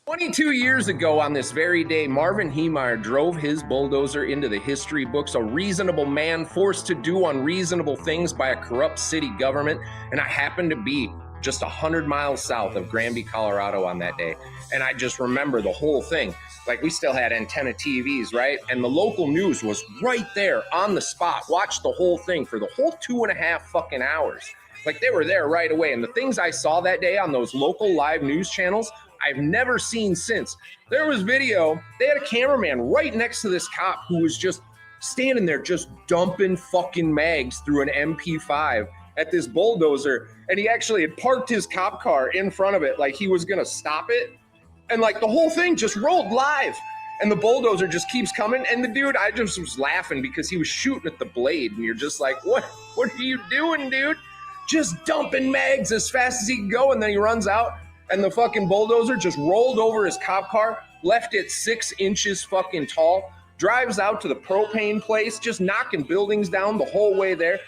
22 years ago on this very day, Marvin Heemeyer drove his bulldozer into the history books, a reasonable man forced to do unreasonable things by a corrupt city government. And I happened to be just 100 miles south of Granby, Colorado on that day. And I just remember the whole thing. Like, we still had antenna TVs, right? And the local news was right there on the spot. Watched the whole thing for the whole 2.5 fucking hours. Like, they were there right away. And the things I saw that day on those local live news channels, I've never seen since. There was video. They had a cameraman right next to this cop who was just standing there just dumping fucking mags through an MP5 at this bulldozer. And he actually had parked his cop car in front of it like he was going to stop it. And like the whole thing just rolled live. And the bulldozer just keeps coming. And the dude, I just was laughing because he was shooting at the blade. And you're just like, what are you doing, dude? Just dumping mags as fast as he can go. And then he runs out. And the fucking bulldozer just rolled over his cop car, left it 6 inches fucking tall, drives out to the propane place, just knocking buildings down the whole way there.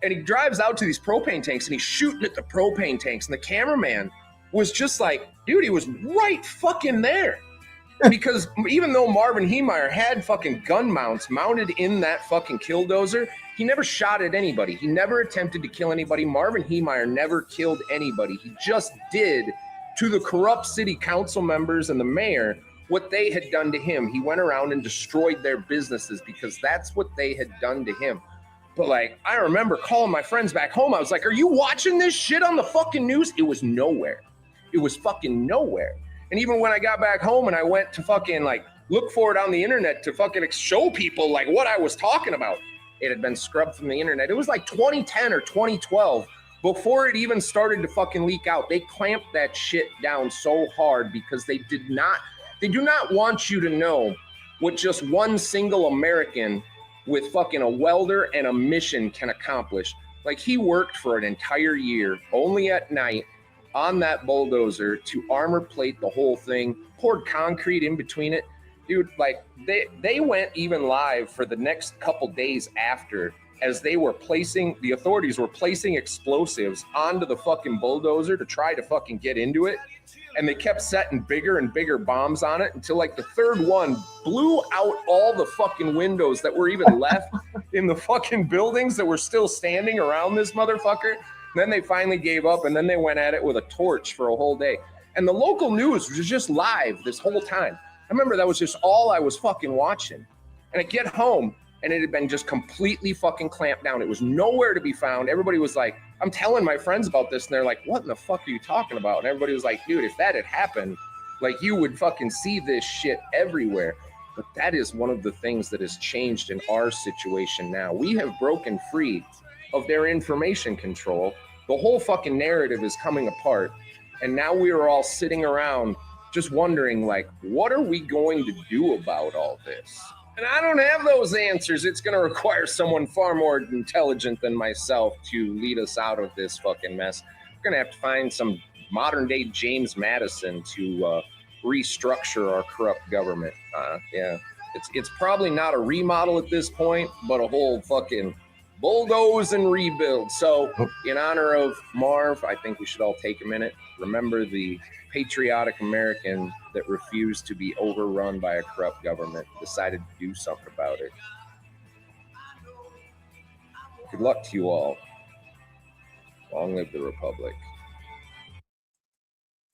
And he drives out to these propane tanks and he's shooting at the propane tanks. And the cameraman was just like, dude, he was right fucking there. Because even though Marvin Heemeyer had fucking gun mounts mounted in that fucking killdozer, he never shot at anybody. He never attempted to kill anybody. Marvin Heemeyer never killed anybody. He just did to the corrupt city council members and the mayor what they had done to him. He went around and destroyed their businesses because that's what they had done to him. But like, I remember calling my friends back home. I was like, are you watching this shit on the fucking news? It was nowhere. It was fucking nowhere. And even when I got back home and I went to fucking like look for it on the internet to fucking show people like what I was talking about, it had been scrubbed from the internet. It was like 2010 or 2012 before it even started to fucking leak out. They clamped that shit down so hard because they do not want you to know what just one single American with fucking a welder and a mission can accomplish. Like, he worked for an entire year only at night on that bulldozer to armor plate the whole thing, poured concrete in between it. Dude, like, they went even live for the next couple days after, as the authorities were placing explosives onto the fucking bulldozer to try to fucking get into it. And they kept setting bigger and bigger bombs on it until like the third one blew out all the fucking windows that were even left in the fucking buildings that were still standing around this motherfucker. And then they finally gave up, and then they went at it with a torch for a whole day. And the local news was just live this whole time. I remember that was just all I was fucking watching. And I get home, and it had been just completely fucking clamped down. It was nowhere to be found. Everybody was like, I'm telling my friends about this, and they're like, what in the fuck are you talking about? And everybody was like, dude, if that had happened, like, you would fucking see this shit everywhere. But that is one of the things that has changed in our situation now. We have broken free of their information control. The whole fucking narrative is coming apart. And now we are all sitting around just wondering, like, what are we going to do about all this? And I don't have those answers. It's going to require someone far more intelligent than myself to lead us out of this fucking mess. We're going to have to find some modern day James Madison to restructure our corrupt government. Yeah, it's probably not a remodel at this point, but a whole fucking bulldoze and rebuild. So in honor of Marv, I think we should all take a minute. Remember the patriotic American that refused to be overrun by a corrupt government, decided to do something about it. Good luck to you all. Long live the Republic.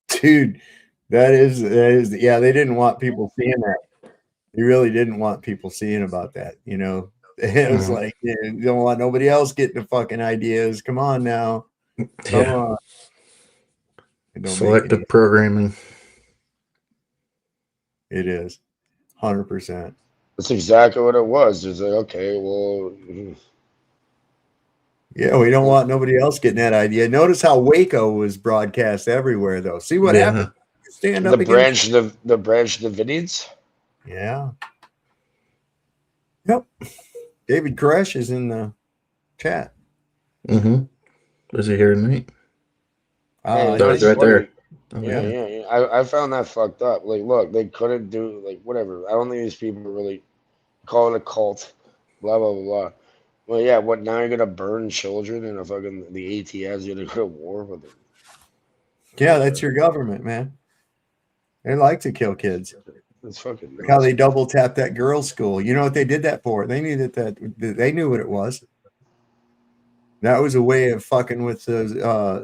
Dude, that is, yeah, they didn't want people seeing that. They really didn't want people seeing about that, you know. It was like, yeah, you don't want nobody else getting the fucking ideas. Come on now. Come on. Selective programming. It is. 100%. That's exactly what it was. It's like, okay, well. Yeah, we don't want nobody else getting that idea. Notice how Waco was broadcast everywhere, though. See what happened? Stand up the branch Davidians. Yeah. Yep. David Koresh is in the chat. Mm-hmm. Was he here tonight? Hey, that was right there. Oh, Yeah. I found that fucked up. Like, look, they couldn't do, like, whatever. I don't think these people really call it a cult. Blah, blah, blah, blah. Well, yeah, what, now you're going to burn children and the ATF's going to go to war with them? Yeah, that's your government, man. They like to kill kids. That's fucking Look how they double tapped that girls' school. You know what they did that for? They knew that they knew what it was. That was a way of fucking with those,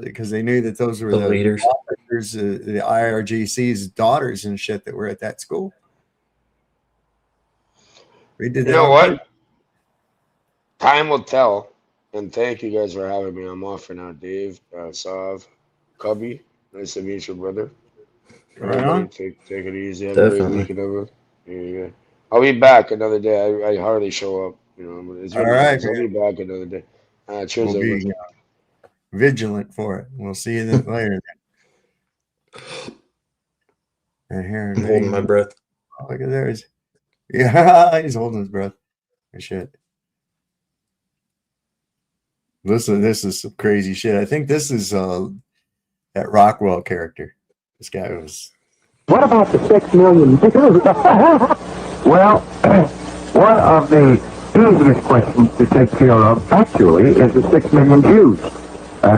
because they knew that those were the leaders, officers, the IRGC's daughters and shit that were at that school. We did that. You know what? Time will tell. And thank you guys for having me. I'm off for now, Dave, Sav, Cubby. Nice to meet you, brother. Right on. Take it easy. Have a great weekend of it. Yeah. I'll be back another day. I hardly show up. You know, it's really nice. I'll be back another day. Cheers, we'll be vigilant for it. We'll see you then later. And here, I'm holding my breath. Oh, look at theirs. Yeah, he's holding his breath. Shit. Listen, this is some crazy shit. I think this is that Rockwell character. This guy was. What about the 6 million Jews? Well, one of the easiest questions to take care of, actually, is the 6 million Jews.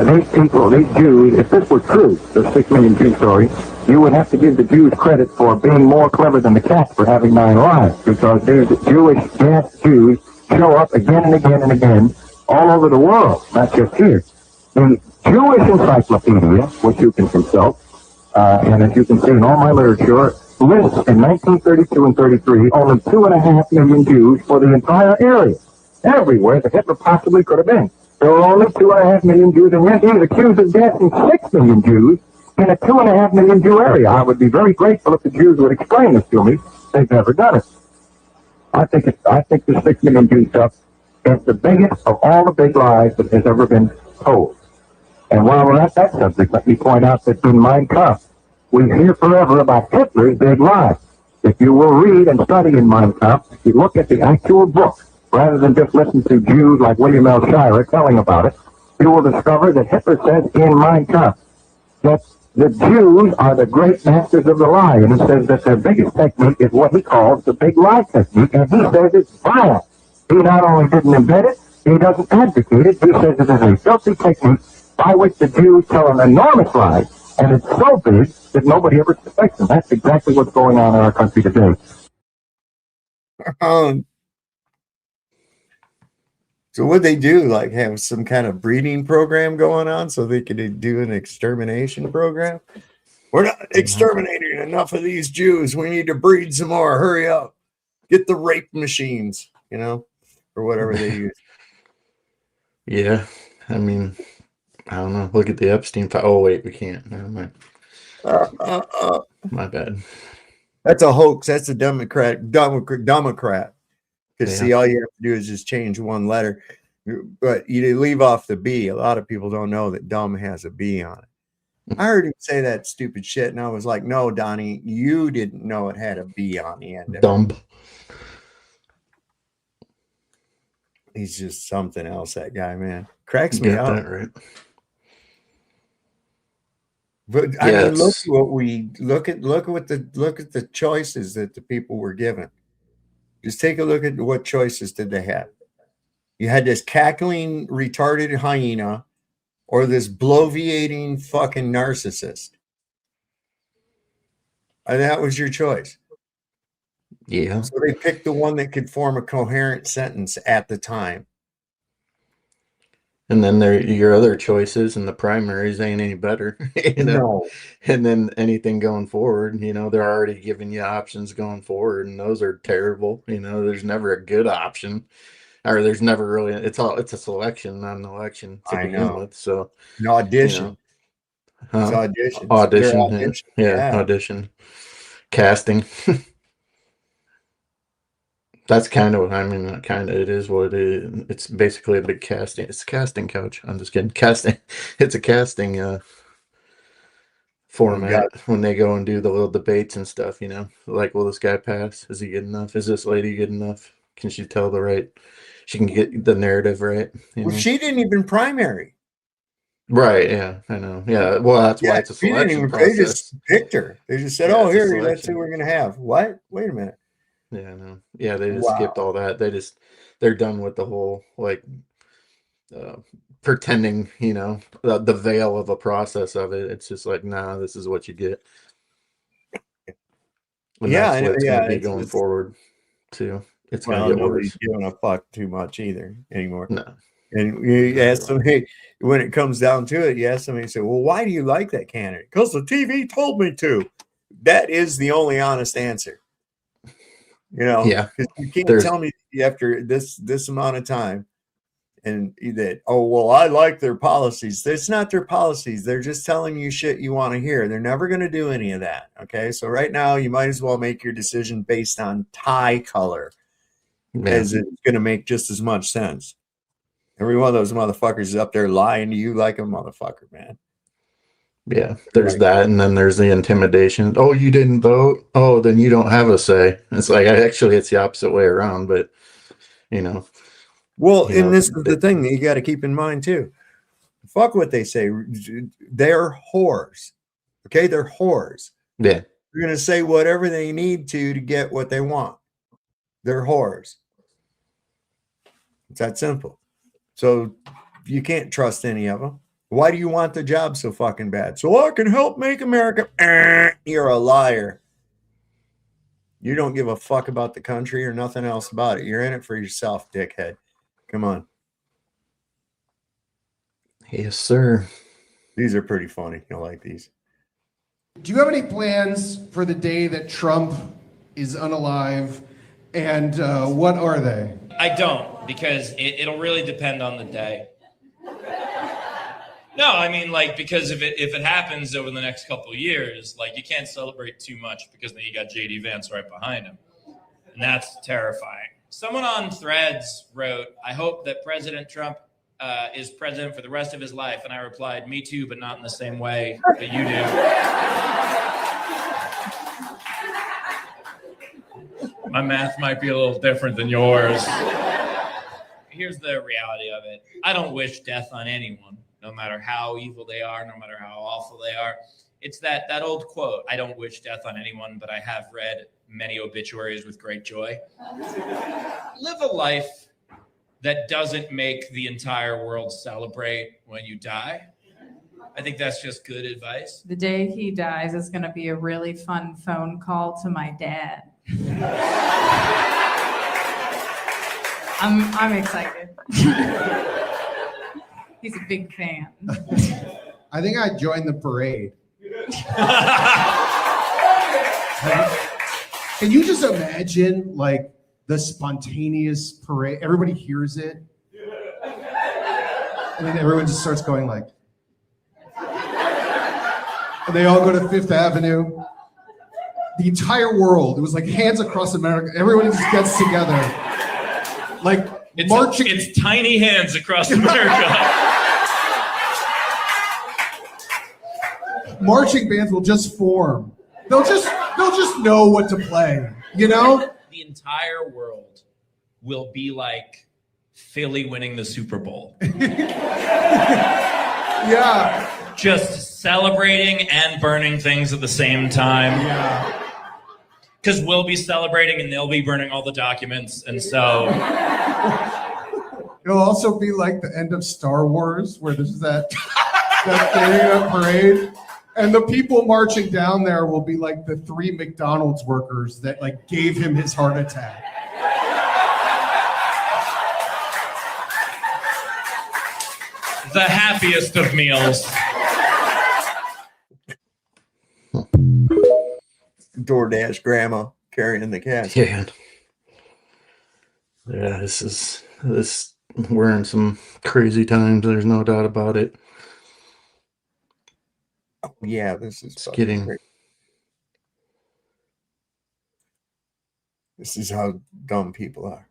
These people, these Jews, if this were true, the 6 million Jew story, you would have to give the Jews credit for being more clever than the cat for having 9 lives, because these Jewish gas Jews show up again and again and again all over the world, not just here. The Jewish Encyclopedia, which you can consult, and as you can see in all my literature, lists in 1932 and 33 only 2.5 million Jews for the entire area. Everywhere that Hitler possibly could have been. There were only 2.5 million Jews, and yet he was accused of gassing 6 million Jews in a 2.5 million Jew area. I would be very grateful if the Jews would explain this to me. They've never done it. I think the 6 million Jew stuff is the biggest of all the big lies that has ever been told. And while we're at that subject, let me point out that in Mein Kampf, we hear forever about Hitler's big lie. If you will read and study in Mein Kampf, you look at the actual book, rather than just listen to Jews like William L. Shirer telling about it, you will discover that Hitler says in Mein Kampf that the Jews are the great masters of the lie, and he says that their biggest technique is what he calls the big lie technique, and he says it's vile. He not only didn't invent it, he doesn't advocate it, he says it is a filthy technique by which the Jews tell an enormous lie, and it's so big that nobody ever suspects them. That's exactly what's going on in our country today. So what they do, like have some kind of breeding program going on so they could do an extermination program? We're not exterminating enough of these Jews. We need to breed some more. Hurry up. Get the rape machines, you know, or whatever they use. Yeah. I mean, I don't know. Look at the Epstein file. Oh, wait, we can't. Never mind. My bad. That's a hoax. That's a Democrat. Because see, all you have to do is just change one letter. But you leave off the B. A lot of people don't know that dumb has a B on it. I heard him say that stupid shit, and I was like, no, Donnie, you didn't know it had a B on the end of it. Dumb. He's just something else, that guy, man. Cracks me up. That right. But I mean, look what we look at the choices that the people were given. Just take a look at what choices did they have. You had this cackling, retarded hyena or this bloviating fucking narcissist. And that was your choice. Yeah. So they picked the one that could form a coherent sentence at the time. And then your other choices in the primaries ain't any better, you know. No. And then anything going forward, you know, they're already giving you options going forward, and those are terrible. You know, there's never a good option, or there's never really. It's a selection, not an election to begin with. So an audition. You know, It's auditions. Audition, They're yeah. audition. Yeah, audition, casting. That's kind of what I mean. It is what it is. It's basically a big casting. It's a casting couch. I'm just kidding. Casting. It's a casting format when they go and do the little debates and stuff. You know, like, will this guy pass? Is he good enough? Is this lady good enough? Can she tell the right? She can get the narrative right. You Well, know? she didn't even primary. Right. Yeah, I know. Yeah. Well, that's why it's a selection process. They just picked her. They just said, Yeah, "Oh, it's a here, that's selection. who we're gonna have." What? Wait a minute. Yeah, no. Yeah, they just skipped all that. They're done with the whole like pretending, you know, the veil of a process of it. It's just like, nah, this is what you get. And Yeah, that's what it's going to be it's- going it's- forward too. It's Well, going to get nobody's worse. giving a fuck too much either anymore. No. And you ask somebody, when it comes down to it, you ask somebody, say, "Well, why do you like that candidate?" Because the TV told me to. That is the only honest answer. You know, Yeah. 'cause you can't There's- tell me after this amount of time and that, oh, well, I like their policies. It's not their policies. They're just telling you shit you want to hear. They're never going to do any of that. Okay. So right now you might as well make your decision based on tie color as it's going to make just as much sense. Every one of those motherfuckers is up there lying to you like a motherfucker, man. Yeah, there's that, and then there's the intimidation. Oh, you didn't vote? Oh, then you don't have a say. It's like, actually, it's the opposite way around, but, you know. Well, you and know, this is the thing that you got to keep in mind too. Fuck what they say. They're whores. Okay, they're whores. Yeah. They're gonna say whatever they need to get what they want. They're whores. It's that simple. So you can't trust any of them. Why do you want the job so fucking bad? So I can help make America. You're a liar. You don't give a fuck about the country or nothing else about it. You're in it for yourself, dickhead. Come on. Yes, sir. These are pretty funny. You'll like these. Do you have any plans for the day that Trump is unalive? And what are they? I don't, because it'll really depend on the day. No, I mean, like, because if it happens over the next couple of years, like, you can't celebrate too much because then you got J.D. Vance right behind him. And that's terrifying. Someone on Threads wrote, "I hope that President Trump is president for the rest of his life." And I replied, "Me too, but not in the same way that you do." My math might be a little different than yours. Here's the reality of it. I don't wish death on anyone, no matter how evil they are, no matter how awful they are. It's that old quote, "I don't wish death on anyone, but I have read many obituaries with great joy." Live a life that doesn't make the entire world celebrate when you die. I think that's just good advice. The day he dies is going to be a really fun phone call to my dad. I'm excited. He's a big fan. I think I joined the parade. Can you just imagine, like, the spontaneous parade? Everybody hears it. And then everyone just starts going like, and they all go to Fifth Avenue. The entire world, it was like Hands Across America. Everyone just gets together. Like, marching. It's tiny hands across America. Marching bands will just form. They'll just know what to play, you know? The entire world will be like Philly winning the Super Bowl. Yeah. Just celebrating and burning things at the same time. Yeah. Because we'll be celebrating and they'll be burning all the documents. And so It'll also be like the end of Star Wars, where there's that thing, a parade, and the people marching down there will be like the 3 McDonald's workers that like gave him his heart attack. The happiest of meals. DoorDash grandma carrying the cat. Yeah. Yeah, we're in some crazy times. There's no doubt about it. Oh, yeah, this is getting. Crazy. This is how dumb people are.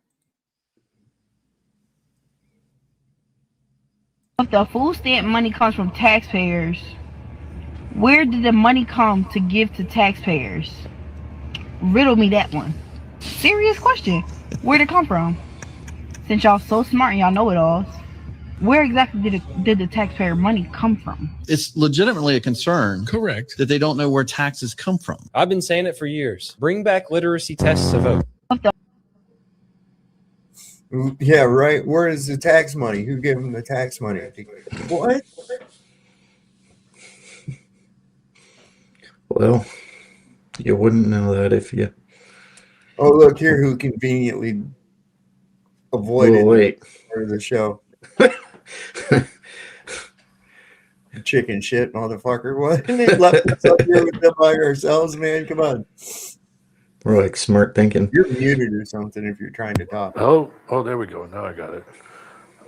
If the food stamp money comes from taxpayers, where did the money come to give to taxpayers? Riddle me that one. Serious question. Where'd it come from? Since y'all so smart and y'all know it all, where exactly did the taxpayer money come from? It's legitimately a concern. Correct. That they don't know where taxes come from. I've been saying it for years. Bring back literacy tests to vote. Yeah, right. Where is the tax money? Who gave them the tax money? What? Well, you wouldn't know that if you. Oh, look here, who conveniently avoided part of the show. Chicken shit, motherfucker. What? They left us up here with them by ourselves, man. Come on. We're like smart thinking. You're muted or something if you're trying to talk. Oh, there we go. Now I got it.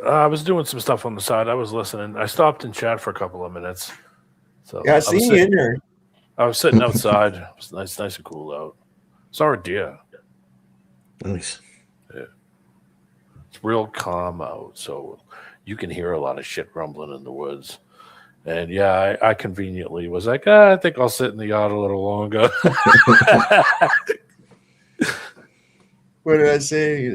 I was doing some stuff on the side. I was listening. I stopped in chat for a couple of minutes. So yeah, I see you in there. I was sitting outside. It was nice and cool out. Saw a deer. Nice. Yeah. It's real calm out, so you can hear a lot of shit rumbling in the woods. And yeah, I conveniently was like, I think I'll sit in the yard a little longer. What did I say?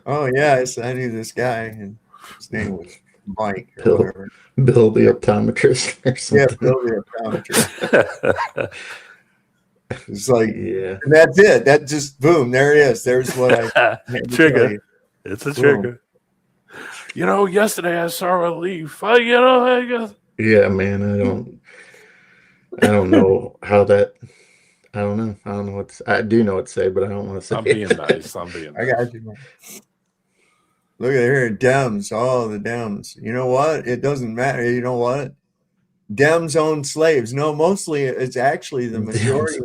Oh yes, I knew this guy, and his name was Mike or whatever. Bill the optometrist or something. Yeah, Bill the optometrist. It's like, yeah, and that's it. That just boom, there it is. There's what I trigger. It's a trigger. You know, yesterday I saw a leaf. I guess. Yeah, man, I don't know how that. I don't know what to say. I do know what to say, but I don't want to say. I'm being nice. I got you, man. Look at here, Dems. Oh, the Dems. You know what? It doesn't matter. You know what? Dems own slaves. No, mostly it's actually the majority.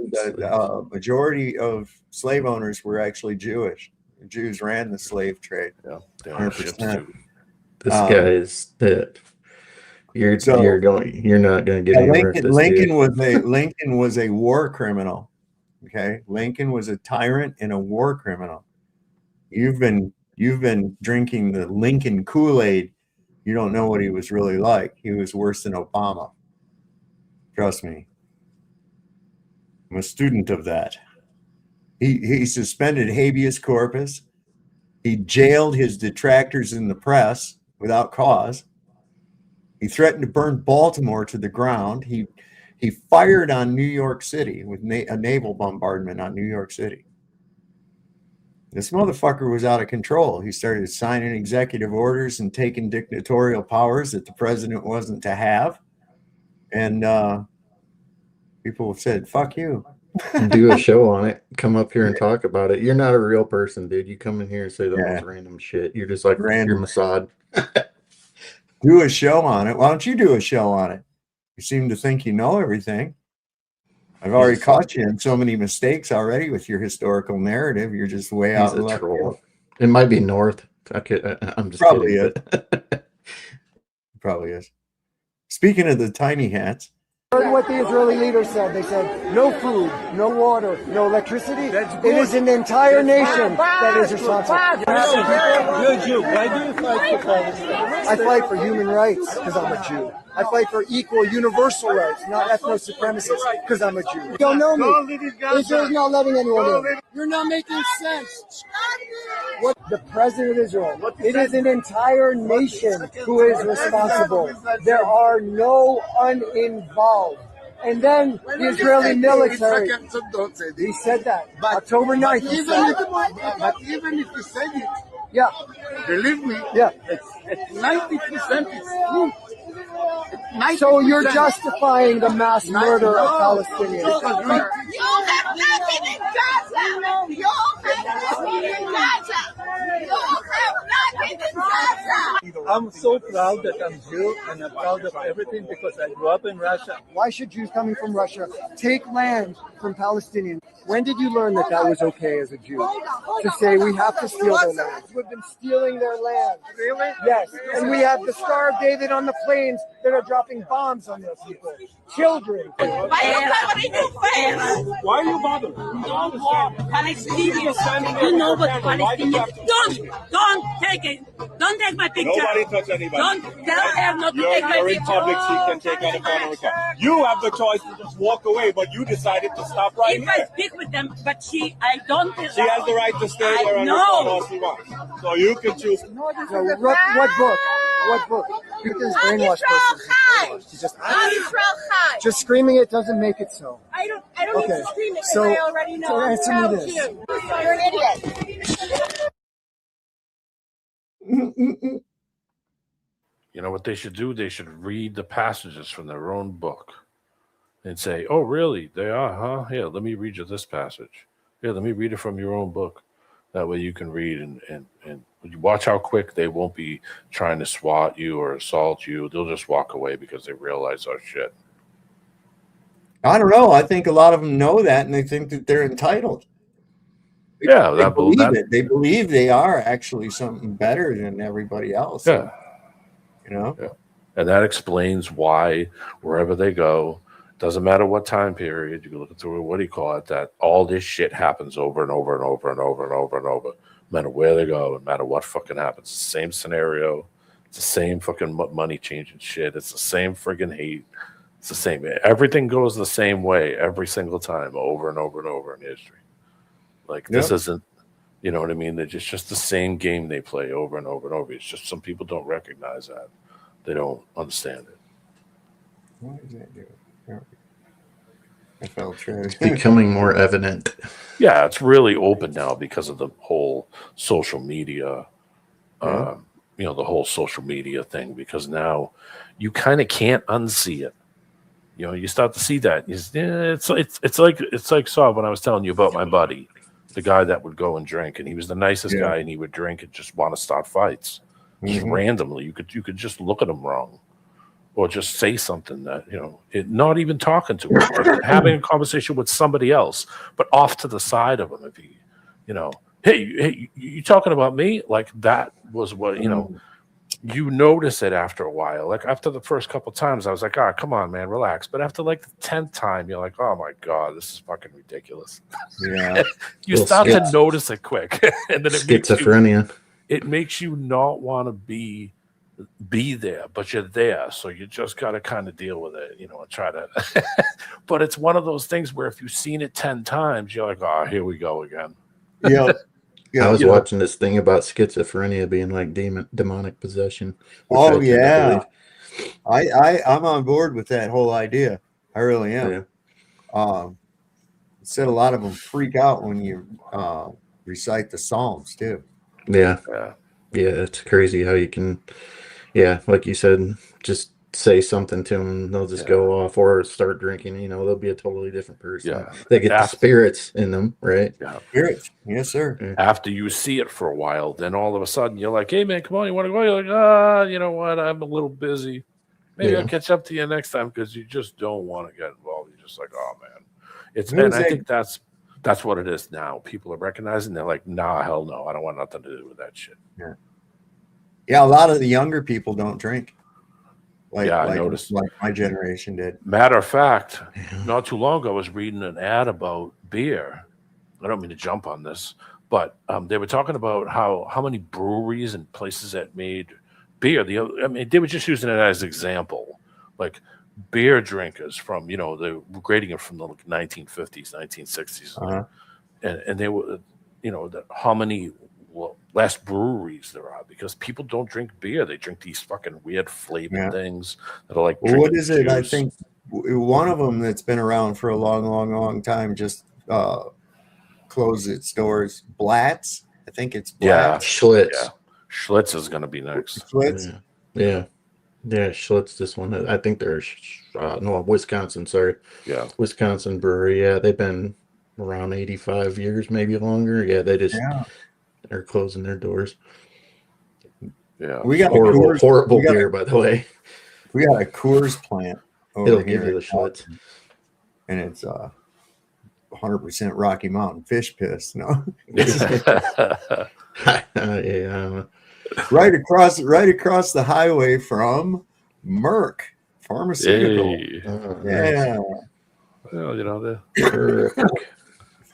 Majority of slave owners were actually Jewish. The Jews ran the slave trade. Yeah, 100%. This guy is that. You're not going to get Lincoln was a war criminal. Okay, Lincoln was a tyrant and a war criminal. You've been drinking the Lincoln Kool-Aid. You don't know what he was really like. He was worse than Obama. Trust me. I'm a student of that. He suspended habeas corpus. He jailed his detractors in the press without cause. He threatened to burn Baltimore to the ground. He fired on New York City with a naval bombardment on New York City. This motherfucker was out of control. He started signing executive orders and taking dictatorial powers that the president wasn't to have. And people said, fuck you. Do a show on it. Come up here and talk about it. You're not a real person, dude. You come in here and say the most random shit. You're just like you're Mossad. Do a show on it. Why don't you do a show on it? You seem to think you know everything. I've already caught you in so many mistakes already with your historical narrative. You're just way out in left field. It might be north. I'm just probably kidding. Is. Probably is. Speaking of the tiny hats. Heard what the Israeli leaders said. They said no food, no water, no electricity. It is an entire nation that is responsible. You're a Jew. Why do you fight for Palestine? I fight for human rights because I'm a Jew. I fight for equal universal rights, not ethno supremacists, because I'm a Jew. You don't know me. Israel's not letting anyone in. You're not making sense. What the president of Israel? It is an entire nation who is responsible. There are no uninvolved. And then the Israeli military. He said that. October 9th. But even if you said it, Yeah. Believe me. Yeah. It's 90% is true. So you're justifying the mass murder of Palestinians. Because You have nothing in Gaza. You have nothing in Gaza. You have nothing in Gaza. I'm so proud that I'm Jew and I'm proud of everything because I grew up in Russia. Why should Jews coming from Russia take land from Palestinians? When did you learn that that was okay as a Jew? To say we have to steal their land. We've been stealing their land. Really? Yes. And we have the Star of David on the planes that are dropping bombs on those people. Children. Why you covering your face? Why are you bothered? Don't walk. Palestinians. You know what Palestinians. Don't take it. Don't take my picture. Nobody touch anybody. Don't tell her not to take my You're in picture. public, she can take any camera. You have the choice to just walk away, but you decided to stop right If I here. speak with them, but I don't. She has the right to stay there and record all she wants. So you can choose. What book? What book? Because brainwashed person. Just screaming it doesn't make it so. I don't need to scream it because So, I already know. so I'm answer me proud this. Jew. You're an idiot. You know what they should do? They should read the passages from their own book and say, "Oh, really? They are, huh? Here, let me read you this passage. Here, let me read it from your own book." That way you can read and you watch how quick they won't be trying to swat you or assault you. They'll just walk away because they realize, oh, shit. I don't know. I think a lot of them know that and they think that they're entitled. Yeah, they believe it. They believe they are actually something better than everybody else. Yeah. You know? Yeah. And that explains why wherever they go, doesn't matter what time period, you can look through, what do you call it, that all this shit happens over and over and over and over and over and over. No matter where they go, no matter what fucking happens. It's the same scenario. It's the same fucking money changing shit. It's the same friggin' hate. It's the same. Everything goes the same way every single time, over and over and over in history. Like, this isn't, you know what I mean? It's just the same game they play over and over and over. It's just some people don't recognize that. They don't understand it. What is that doing? I felt true. It's becoming more evident. Yeah, it's really open now because of the whole social media, the whole social media thing, because now you kind of can't unsee it. You know, you start to see that. It's like saw when I was telling you about my buddy, the guy that would go and drink, and he was the nicest guy, and he would drink and just want to start fights. Just randomly. You could just look at him wrong. Or just say something that, not even talking to him, or having a conversation with somebody else, but off to the side of him. If he, hey, you talking about me? Like, that was what, you notice it after a while. Like, after the first couple of times, I was like, come on, man, relax. But after like the 10th time, you're like, oh my God, this is fucking ridiculous. Yeah. You start to notice it quick. And then schizophrenia. It makes you not want to be there, but you're there, so you just got to kind of deal with it, and try to but it's one of those things where if you've seen it 10 times, you're like, oh, here we go again. Yeah. I was watching this thing about schizophrenia being like demonic possession. Oh yeah, I'm on board with that whole idea. I really am. Said a lot of them freak out when you recite the Psalms too. Yeah, it's crazy how you can like you said, just say something to them, they'll just go off or start drinking. They'll be a totally different person. They get the spirits in them, right? Spirits, yes sir. After you see it for a while, then all of a sudden you're like, hey man, come on, you want to go? You're like, you know what, I'm a little busy, maybe I'll catch up to you next time, because you just don't want to get involved. You're just like, oh man, and I think that's what it is now. People are recognizing, they're like, nah, hell no, I don't want nothing to do with that shit. Yeah, a lot of the younger people don't drink. I noticed. Like my generation did. Matter of fact, not too long ago, I was reading an ad about beer. I don't mean to jump on this, but they were talking about how many breweries and places that made beer. They were just using it as an example, like beer drinkers from, they were grading it from the 1950s, 1960s, and they were, how many less breweries there are, because people don't drink beer. They drink these fucking weird flavored things that are like, what is it? Juice. I think one of them that's been around for a long time just closed its doors. Blatz. I think it's Yeah, black. Schlitz. Yeah. Schlitz is going to be next. Schlitz. Yeah. Schlitz. This one, I think they're no, Wisconsin. Sorry, Yeah, Wisconsin brewery. Yeah, they've been around 85 years, maybe longer. Yeah, they're closing their doors. Yeah, We got horrible beer, by the way. We got a Coors plant over It'll here, give you the Schlitz, and it's 100% Rocky Mountain fish piss. No, yeah. right across the highway from Merck Pharmaceutical. Hey. Yeah. Well, you know,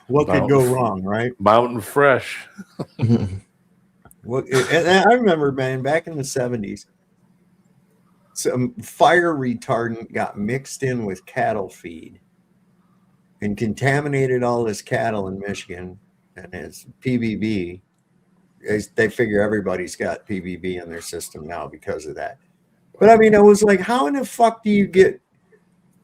what could go wrong, right? Mountain Fresh. What? And I remember, man, back in the 70s, some fire retardant got mixed in with cattle feed and contaminated all this cattle in Michigan, and it's PBB. They figure everybody's got PBB in their system now because of that. But I mean, it was like, how in the fuck do you get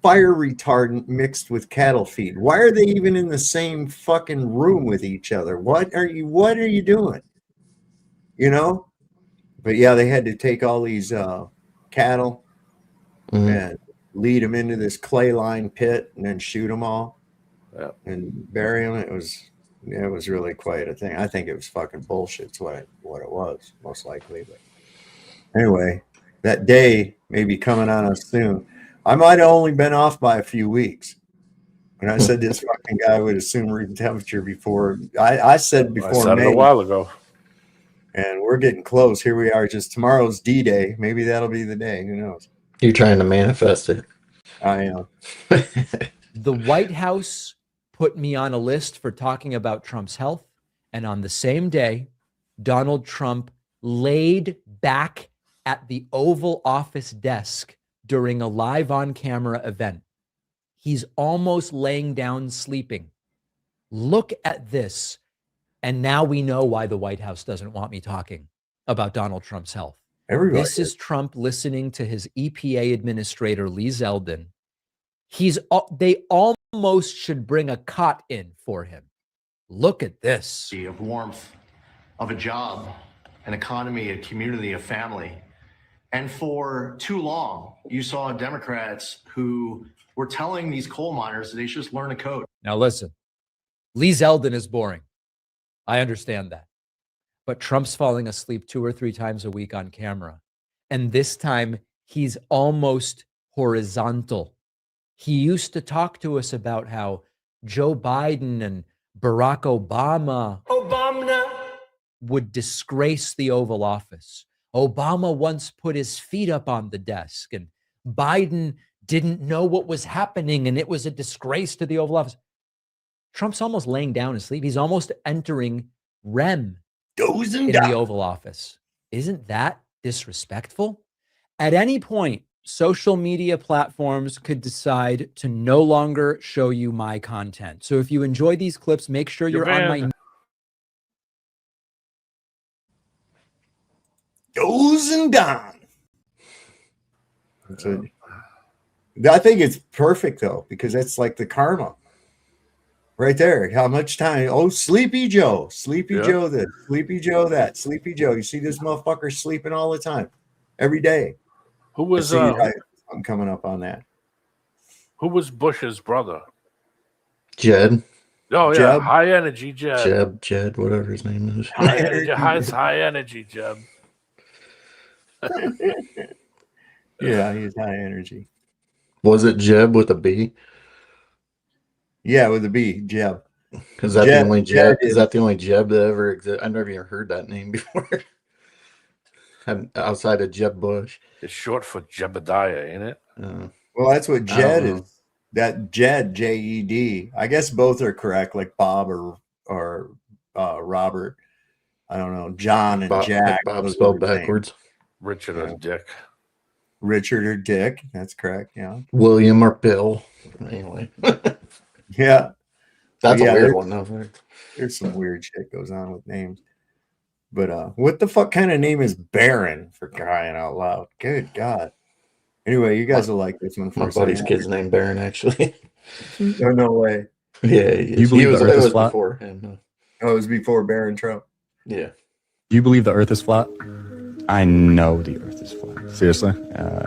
fire retardant mixed with cattle feed? Why are they even in the same fucking room with each other? What are you doing? You know? But yeah, they had to take all these cattle and lead them into this clay line pit and then shoot them all and bury them. It was really quite a thing. I think it was fucking bullshit. It's what it was, most likely. But anyway, that day may be coming on us soon. I might have only been off by a few weeks. When I said this fucking guy would assume room temperature before, I said before I said May. it a while ago. And we're getting close. Here we are. Just tomorrow's D-Day. Maybe that'll be the day. Who knows? You're trying to manifest it. I am. The White House put me on a list for talking about Trump's health. And on the same day, Donald Trump laid back at the Oval Office desk during a live on-camera event. He's almost laying down sleeping. Look at this. And now we know why the White House doesn't want me talking about Donald Trump's health. This is Trump listening to his EPA administrator, Lee Zeldin. They almost should bring a cot in for him. Look at this. Of warmth, of a job, an economy, a community, a family. And for too long, you saw Democrats who were telling these coal miners that they should just learn a code. Now listen, Lee Zeldin is boring. I understand that. But Trump's falling asleep 2 or 3 times a week on camera. And this time he's almost horizontal. He used to talk to us about how Joe Biden and Barack Obama would disgrace the Oval Office. Obama once put his feet up on the desk and Biden didn't know what was happening and it was a disgrace to the Oval Office. Trump's almost laying down to sleep. He's almost entering REM in the Oval Office. Isn't that disrespectful? At any point, social media platforms could decide to no longer show you my content. So if you enjoy these clips, make sure you're on my... Goes and gone. I think it's perfect, though, because that's like the karma. Right there. How much time? Oh, Sleepy Joe. Joe this. Sleepy Joe that. Sleepy Joe. You see this motherfucker sleeping all the time. Every day. Who was I'm coming up on that. Who was Bush's brother? Jed. Oh yeah, Jeb. high energy Jeb. Jed, whatever his name is. High energy Jeb. Yeah, he's high energy. Was it Jeb with a B? Yeah, with a B, Jeb. Is that the only Jeb? Is that the only Jeb that ever exists? I've never even heard that name before. Outside of Jeb Bush. It's short for Jebediah, ain't it? Well, that's what Jed is. That Jed, J-E-D. I guess both are correct, like Bob or Robert. I don't know. John and Jack. Bob spelled backwards. Richard or Dick. Richard or Dick. That's correct. Yeah. William or Bill. Anyway. Yeah. That's a weird one, though. There's some weird shit goes on with names. But what the fuck kind of name is Baron, for crying out loud? Good God. Anyway, you guys will like this one. My buddy's kid's named Baron, actually. Oh, no way. Yeah, you believe it was before him. Oh, it was before Baron Trump. Yeah. Do you believe the earth is flat? I know the earth is flat. Seriously?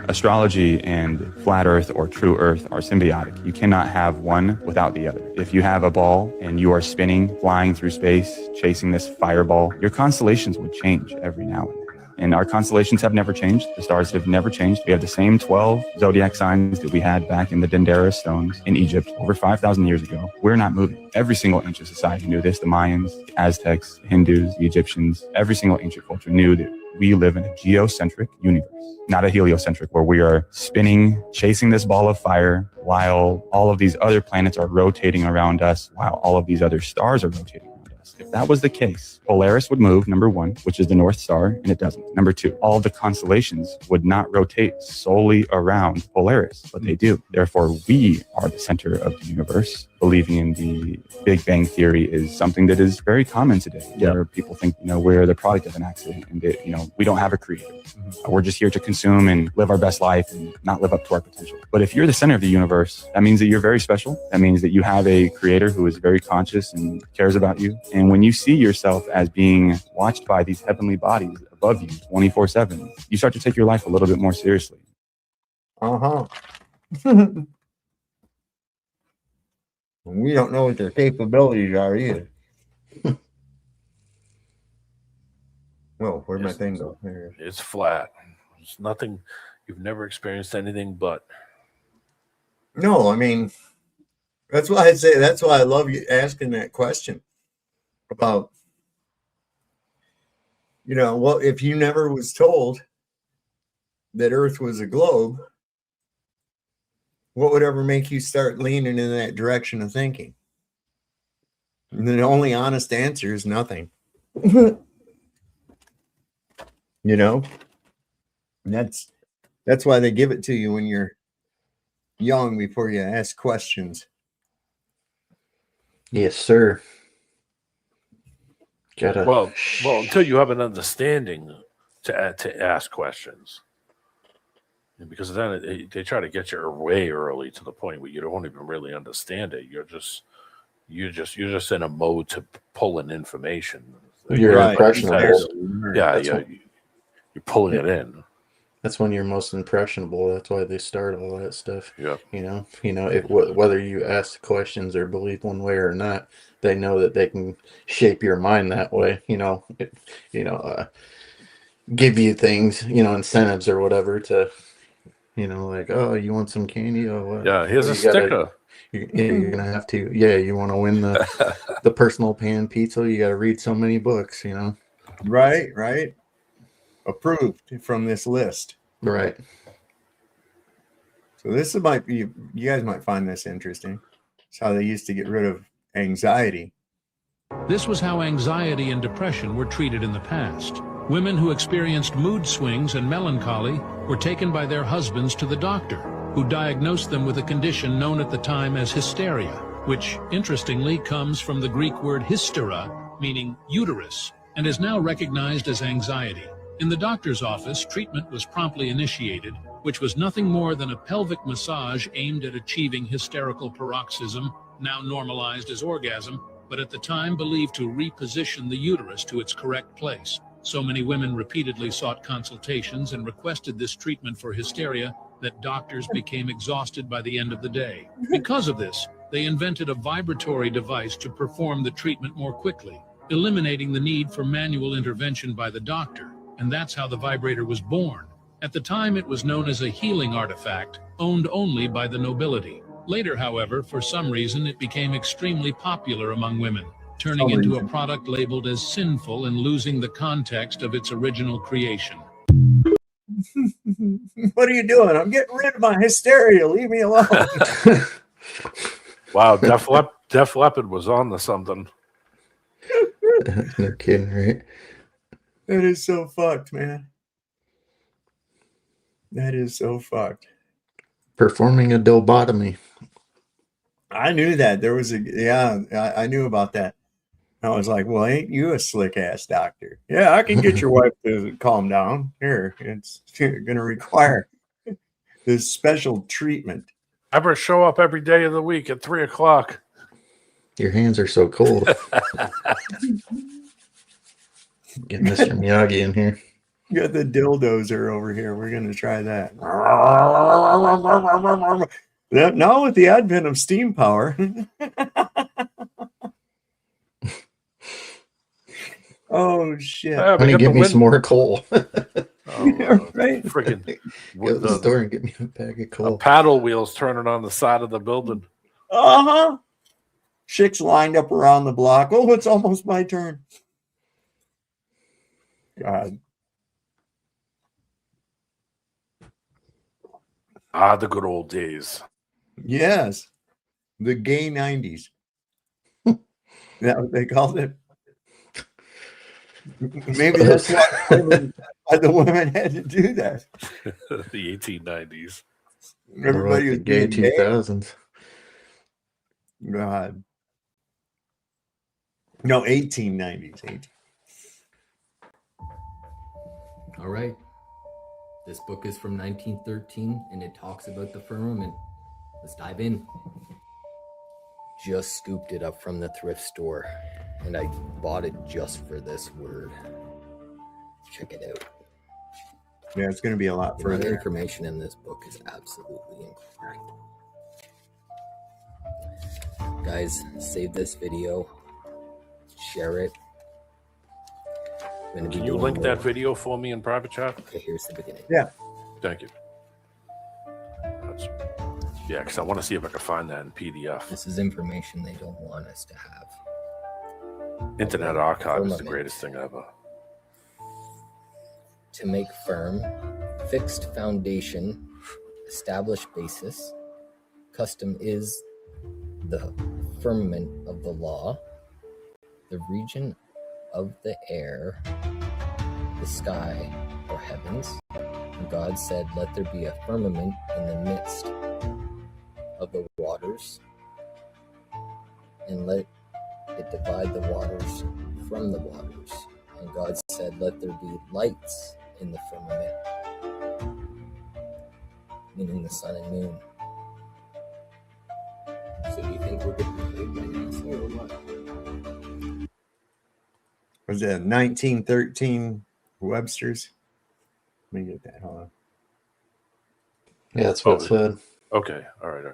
Astrology and flat earth or true earth are symbiotic. You cannot have one without the other. If you have a ball and you are spinning, flying through space, chasing this fireball, your constellations would change every now and then. And our constellations have never changed. The stars have never changed. We have the same 12 zodiac signs that we had back in the Dendera stones in Egypt over 5,000 years ago. We're not moving. Every single ancient society knew this. The Mayans, the Aztecs, the Hindus, the Egyptians, every single ancient culture knew that we live in a geocentric universe, not a heliocentric, where we are spinning, chasing this ball of fire while all of these other planets are rotating around us, while all of these other stars are rotating around us. If that was the case, Polaris would move, number one, which is the North Star, and it doesn't. Number two, all the constellations would not rotate solely around Polaris, but they do. Therefore, we are the center of the universe. Believing in the Big Bang Theory is something that is very common today, where people think, we're the product of an accident and that, we don't have a creator. We're just here to consume and live our best life and not live up to our potential. But if you're the center of the universe, that means that you're very special. That means that you have a creator who is very conscious and cares about you. And when you see yourself as being watched by these heavenly bodies above you 24/7, you start to take your life a little bit more seriously. We don't know what their capabilities are either. Well, where'd my thing go? There it is. It's flat. It's nothing. You've never experienced anything but. No, I mean, that's why I say, that's why I love you asking that question about, well, if you never was told that Earth was a globe, what would ever make you start leaning in that direction of thinking? And the only honest answer is nothing. That's why they give it to you when you're young before you ask questions. Yes, sir. Well, until you have an understanding to ask questions, because then they try to get you way early to the point where you don't even really understand it. You're just in a mode to pull in information. You're impressionable. You're pulling it in. That's when you're most impressionable. That's why they start all that stuff. Yeah. Whether you ask questions or believe one way or not, they know that they can shape your mind that way. Give you things, incentives or whatever to, like, oh, you want some candy? Oh, yeah. Here's a sticker. You're gonna have to. Yeah, you want to win the personal pan pizza? You got to read so many books. Right. Approved from this list. Right. So this might be, you guys might find this interesting. It's how they used to get rid of anxiety. This was how anxiety and depression were treated in the past. Women who experienced mood swings and melancholy were taken by their husbands to the doctor, who diagnosed them with a condition known at the time as hysteria, which interestingly comes from the Greek word hystera, meaning uterus, and is now recognized as anxiety. In the doctor's office, treatment was promptly initiated, which was nothing more than a pelvic massage aimed at achieving hysterical paroxysm, now normalized as orgasm, but at the time believed to reposition the uterus to its correct place. So many women repeatedly sought consultations and requested this treatment for hysteria that doctors became exhausted by the end of the day. Because of this, they invented a vibratory device to perform the treatment more quickly, eliminating the need for manual intervention by the doctor. And that's how the vibrator was born. At the time, it was known as a healing artifact, owned only by the nobility. Later, however, for some reason, it became extremely popular among women, turning into a product labeled as sinful and losing the context of its original creation. What are you doing? I'm getting rid of my hysteria. Leave me alone. Wow, Def Leppard was on to something. No kidding, right? That is so fucked, man. That is so fucked. Performing a dilbotomy. I knew that. There was I knew about that. I was like, well, ain't you a slick ass doctor? Yeah, I can get your wife to calm down. Here, it's going to require this special treatment. Ever show up every day of the week at 3:00. Your hands are so cold. Get Mr. Miyagi in here. Got the dildozer over here. We're gonna try that. Now with the advent of steam power. Oh shit! Honey, get me some more coal. Right. Friggin' Go to the store and get me a bag of coal. paddle wheels turning on the side of the building. Uh-huh. Chicks lined up around the block. Oh, it's almost my turn. God. Ah, the good old days. Yes. The gay 90s. That's what they called it. Maybe that's why the women had to do that. The 1890s. Everybody was the gay being 2000s. God. No, 1890s. All right. This book is from 1913 and it talks about the firmament. Let's dive in. Just scooped it up from the thrift store and I bought it just for this word. Check it out. Yeah, it's going to be a lot The further. information in this book is absolutely incorrect. Guys, save this video, share it. Can you link that video for me in private chat? Okay, here's the beginning. Yeah. Thank you. Yeah, because I want to see if I can find that in PDF. This is information they don't want us to have. Internet Archive is the greatest thing ever. To make firm, fixed foundation, established basis, custom is the firmament of the law, the region of the air, the sky, or heavens. And God said, let there be a firmament in the midst of the waters, and let it divide the waters from the waters. And God said, let there be lights in the firmament, meaning the sun and moon. So do you think we're getting played by NASA or what? Was it 1913 Webster's? Let me get that. Hold on. Yeah, that's what it said. Okay. All right.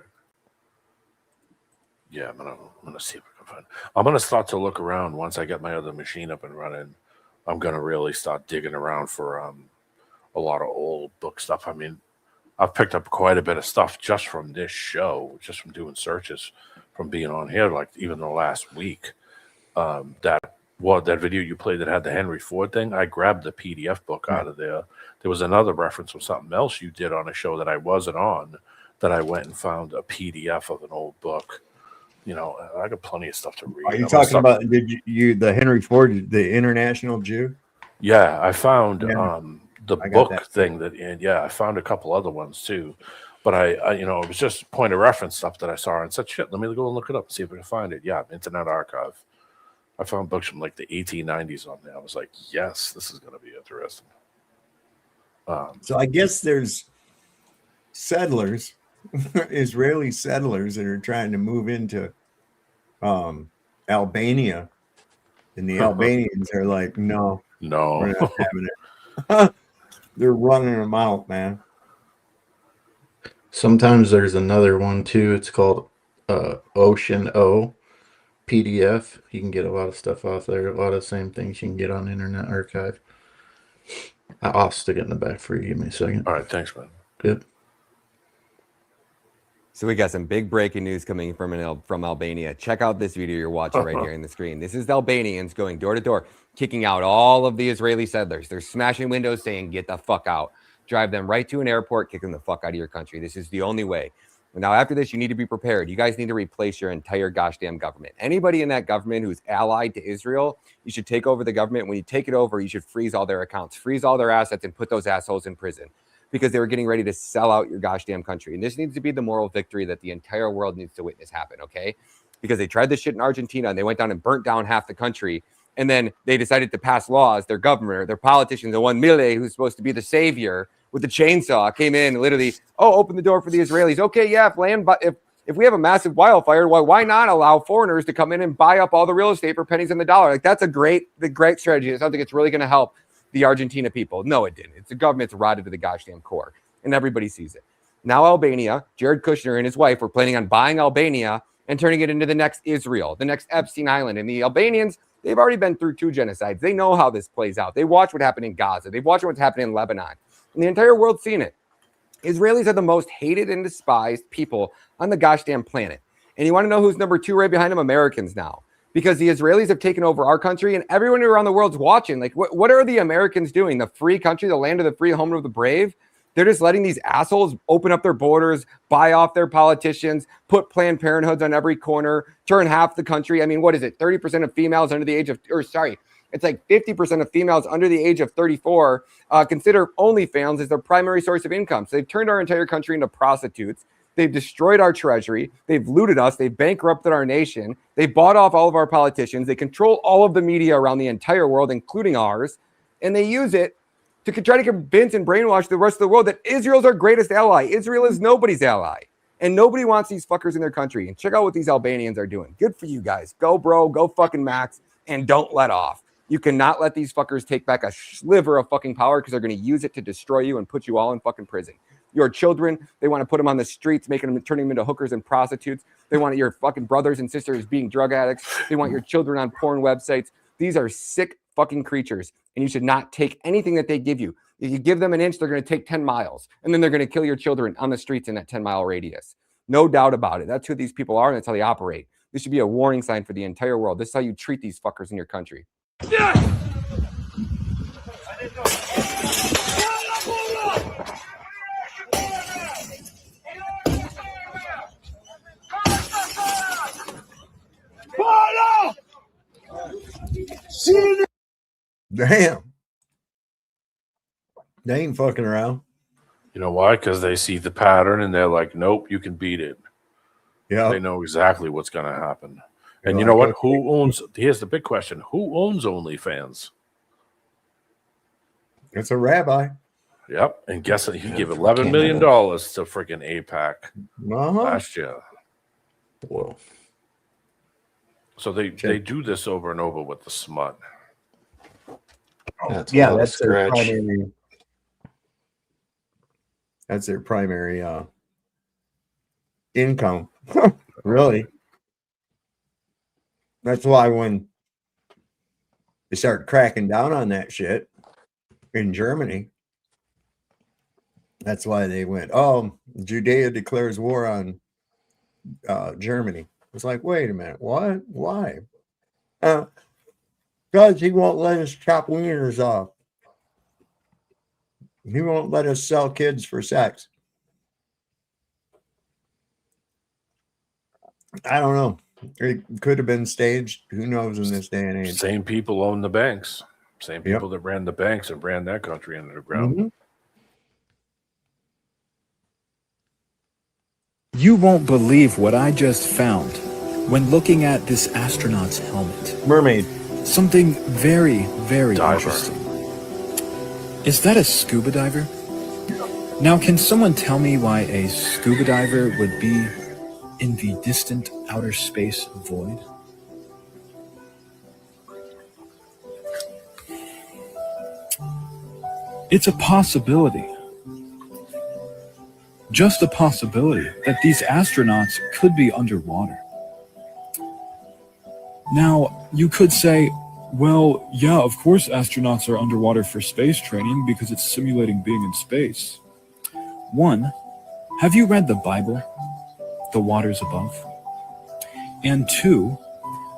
Yeah, I'm gonna see if I can find. I'm gonna start to look around once I get my other machine up and running. I'm gonna really start digging around for a lot of old book stuff. I mean, I've picked up quite a bit of stuff just from this show, just from doing searches, from being on here, like even the last week. That video you played that had the Henry Ford thing, I grabbed the PDF book out of there. There was another reference of something else you did on a show that I wasn't on, that I went and found a PDF of an old book. You know, I got plenty of stuff to read. Are you talking about the Henry Ford, the International Jew? Yeah, I found the I got book that. thing that, and yeah, I found a couple other ones too. But I it was just point of reference stuff that I saw and said, shit, let me go and look it up and see if I can find it. Yeah, Internet Archive. I found books from like the 1890s on there. I was like, yes, this is going to be interesting. So I guess there's settlers, Israeli settlers that are trying to move into Albania. And the Albanians are like, no, we're not having it. They're running them out, man. Sometimes there's another one too. It's called Ocean O PDF. You can get a lot of stuff off there. A lot of the same things you can get on Internet Archive. I'll stick it in the back for you. Give me a second. All right, thanks, man. Good. So we got some big breaking news coming from Albania. Check out this video you're watching right here on the screen. This is the Albanians going door to door, kicking out all of the Israeli settlers. They're smashing windows saying, get the fuck out. Drive them right to an airport, kick them the fuck out of your country. This is the only way. Now, after this, you need to be prepared. You guys need to replace your entire gosh damn government. Anybody in that government who's allied to Israel, you should take over the government. When you take it over, you should freeze all their accounts, freeze all their assets, and put those assholes in prison, because they were getting ready to sell out your gosh damn country. And this needs to be the moral victory that the entire world needs to witness happen, okay? Because they tried this shit in Argentina, and they went down and burnt down half the country. And then they decided to pass laws. Their governor, their politician, the one Milei, who's supposed to be the savior with the chainsaw, came in and literally, open the door for the Israelis. Okay, yeah, If we have a massive wildfire, why not allow foreigners to come in and buy up all the real estate for pennies on the dollar? Like, that's the great strategy. It sounds like it's really going to help the Argentina people. No, it didn't. It's the government's rotted to the goddamn core, and everybody sees it. Now Albania, Jared Kushner and his wife were planning on buying Albania and turning it into the next Israel, the next Epstein Island. And the Albanians, they've already been through 2 genocides. They know how this plays out. They watch what happened in Gaza. They've watched what's happening in Lebanon. And the entire world's seen it. Israelis are the most hated and despised people on the gosh damn planet. And you want to know who's number 2 right behind them? Americans now. Because the Israelis have taken over our country, and everyone around the world's watching. Like, what are the Americans doing? The free country, the land of the free, home of the brave? They're just letting these assholes open up their borders, buy off their politicians, put Planned Parenthoods on every corner, turn half the country. I mean, what is it? 30% of females under the age of, it's like 50% of females under the age of 34 consider OnlyFans as their primary source of income. So they've turned our entire country into prostitutes. They've destroyed our treasury. They've looted us. They've bankrupted our nation. They've bought off all of our politicians. They control all of the media around the entire world, including ours. And they use it to try to convince and brainwash the rest of the world that Israel's our greatest ally. Israel is nobody's ally. And nobody wants these fuckers in their country. And check out what these Albanians are doing. Good for you guys. Go, bro. Go fucking Max. And don't let off. You cannot let these fuckers take back a sliver of fucking power because they're going to use it to destroy you and put you all in fucking prison. Your children, they want to put them on the streets, turning them into hookers and prostitutes. They want your fucking brothers and sisters being drug addicts. They want your children on porn websites. These are sick fucking creatures, and you should not take anything that they give you. If you give them an inch, they're going to take 10 miles, and then they're going to kill your children on the streets in that 10-mile radius. No doubt about it. That's who these people are, and that's how they operate. This should be a warning sign for the entire world. This is how you treat these fuckers in your country. Damn. They ain't fucking around. You know why? Because they see the pattern and they're like, nope, you can beat it. Yeah. They know exactly what's going to happen. And you know what? Here's the big question. Who owns OnlyFans? It's a rabbi. Yep. And guess what? He gave $11 million to freaking AIPAC last year. Whoa. So they do this over and over with the smut. That's their primary. That's their primary income. Really. That's why when they start cracking down on that shit in Germany, that's why they went, oh, Judea declares war on Germany. It's like, wait a minute, what? Why? Because he won't let us chop wieners off. He won't let us sell kids for sex. I don't know. It could have been staged. Who knows in this day and age? Same people own the banks. Same people that ran the banks and ran that country into the ground. Mm-hmm. You won't believe what I just found when looking at this astronaut's helmet. Mermaid. Something very, very Diver. interesting. Is that a scuba diver? Now, can someone tell me why a scuba diver would be in the distant outer space void? It's a possibility. Just a possibility that these astronauts could be underwater. Now, you could say, well, yeah, of course astronauts are underwater for space training because it's simulating being in space. 1, have you read the Bible, The Waters Above? And 2,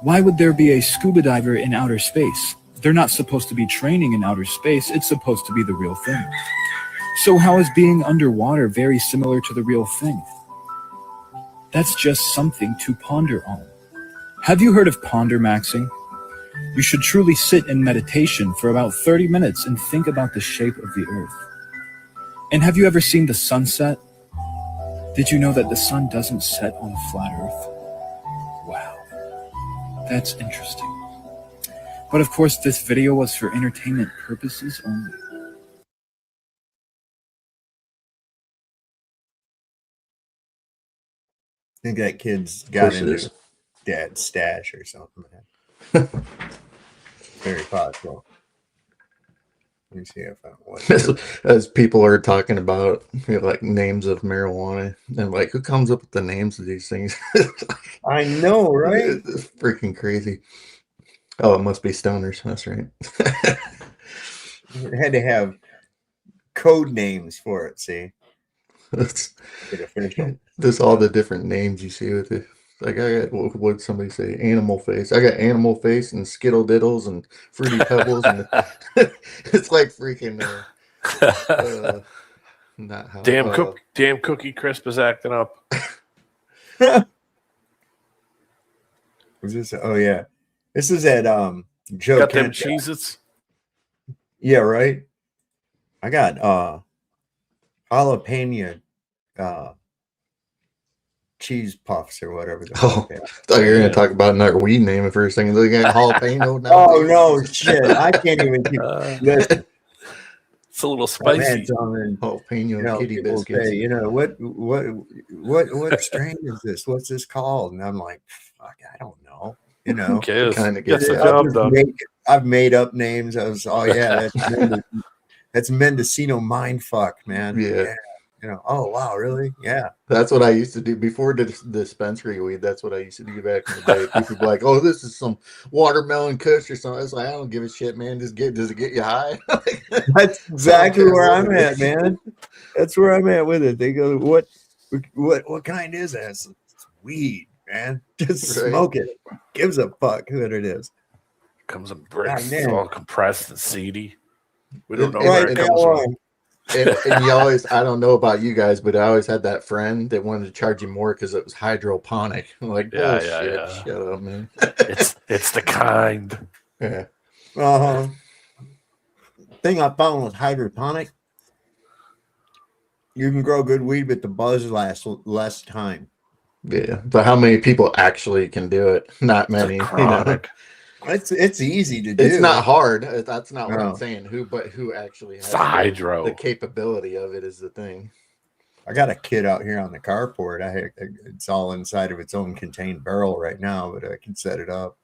why would there be a scuba diver in outer space? They're not supposed to be training in outer space. It's supposed to be the real thing. So how is being underwater very similar to the real thing? That's just something to ponder on. Have you heard of ponder maxing? You should truly sit in meditation for about 30 minutes and think about the shape of the earth. And have you ever seen the sunset? Did you know that the sun doesn't set on a flat earth? Wow, that's interesting. But of course, this video was for entertainment purposes only. think that kid's Of got course it into is. dad's stash or something. Man. Very possible. Let me see if I what. As people are talking about like names of marijuana and like who comes up with the names of these things. I know, right? It's freaking crazy. Oh, it must be stoners. That's right. It had to have code names for it. See, That's get official. just all the different names you see with it. Like I got what did somebody say? Animal face. I got animal face and Skittle Diddles and Fruity Pebbles and it's like freaking not how Damn Cookie Crisp is acting up. Was this? Oh yeah, this is at Joe. Got them Kent. Cheez-Its. Yeah, right. I got jalapeno cheese puffs or whatever the fuck they are. I thought you were gonna talk about another weed name at first thing. Looking at jalapeno now. Oh no, shit! I can't even keep. Listen, it's a little I've had spicy. some, and Jalapeno kitty people biscuits. say, what strain is this? What's this called? And I'm like, fuck, I don't know. Who cares? Kinda Gets the gets job done. I've made up names. I was, oh yeah, that's Mendocino mindfuck, man. Yeah. Oh wow, really? Yeah. That's what I used to do before the dispensary weed. That's what I used to do back in the day. People be like, "Oh, this is some watermelon kush or something." I was like, "I don't give a shit, man. Does it get you high?" That's exactly where I'm at, man. That's where I'm at with it. They go, what kind is that? It's weed, man. Just Right. smoke it. Gives a fuck what it is. Comes in bricks, God, it's man. all compressed and seedy. We don't know Right, where it that comes from. one. And you always, I don't know about you guys, but I always had that friend that wanted to charge you more because it was hydroponic. I'm like, Yeah, bullshit. yeah. Shut up, man. It's the kind. Yeah. Thing I found with hydroponic, you can grow good weed, but the buzz lasts less time. Yeah. But how many people actually can do it? Not many. Chronic. It's easy to do. It's not hard. That's not what No. I'm saying. Who actually has It's the hydro. the capability of it is the thing. I got a kit out here on the carport. It's all inside of its own contained barrel right now, but I can set it up.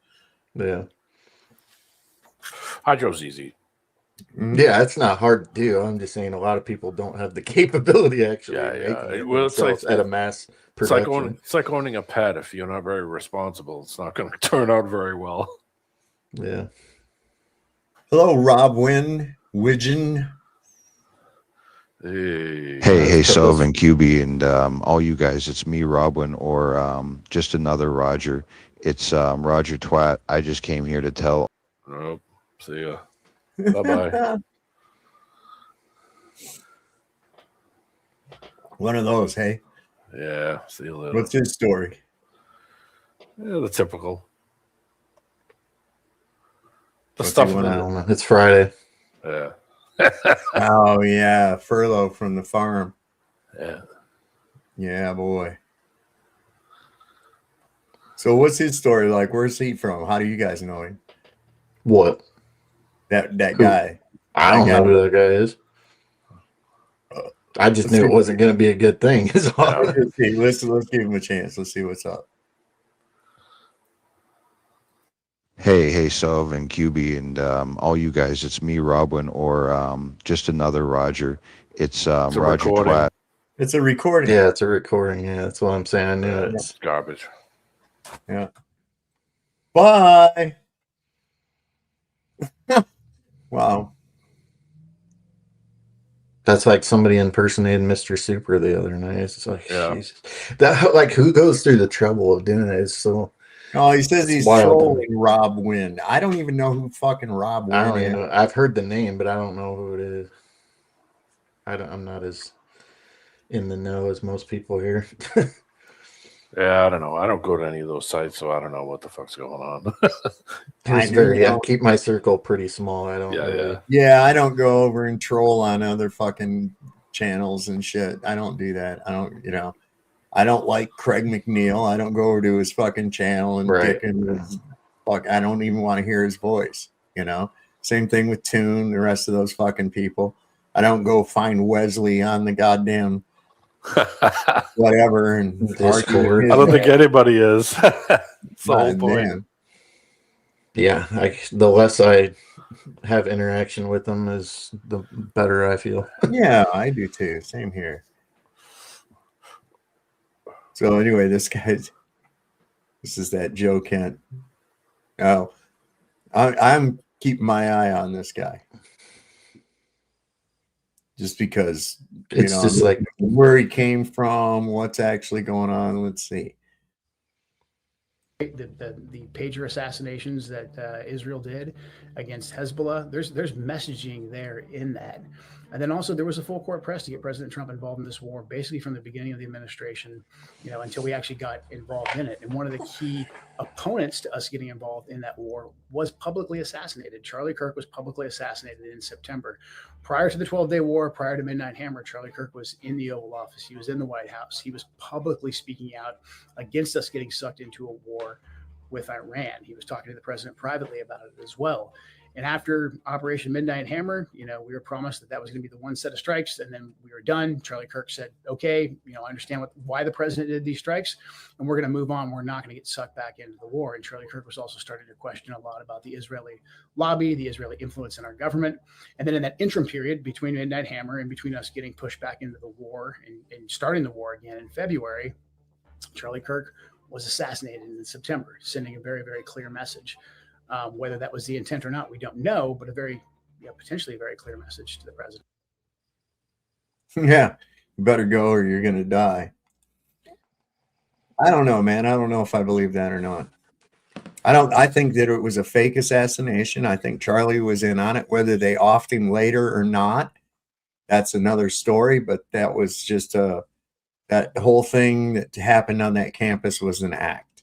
Yeah. Hydro's easy. Yeah, it's not hard to do. I'm just saying a lot of people don't have the capability actually of Yeah. making it Well, it's like themselves at a mass It's like, production. it's like owning a pet. If you're not very responsible, it's not going to turn out very well. Yeah. Hello, Rob Widgeon. Hey, Sullivan, QB, and all you guys. It's me, Robwin, or just another Roger. It's Roger Twat. I just came here to tell. Nope. See ya. Bye-bye. One of those, hey? Yeah. See you later. What's his story? Yeah, the typical. The What's stuff. he want I out? don't know. It's Friday. Yeah. Oh yeah, furlough from the farm. Yeah. Yeah, boy. So what's his story like? Where's he from? How do you guys know him? What? That Who? guy. I don't know who that guy is. I just knew it wasn't going to be a good thing. Is all. Let's see. Let's give him a chance. Let's see what's up. Hey, Sullivan, QB, and all you guys. It's me, Robwin, or just another Roger. It's a Roger recording. Twat. It's a recording. Yeah, it's a recording. Yeah, that's what I'm saying. I knew it. It's garbage. Yeah. Bye. Wow. That's like somebody impersonated Mr. Super the other night. It's like, Yeah. Jesus. That like who goes through the trouble of doing it? It's so. Oh, he says he's wild. trolling Rob Wynn. I don't even know who fucking Rob I don't Wynn even is. know. I've heard the name, but I don't know who it is. I'm not as in the know as most people here. Yeah, I don't know. I don't go to any of those sites, so I don't know what the fuck's going on. I keep my circle pretty small. I don't. really, Yeah, I don't go over and troll on other fucking channels and shit. I don't do that. I don't like Craig McNeil. I don't go over to his fucking channel and Right. dick him. Fuck, I don't even want to hear his voice. Same thing with Toon, the rest of those fucking people. I don't go find Wesley on the goddamn whatever and Discord. argue I don't think anybody is. That's the whole point. man. Yeah, the less I have interaction with them, is the better I feel. Yeah, I do too. Same here. So anyway, this is that Joe Kent. Oh, I'm keeping my eye on this guy. Just because It's I'm just like where he came from, what's actually going on. Let's see. The pager assassinations that Israel did against Hezbollah, there's messaging there in that. And then also there was a full court press to get President Trump involved in this war, basically from the beginning of the administration, until we actually got involved in it. And one of the key opponents to us getting involved in that war was publicly assassinated. Charlie Kirk was publicly assassinated in September. Prior to the 12-day war, prior to Midnight Hammer, Charlie Kirk was in the Oval Office. He was in the White House. He was publicly speaking out against us getting sucked into a war with Iran. He was talking to the president privately about it as well. And after Operation Midnight Hammer, we were promised that was going to be the one set of strikes, and then we were done. Charlie Kirk said, okay, I understand why the president did these strikes, and we're going to move on. We're not going to get sucked back into the war. And Charlie Kirk was also starting to question a lot about the Israeli lobby, the Israeli influence in our government. And then in that interim period between Midnight Hammer and between us getting pushed back into the war and starting the war again in February, Charlie Kirk was assassinated in September, sending a very, very clear message. Whether that was the intent or not, we don't know, but potentially a very clear message to the president. Yeah, you better go or you're going to die. I don't know, man. I don't know if I believe that or not. I think that it was a fake assassination. I think Charlie was in on it. Whether they offed him later or not, that's another story. But that was just that whole thing that happened on that campus was an act,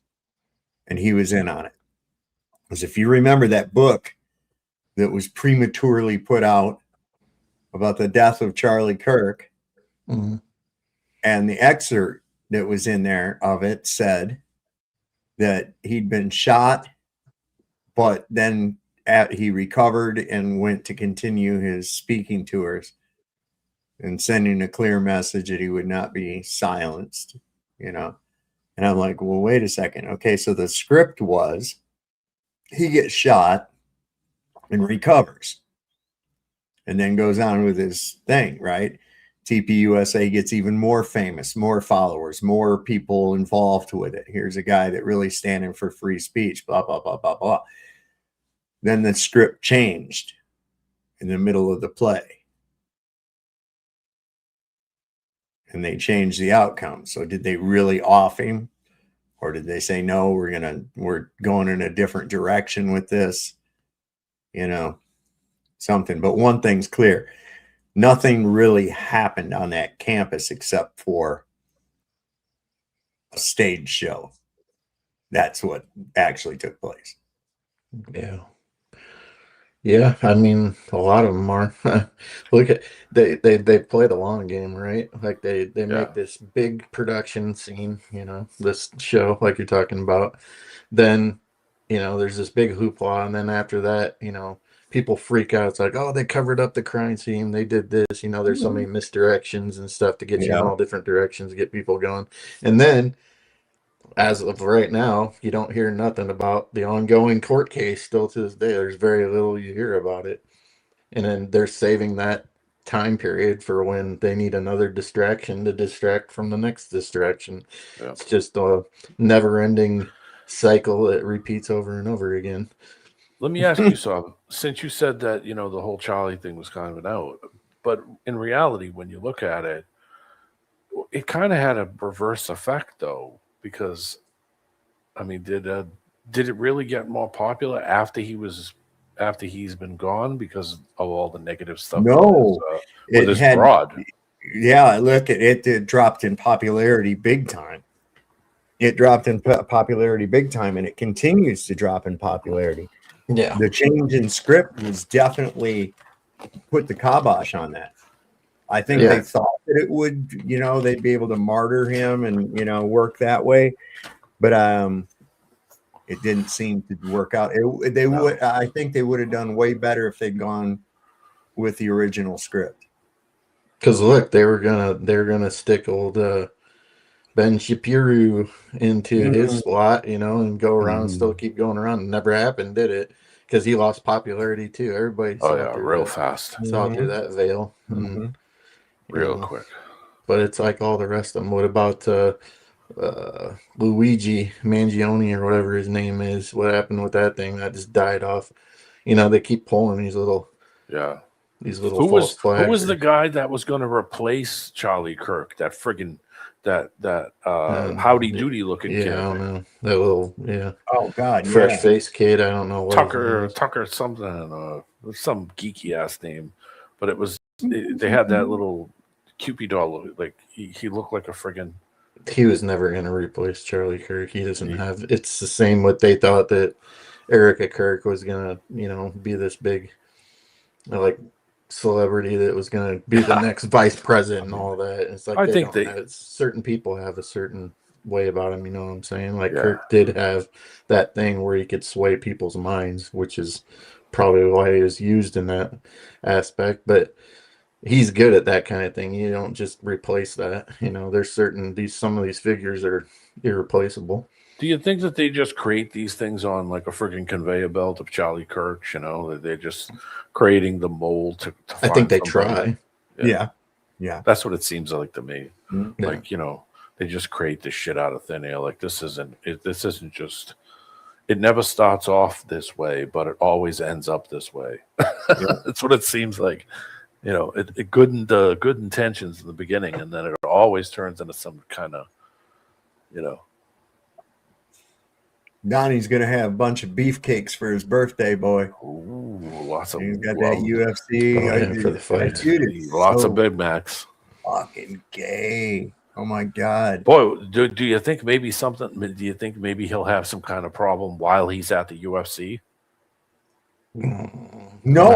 and he was in on it. Because if you remember that book that was prematurely put out about the death of Charlie Kirk, mm-hmm. and the excerpt that was in there of it said that he'd been shot, but then he recovered and went to continue his speaking tours and sending a clear message that he would not be silenced, And I'm like, well, wait a second. Okay, so the script was he gets shot and recovers and then goes on with his thing, right? TPUSA gets even more famous, more followers, more people involved with it. Here's a guy that really standing for free speech, blah, blah, blah, blah, blah. Then the script changed in the middle of the play. And they changed the outcome. So did they really off him? Or did they say, no, we're going in a different direction with this? Something. But one thing's clear. Nothing really happened on that campus except for a stage show. That's what actually took place. Yeah. Yeah, I mean, a lot of them are. Look at they play the long game, right? Like they make this big production scene, this show like you're talking about. Then, there's this big hoopla, and then after that, people freak out. It's like, oh, they covered up the crime scene. They did this. There's so many misdirections and stuff to get you in all different directions, get people going. And then, as of right now, you don't hear nothing about the ongoing court case still to this day. There's very little you hear about it. And then they're saving that time period for when they need another distraction to distract from the next distraction. Yeah. It's just a never-ending cycle that repeats over and over again. Let me ask you something. Since you said that, the whole Charlie thing was kind of an out, but in reality, when you look at it, it kind of had a reverse effect, though. Because, I mean, did it really get more popular after he's been gone because of all the negative stuff? No, with his broad. Yeah, look, it dropped in popularity big time. It dropped in popularity big time, and it continues to drop in popularity. Yeah, the change in script was definitely put the kibosh on that. I think they thought that it would, they'd be able to martyr him and, work that way. But it didn't seem to work out. I think they would have done way better if they'd gone with the original script. Because look, they were gonna stick old Ben Shapiro into his slot, and go around, still keep going around. It never happened, did it? Because he lost popularity too. Everybody Oh saw yeah, through real that. fast. Saw through that veil, and Real quick. But it's like all the rest of them. What about Luigi Mangione or whatever his name is? What happened with that thing? That just died off. They keep pulling these little Who false was flags. the guy that was going to replace Charlie Kirk? That friggin' that Howdy Doody looking Yeah, kid. I don't know. That little Oh God, fresh face kid. I don't know what his name is. Tucker something, some geeky ass name, but it was they had that little Cupid doll. Like he looked like a friggin'. He was never going to replace Charlie Kirk. He doesn't have. It's the same. What they thought that Erica Kirk was going to, be this big, like celebrity that was going to be the next vice president and all that. It's like I think certain people have a certain way about him. You know what I'm saying? Like Yeah. Kirk did have that thing where he could sway people's minds, which is probably why he was used in that aspect. But he's good at that kind of thing. You don't just replace that. There's some of these figures are irreplaceable. Do you think that they just create these things on like a friggin' conveyor belt of Charlie Kirk? That they're just creating the mold to I think they try. Yeah. That's what it seems like to me. Yeah. Like they just create this shit out of thin air. Like this isn't just. It never starts off this way, but it always ends up this way. That's what it seems like. Good intentions in the beginning, and then it always turns into some kind of, Donnie's gonna have a bunch of beefcakes for his birthday, boy. Ooh, lots of. He's got that UFC for the fight. Dude, it's Lots so of Big Macs. fucking gay. Oh my God. Boy, do you think maybe something? Do you think maybe he'll have some kind of problem while he's at the UFC? No,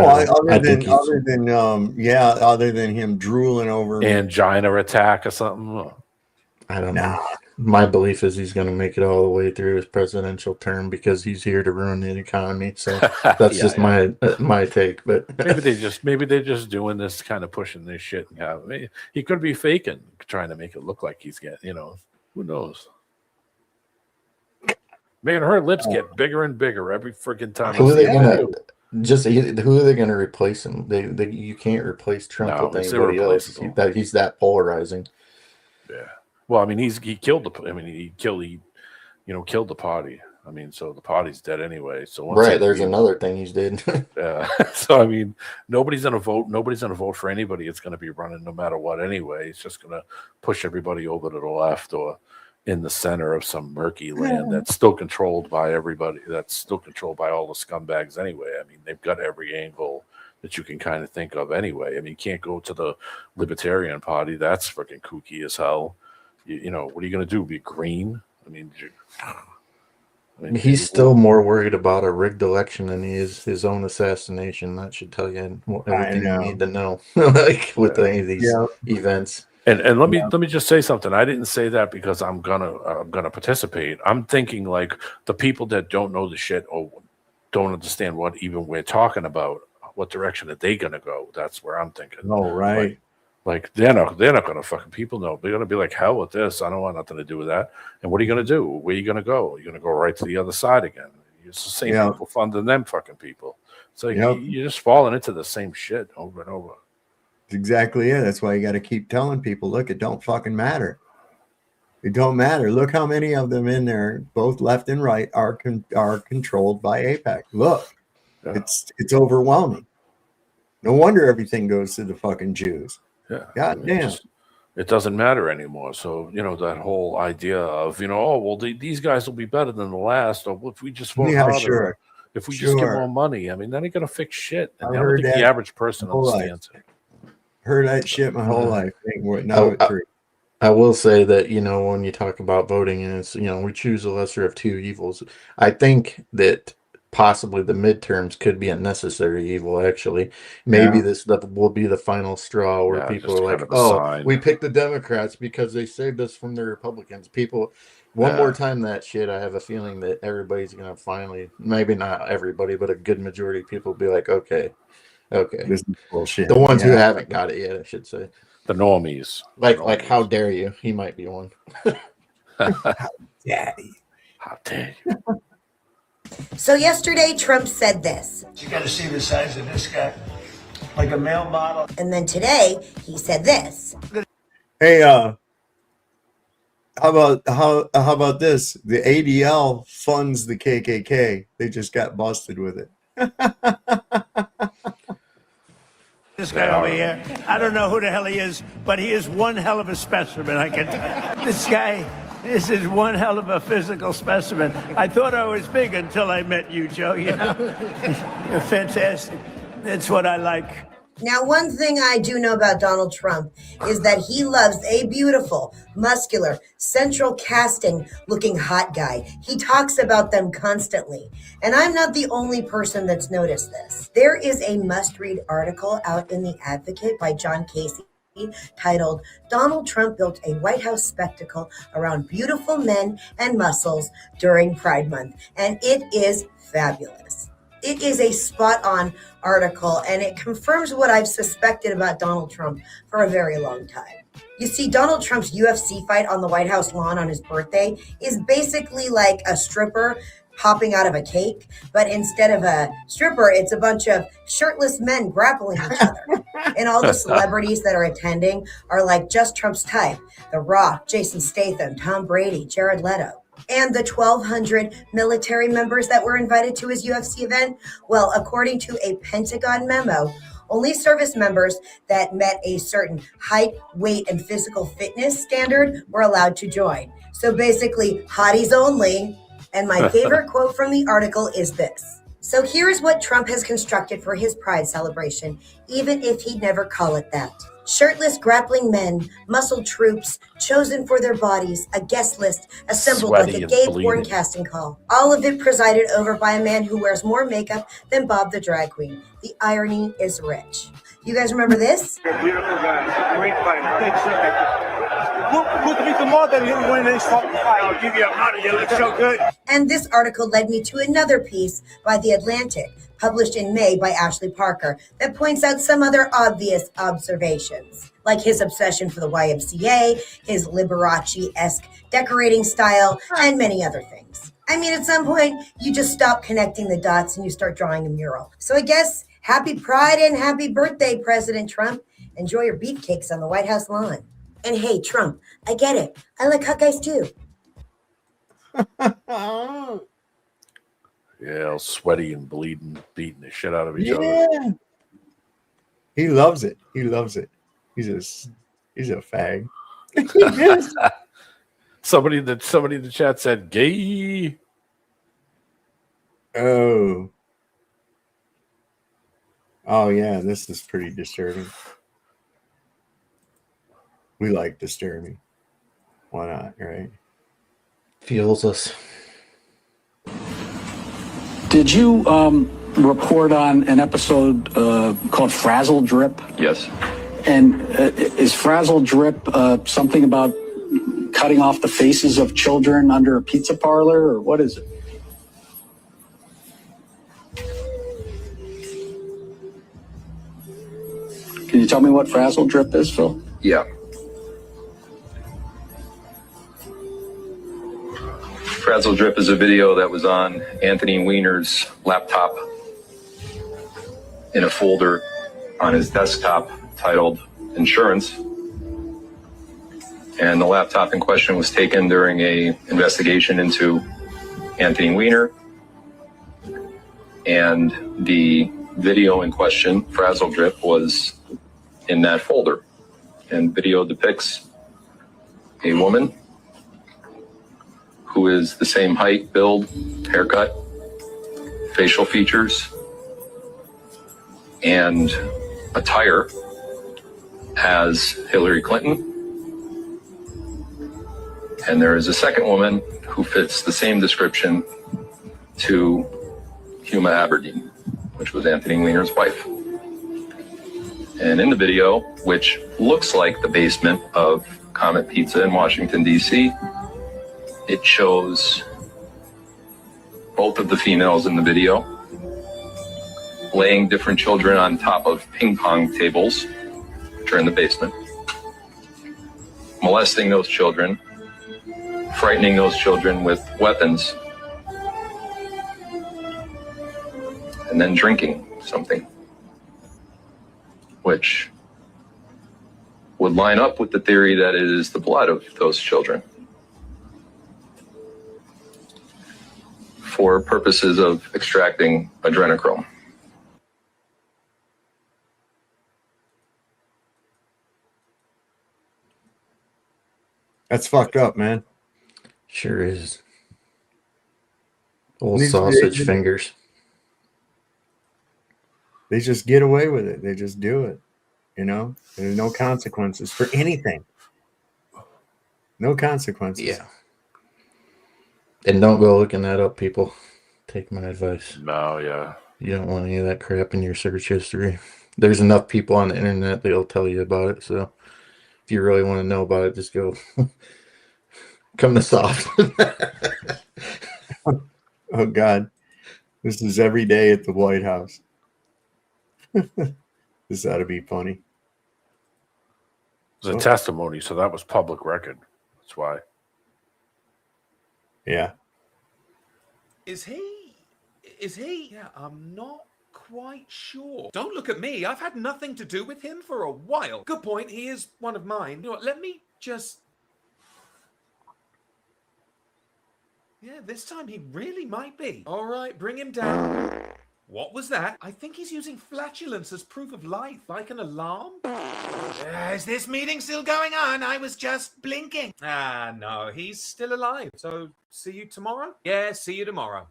other than him drooling over Angina attack or something. I don't know. My belief is he's going to make it all the way through his presidential term because he's here to ruin the economy. So that's my take. But maybe they're just doing this, kind of pushing this shit. Yeah, he could be faking, trying to make it look like he's getting. Who knows? Making her lips get bigger and bigger every freaking time. Who are they going to replace him? You can't replace Trump with anybody else. He's that polarizing. Yeah. Well, I mean, he killed killed the party. I mean, so the party's dead anyway. So there's another thing he's did. So I mean, nobody's gonna vote. Nobody's gonna vote for anybody. It's gonna be running no matter what anyway. It's just gonna push everybody over to the left or in the center of some murky land that's still controlled by everybody. That's still controlled by all the scumbags anyway. I mean, they've got every angle that you can kind of think of anyway. I mean, you can't go to the Libertarian Party. That's freaking kooky as hell. What are you going to do? Be green? I mean, he's still more worried about a rigged election than he is his own assassination. That should tell you everything you need to know, like with any of these events. And let me just say something. I didn't say that because I'm gonna participate. I'm thinking like the people that don't know the shit or don't understand what even we're talking about. What direction are they gonna go? That's where I'm thinking. Oh, right. Like they're not gonna fucking people know. They're gonna be like, hell with this. I don't want nothing to do with that. And what are you gonna do? Where are you gonna go? You're gonna go right to the other side again. It's the same people funding them fucking people. So you're just falling into the same shit over and over. That's exactly it. That's why you got to keep telling people, look, it don't fucking matter. It don't matter. Look how many of them in there, both left and right, are controlled by AIPAC. Look, it's overwhelming. No wonder everything goes to the fucking Jews. Yeah. God damn. It doesn't matter anymore. So, that whole idea of, these guys will be better than the last, or if we just vote harder, if we just give more money, I mean, that ain't going to fix shit. And I don't think the average person understands it. Heard that shit my whole life. I will say that, when you talk about voting and it's, we choose the lesser of two evils, I think that possibly the midterms could be a necessary evil, actually. Maybe this will be the final straw where people are like, we picked the Democrats because they saved us from the Republicans. People, one more time that shit, I have a feeling that everybody's going to finally, maybe not everybody, but a good majority of people will be like, okay, Okay. This is bullshit. The ones who Yeah. haven't got it yet, I should say. The normies. Like how dare you? He might be one. Daddy. How dare you? So yesterday, Trump said this. You got to see the size of this guy, like a male model. And then today, he said this. Hey, how about this? The ADL funds the KKK. They just got busted with it. This guy over here, I don't know who the hell he is, but he is one hell of a specimen. I can tell you. This is one hell of a physical specimen. I thought I was big until I met you, Joe. You know, you're fantastic. That's what I like. Now, one thing I do know about Donald Trump is that he loves a beautiful, muscular, central casting looking hot guy. He talks about them constantly. And I'm not the only person that's noticed this. There is a must-read article out in The Advocate by John Casey titled, Donald Trump Built a White House Spectacle Around Beautiful Men and Muscles During Pride Month. And it is fabulous. It is a spot-on article, and it confirms what I've suspected about Donald Trump for a very long time. You see, Donald Trump's UFC fight on the White House lawn on his birthday is basically like a stripper popping out of a cake, but instead of a stripper, it's a bunch of shirtless men grappling each other. And all the celebrities that are attending are like just Trump's type. The Rock, Jason Statham, Tom Brady, Jared Leto. And the 1,200 military members that were invited to his UFC event, well, according to a Pentagon memo, only service members that met a certain height, weight, and physical fitness standard were allowed to join. So basically, hotties only. And my favorite quote from the article is this. So here's what Trump has constructed for his Pride celebration, even if he'd never call it that. Shirtless grappling men, muscled troops, chosen for their bodies, a guest list assembled Sweaty like a and gay-born bleeding. casting call. All of it presided over by a man who wears more makeup than Bob the drag queen. The irony is rich. You guys remember this? You're a beautiful guy. Great fighter. Put me the model when they stop the fight. I'll give you a model. You look so good. And this article led me to another piece by The Atlantic, published in May by Ashley Parker, that points out some other obvious observations, like his obsession for the YMCA, his Liberace-esque decorating style, and many other things. I mean, at some point, you just stop connecting the dots and you start drawing a mural. So I guess happy Pride and happy birthday, President Trump. Enjoy your beefcakes on the White House lawn. And hey, Trump, I get it. I like hot guys too. Yeah, all sweaty and bleeding, beating the shit out of each other. He loves it. He loves it. He's a fag. Somebody in the chat said gay. Oh yeah, this is pretty disturbing. We like disturbing. Why not, right? Feels us. Did you report on an episode called Frazzle Drip? Yes. And is Frazzle Drip something about cutting off the faces of children under a pizza parlor, or what is it? Can you tell me what Frazzle Drip is, Phil? Yeah. Frazzle Drip is a video that was on Anthony Weiner's laptop in a folder on his desktop titled Insurance. And the laptop in question was taken during a investigation into Anthony Weiner. And the video in question, Frazzle Drip, was in that folder. And video depicts a woman who is the same height, build, haircut, facial features, and attire as Hillary Clinton. And there is a second woman who fits the same description to Huma Aberdeen, which was Anthony Weiner's wife. And in the video, which looks like the basement of Comet Pizza in Washington, D.C., it shows both of the females in the video laying different children on top of ping pong tables, which are in the basement, molesting those children, frightening those children with weapons, and then drinking something, which would line up with the theory that it is the blood of those children for purposes of extracting adrenochrome. That's fucked up, man. Sure is. Old These- sausage fingers. They just get away with it. They just do it. You know, there's no consequences for anything. No consequences. Yeah. And don't go looking that up, people. Take my advice. No, yeah. You don't want any of that crap in your search history. There's enough people on the internet that'll tell you about it. So if you really want to know about it, just go come to Soft. Oh, God. This is every day at the White House. This ought to be funny. It was a testimony, so that was public record. That's why. Yeah. Is he? Yeah, I'm not quite sure. Don't look at me. I've had nothing to do with him for a while. Good point. He is one of mine. You know what? Let me just... Yeah, this time he really might be. All right, bring him down. What was that? I think he's using flatulence as proof of life, like an alarm. Is this meeting still going on? I was just blinking. Ah, no, he's still alive. So, see you tomorrow? Yeah, see you tomorrow.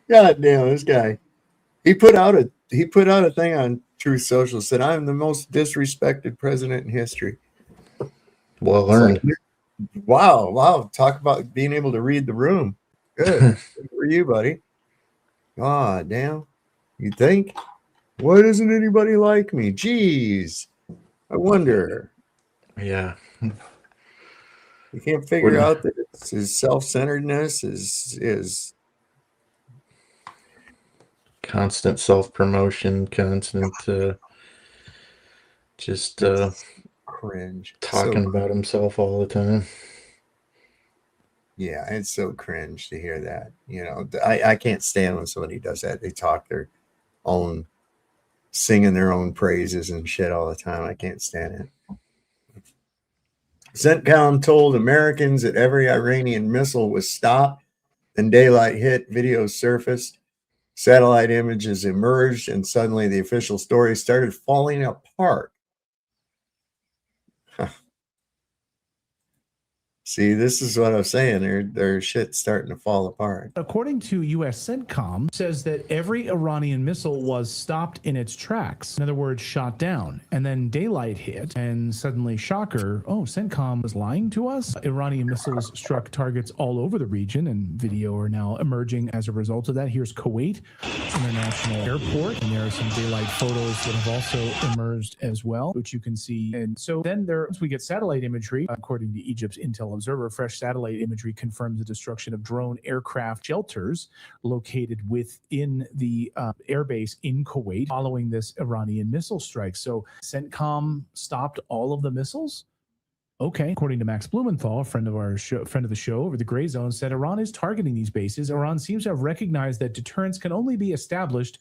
God damn, this guy. He put out a thing on Truth Social, said, "I'm the most disrespected president in history." Well earned. Like, wow. Talk about being able to read the room. Good. Good for you, buddy. God damn. You think? Why doesn't anybody like me? Jeez. I wonder. Yeah. You can't figure out that it's his self-centeredness is constant self-promotion, constant just cringe. Talking about himself all the time. Yeah, it's so cringe to hear that. You know, I can't stand when somebody does that. They talk their own, singing their own praises and shit all the time. I can't stand it. CENTCOM told Americans that every Iranian missile was stopped. Then daylight hit, videos surfaced, satellite images emerged, and suddenly the official story started falling apart. See, this is what I'm saying. Their shit's starting to fall apart. According to U.S. CENTCOM, says that every Iranian missile was stopped in its tracks. In other words, shot down. And then daylight hit, and suddenly, shocker, CENTCOM was lying to us? Iranian missiles struck targets all over the region, and video are now emerging as a result of that. Here's Kuwait International Airport, and there are some daylight photos that have also emerged as well, which you can see. And so then once we get satellite imagery, according to Egypt's Intel Observer, fresh satellite imagery confirms the destruction of drone aircraft shelters located within the airbase in Kuwait following this Iranian missile strike. So CENTCOM stopped all of the missiles? Okay. According to Max Blumenthal, a friend of the show over the Gray Zone, said Iran is targeting these bases. Iran seems to have recognized that deterrence can only be established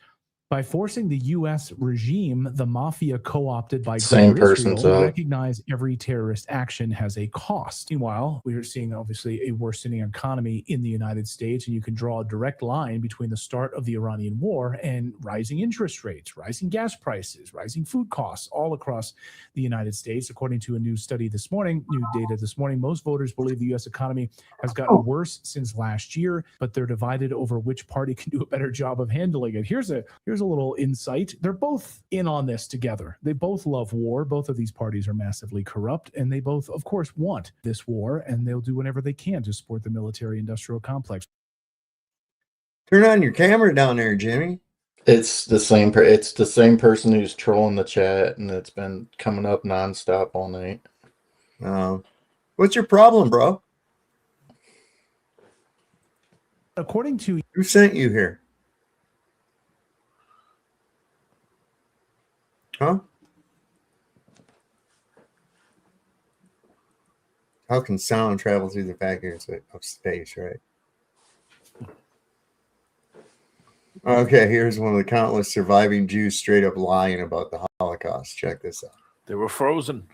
by forcing the U.S. regime, the mafia co-opted by Same Greater person's Israel, out. recognize every terrorist action has a cost. Meanwhile, we are seeing obviously a worsening economy in the United States, and you can draw a direct line between the start of the Iranian war and rising interest rates, rising gas prices, rising food costs all across the United States. According to a new study this morning, new data this morning, most voters believe the U.S. economy has gotten worse since last year, but they're divided over which party can do a better job of handling it. Here's a little insight. They're both in on this together. They both love war. Both of these parties are massively corrupt, and they both, of course, want this war, and they'll do whatever they can to support the military-industrial complex. Turn on your camera down there, Jimmy. It's the same. It's the same person who's trolling the chat, and it's been coming up nonstop all night. What's your problem, bro? According to who sent you here? Huh? How can sound travel through the vacuums of space, right? Okay, here's one of the countless surviving Jews straight up lying about the Holocaust. Check this out. They were frozen.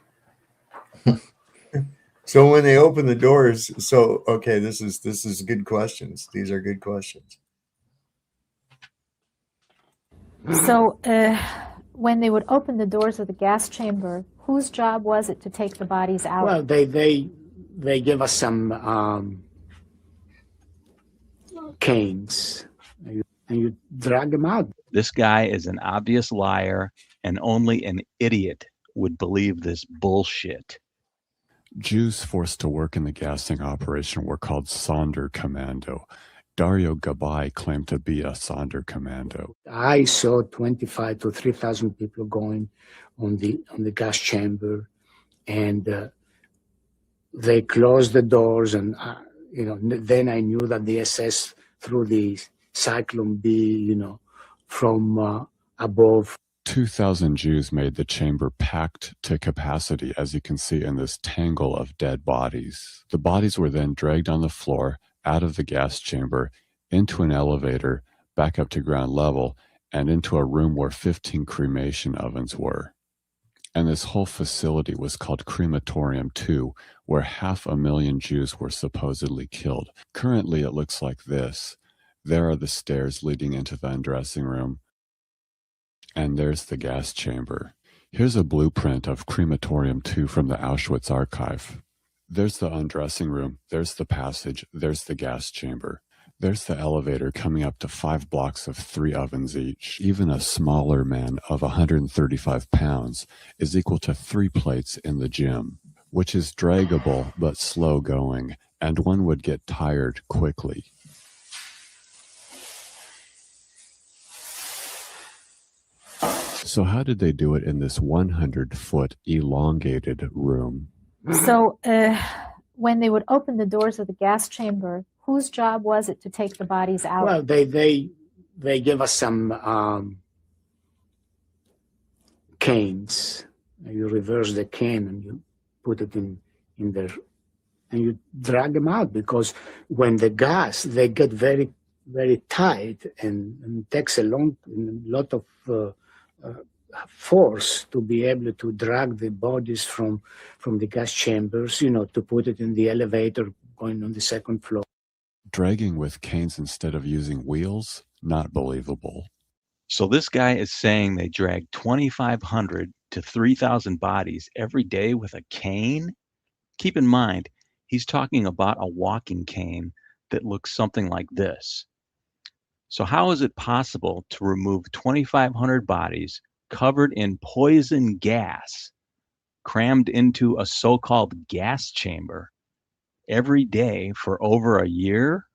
So when they open the doors, so okay, this is good questions. These are good questions. So when they would open the doors of the gas chamber, whose job was it to take the bodies out? Well, they give us some canes, and you drag them out. This guy is an obvious liar, and only an idiot would believe this bullshit. Jews forced to work in the gassing operation were called Sonderkommando. Dario Gabay claimed to be a Sonderkommando. I saw 25 to 3,000 people going on the gas chamber, and they closed the doors, and then I knew that the SS threw the Cyclone B, from above. 2,000 Jews made the chamber packed to capacity, as you can see in this tangle of dead bodies. The bodies were then dragged on the floor, out of the gas chamber, into an elevator, back up to ground level, and into a room where 15 cremation ovens were. And this whole facility was called Crematorium 2, where 500,000 Jews were supposedly killed. Currently, it looks like this. There are the stairs leading into the undressing room. And there's the gas chamber. Here's a blueprint of Crematorium 2 from the Auschwitz archive. There's the undressing room, there's the passage, there's the gas chamber. There's the elevator coming up to 5 blocks of 3 ovens each. Even a smaller man of 135 pounds is equal to 3 plates in the gym, which is draggable but slow going, and one would get tired quickly. So how did they do it in this 100-foot elongated room? So when they would open the doors of the gas chamber, whose job was it to take the bodies out? Well, they give us some canes. You reverse the cane and you put it in there, and you drag them out, because when the gas, they get very, very tight, and it takes a lot of force to be able to drag the bodies from the gas chambers, to put it in the elevator going on the second floor. Dragging with canes instead of using wheels? Not believable. So this guy is saying they drag 2,500 to 3,000 bodies every day with a cane? Keep in mind, he's talking about a walking cane that looks something like this. So how is it possible to remove 2,500 bodies covered in poison gas, crammed into a so-called gas chamber every day for over a year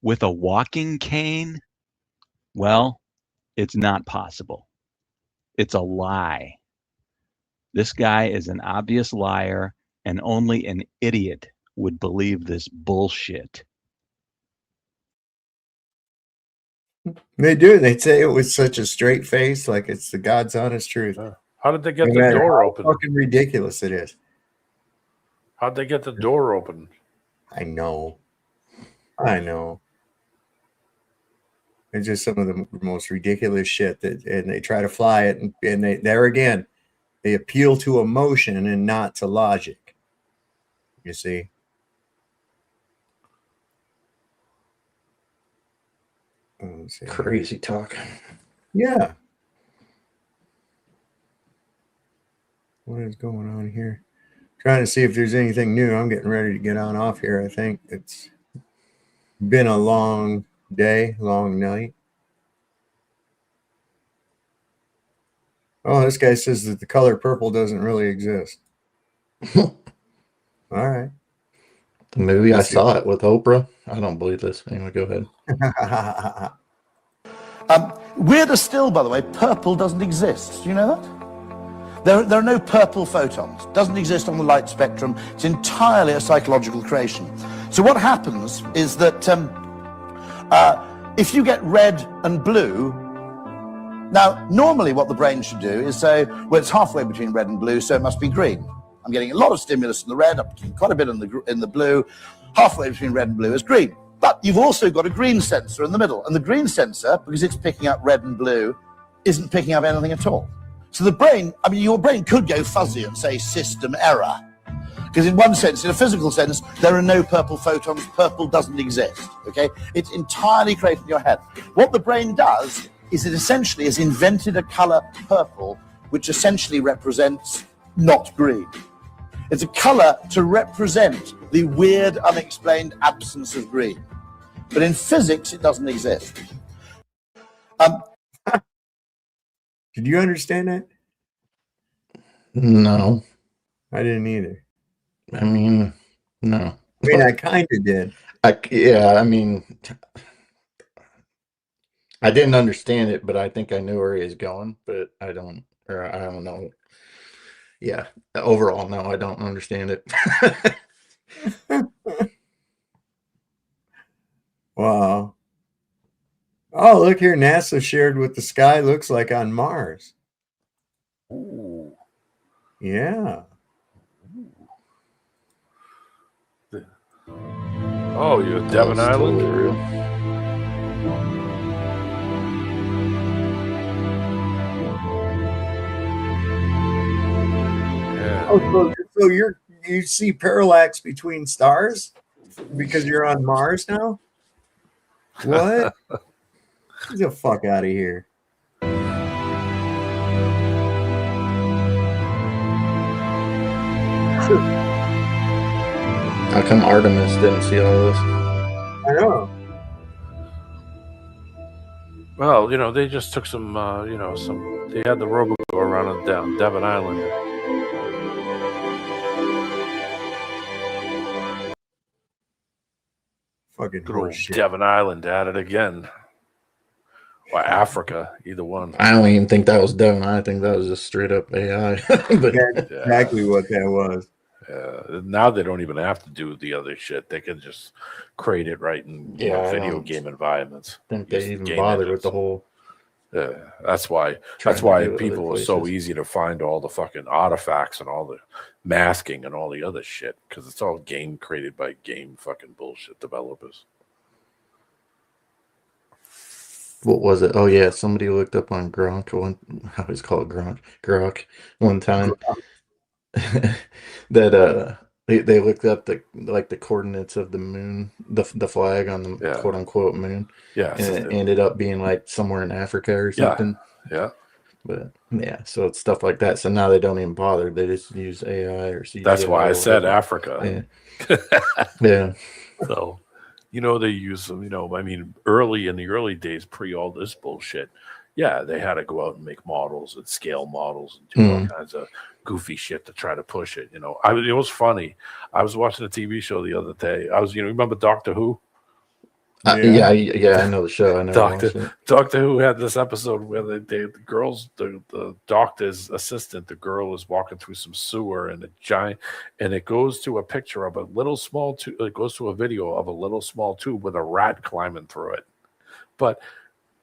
with a walking cane? Well, it's not possible. It's a lie. This guy is an obvious liar, and only an idiot would believe this bullshit. They do. They say it with such a straight face, like it's the God's honest truth. How did they get the door open? Fucking ridiculous it is. How'd they get the door open? I know. It's just some of the most ridiculous shit and they try to fly it, and they there again, they appeal to emotion and not to logic. You see. Crazy talk. Yeah. What is going on here? Trying to see if there's anything new. I'm getting ready to get on off here. I think it's been a long day, long night. Oh, this guy says that the color purple doesn't really exist. All right. The movie, I saw it with Oprah. I don't believe this. Anyway, go ahead. Weirder still, by the way, purple doesn't exist. Do you know that? There are no purple photons. It doesn't exist on the light spectrum. It's entirely a psychological creation. So what happens is that If you get red and blue, now normally what the brain should do is say, well, it's halfway between red and blue, so it must be green. I'm getting a lot of stimulus in the red, I'm getting quite a bit in the blue. Halfway between red and blue is green. But you've also got a green sensor in the middle, and the green sensor, because it's picking up red and blue, isn't picking up anything at all. So the brain, I mean, your brain could go fuzzy and say system error. Because in one sense, in a physical sense, there are no purple photons. Purple doesn't exist, okay? It's entirely created in your head. What the brain does is it essentially has invented a color purple, which essentially represents not green. It's a color to represent the weird, unexplained absence of green. But in physics, it doesn't exist. Did you understand that? No. I didn't either. I mean, no. I mean, I kind of did. Yeah, I mean, I didn't understand it, but I think I knew where he was going, but I don't know. Yeah, overall, no, I don't understand it. Wow. Oh, look here. NASA shared what the sky looks like on Mars. Ooh. Yeah. Oh, you're at Devon Island? Totally real. Yeah. Oh, so you see parallax between stars because you're on Mars now? What? Get the fuck out of here. How come Artemis didn't see all this? I know. Well, they just took some, they had the rover go around down Devon Island. Fucking good old horseshit. Devon Island at it again. Or Africa, either one. I don't even think that was Devon. I think that was just straight up AI. But That's exactly what that was. Now they don't even have to do the other shit. They can just create it right in I video don't game environments. think Use they the even game bothered engines. with the whole. That's why Trying to do it other people are so places. easy to find all the fucking artifacts and all the masking and all the other shit, because it's all game created by game fucking bullshit developers. What was it? Oh yeah, somebody looked up on Grok I always call it Grok one time. That they looked up the coordinates of the moon, the flag on the quote unquote moon. Yeah, And so it ended up being like somewhere in Africa or something. Yeah. But yeah, so it's stuff like that. So now they don't even bother. They just use AI or CGI. That's why I or said whatever. Africa. Yeah. Yeah. So, they use them, I mean, in the early days, pre all this bullshit, yeah, they had to go out and make models and scale models and do all kinds of goofy shit to try to push it. It was funny. I was watching a TV show the other day. Remember Doctor Who? Yeah, I know the show. I never watched it. Doctor Who had this episode where the doctor's assistant, the girl is walking through some sewer and it goes to a picture of a little small tube. It goes to a video of a little small tube with a rat climbing through it, but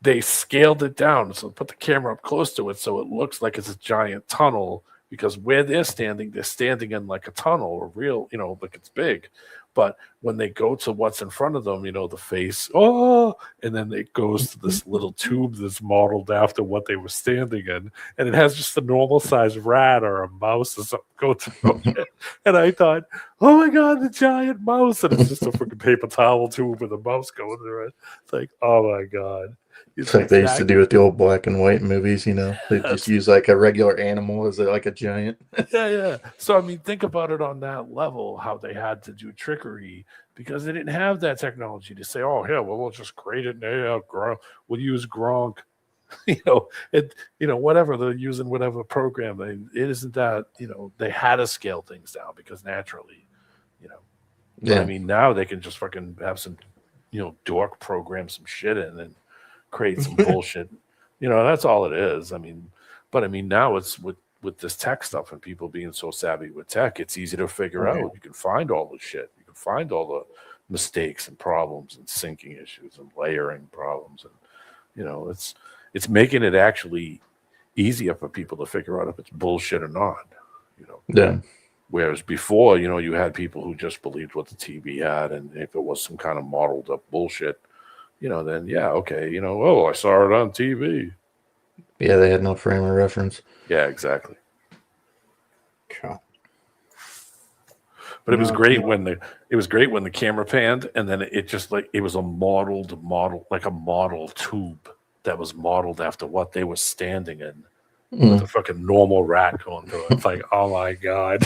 they scaled it down, so put the camera up close to it so it looks like it's a giant tunnel. Because where they're standing in like a tunnel, or real, like it's big. But when they go to what's in front of them, the face, and then it goes to this little tube that's modeled after what they were standing in, and it has just a normal size rat or a mouse or something go through it. And I thought, oh my god, the giant mouse, and it's just a freaking paper towel tube with a mouse going through it. It's like, oh my god. It's like they used to do with the old black and white movies, They just use like a regular animal as like a giant. Yeah. So, I mean, think about it on that level, how they had to do trickery, because they didn't have that technology to say, oh, yeah, well, we'll just create it now. We'll use Gronk. Whatever. They're using whatever program. It isn't that, they had to scale things down because naturally, But, I mean, now they can just fucking have some, dork program some shit in and create some bullshit. That's all it is. I mean, now it's with this tech stuff and people being so savvy with tech, it's easy to figure out. You can find all the shit. You can find all the mistakes and problems and syncing issues and layering problems. And, you know, it's making it actually easier for people to figure out if it's bullshit or not, you know. Yeah. Whereas before, you know, you had people who just believed what the TV had, and if it was some kind of modeled up bullshit, you know, then yeah, okay, you know, oh, I saw it on TV. Yeah, they had no frame of reference. Yeah, exactly. God. But it was great when the camera panned, and then it just like it was a model like a model tube that was modeled after what they were standing in, with a fucking normal rat going through it. It's like, oh my god.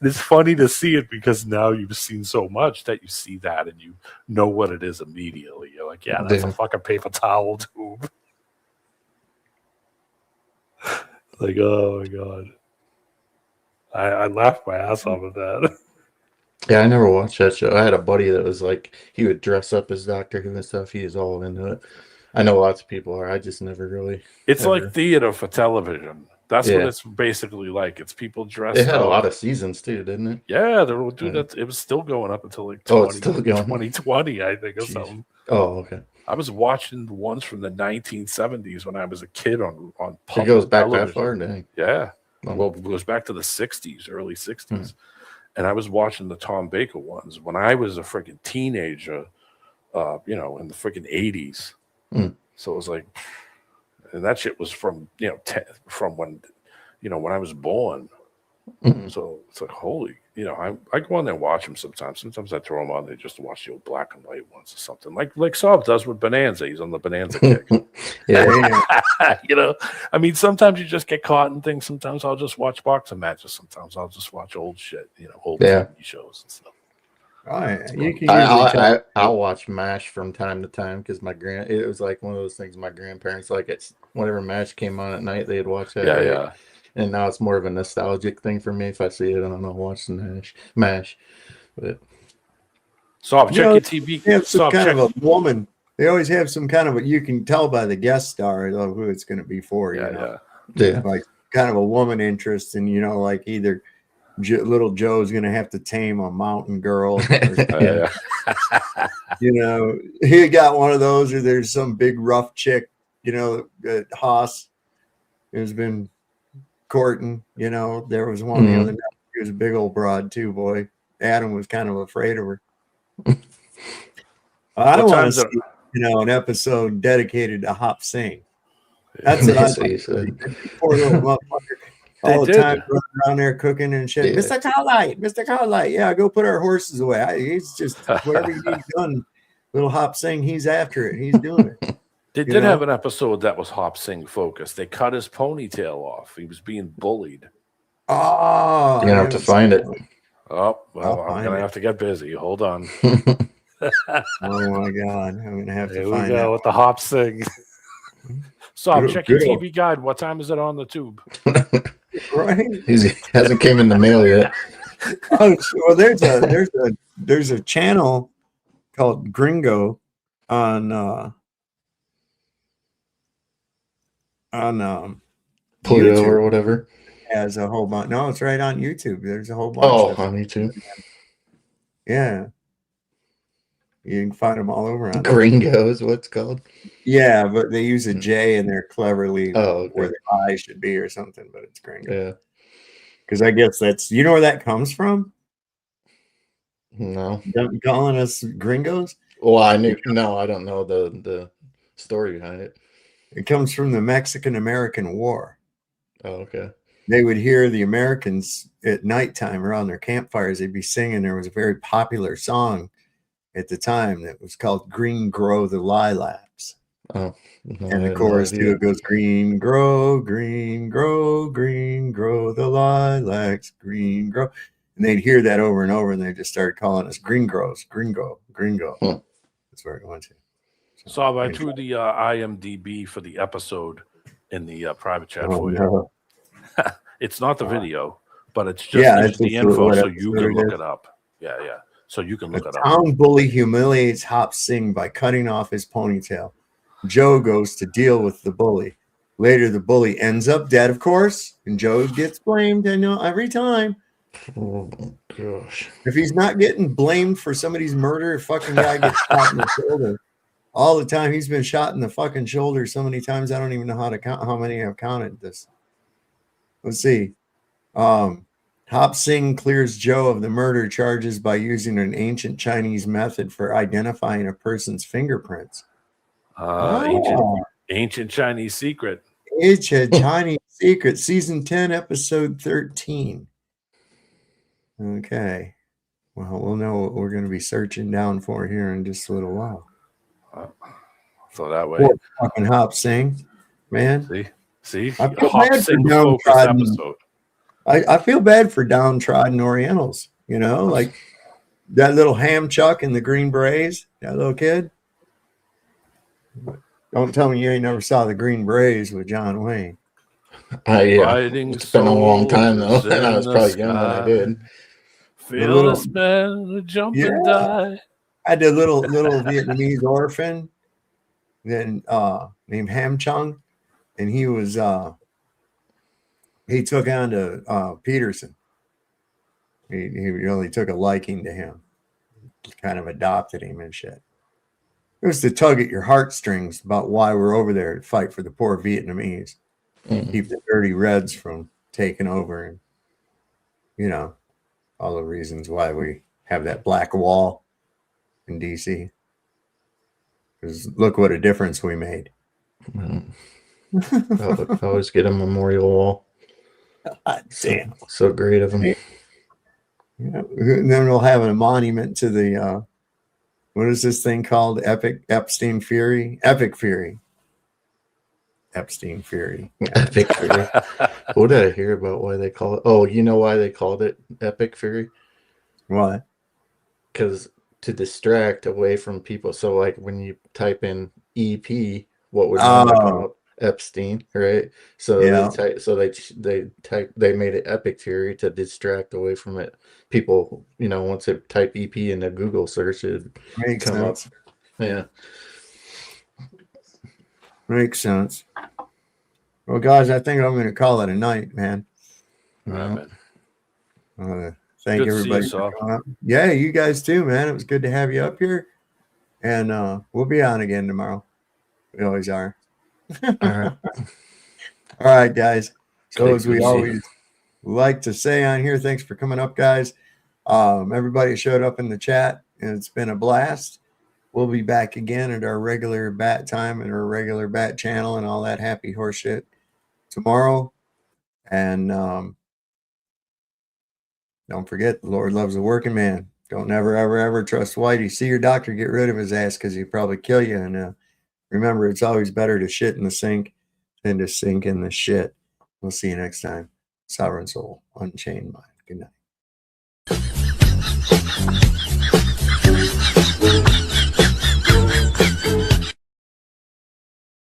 It's funny to see it because now you've seen so much that you see that and you know what it is immediately. You're like, yeah, that's a fucking paper towel tube. Like, oh my god. I laughed my ass off at that. Yeah, I never watched that show. I had a buddy that was like, he would dress up as Doctor Who and stuff. He is all into it. I know lots of people are. I just never really. It's like theater for television. That's what it's basically like. It's people dressed It had up. a lot of seasons too, didn't it? Yeah, they were doing that. It was still going up until like 2020, I think, or something. Oh, okay. I was watching the ones from the 1970s when I was a kid on It goes back television. that far, dang. Yeah. Oh. Well, it goes back to the 60s, early 60s. And I was watching the Tom Baker ones when I was a freaking teenager, you know, in the freaking 80s. So it was like, and that shit was from, you know, from when, you know, when I was born. So it's like, holy, you know, I go on there and watch them sometimes. Sometimes I throw them on there just to watch the old black and white ones or something. Like Saab does with Bonanza. He's on the Bonanza kick. You know, I mean, sometimes you just get caught in things. Sometimes I'll just watch boxing matches. Sometimes I'll just watch old shit, you know, old TV shows and stuff. I'll watch MASH from time to time because it was like one of those things my grandparents, like, it's whenever MASH came on at night, they'd watch that. Yeah, yeah. And now it's more of a nostalgic thing for me. If I see it, I don't know, watch the MASH. But Saab, check your TV. They have some kind of a woman. They always have some kind of you can tell by the guest star who it's going to be for. You know? Yeah. Like kind of a woman interest, and you know, like either little Joe's going to have to tame a mountain girl. Or, you know, he got one of those, or there's some big rough chick. You know, Haas has been courting. You know, there was one the other night. She was a big old broad too, boy. Adam was kind of afraid of her. I want to see, you know, an episode dedicated to Hop Sing. That's what I think. Poor little motherfucker. All the time running around there cooking and shit. Yeah. Mr. Carlight, yeah, go put our horses away. He's just whatever he's done. Little Hop Sing, he's after it. He's doing it. They did have an episode that was Hop Sing focused. They cut his ponytail off. He was being bullied. Oh, you're gonna have to find it. Oh, well, I'm gonna have to get busy. Hold on. Oh my god, I'm gonna have to Here find we go out with the Hop Sing. So Good- check your good old- TV guide. What time is it on the tube? right. He hasn't came in the mail yet. Oh, well, there's a channel called Gringo on Pluto YouTube. or whatever. Has a whole bunch. No, it's right on YouTube. There's a whole bunch. Oh, of on YouTube. Yeah, you can find them all over on Gringo is what it's called. Yeah, but they use a J and they're cleverly okay. where the I should be or something, but it's Gringo. Yeah. Because I guess that's, you know where that comes from? No. Them calling us gringos? Well, I don't know the story behind it. It comes from the Mexican-American War. Oh, okay. They would hear the Americans at nighttime around their campfires. They'd be singing. There was a very popular song at the time that was called Green Grow the Lilacs. Oh, no, and the chorus too, it goes green grow, green grow, green grow the lilacs, green grow. And they'd hear that over and over, and they just started calling us green grows, gringo, gringo. That's where it went to. So I threw the IMDb for the episode in the private chat for you. No. It's not the video, but it's just the info, so you can look it up. Yeah. So you can look it up. Town bully humiliates Hop Sing by cutting off his ponytail. Joe goes to deal with the bully. Later, the bully ends up dead, of course, and Joe gets blamed. I know every time. Gosh. If he's not getting blamed for somebody's murder, fucking guy gets shot in the shoulder all the time. He's been shot in the fucking shoulder so many times. I don't even know how to count how many I've counted this. Let's see. Hop Singh clears Joe of the murder charges by using an ancient Chinese method for identifying a person's fingerprints. Ancient Chinese secret. It's a Chinese secret. Season 10, episode 13. Okay. Well, we'll know what we're going to be searching down for here in just a little while. So that way. Poor fucking Hop Singh, man. See? I feel Hop bad for Singh focus downtrodden. episode. I feel bad for downtrodden Orientals, you know, like that little ham chuck in the green berets, that little kid. Don't tell me you ain't never saw the Green Berets with John Wayne. Yeah. It's been a long time though, and I was probably young when I did. Feel this man jump and die. I had a little Vietnamese orphan then named Ham Chung, and he was he took on to Peterson. He really took a liking to him, kind of adopted him and shit. It was to tug at your heartstrings about why we're over there to fight for the poor Vietnamese, keep the dirty Reds from taking over, and you know all the reasons why we have that black wall in DC. Because look what a difference we made. I always get a memorial wall. Damn, so great of them. Yeah. And then we'll have a monument to the what is this thing called? Epstein Fury? Epic Fury. Epstein Fury. Yeah. Epic Fury. What did I hear about why they call it? Oh, you know why they called it Epic Fury? Why? Because to distract away from people. So like when you type in EP, what would come up? Epstein, right? So yeah. they made it Epic Fury to distract away from it. People, you know, once they type EP in the Google search, it makes sense. Up. Yeah, makes sense. Well, guys, I think I'm going to call it a night, man. Right. Thank good everybody for coming up. Yeah, you guys too, man. It was good to have you up here, and we'll be on again tomorrow. We always are. All right. All right, guys. So Thanks, as we always like to say on here, thanks for coming up, guys. Everybody showed up in the chat, and it's been a blast. We'll be back again at our regular bat time and our regular bat channel and all that happy horse shit tomorrow. And don't forget, the Lord loves a working man. Don't never, ever, ever trust Whitey. See your doctor, get rid of his ass because he'll probably kill you. And remember, it's always better to shit in the sink than to sink in the shit. We'll see you next time. Sovereign Soul, Unchained Mind. Good night.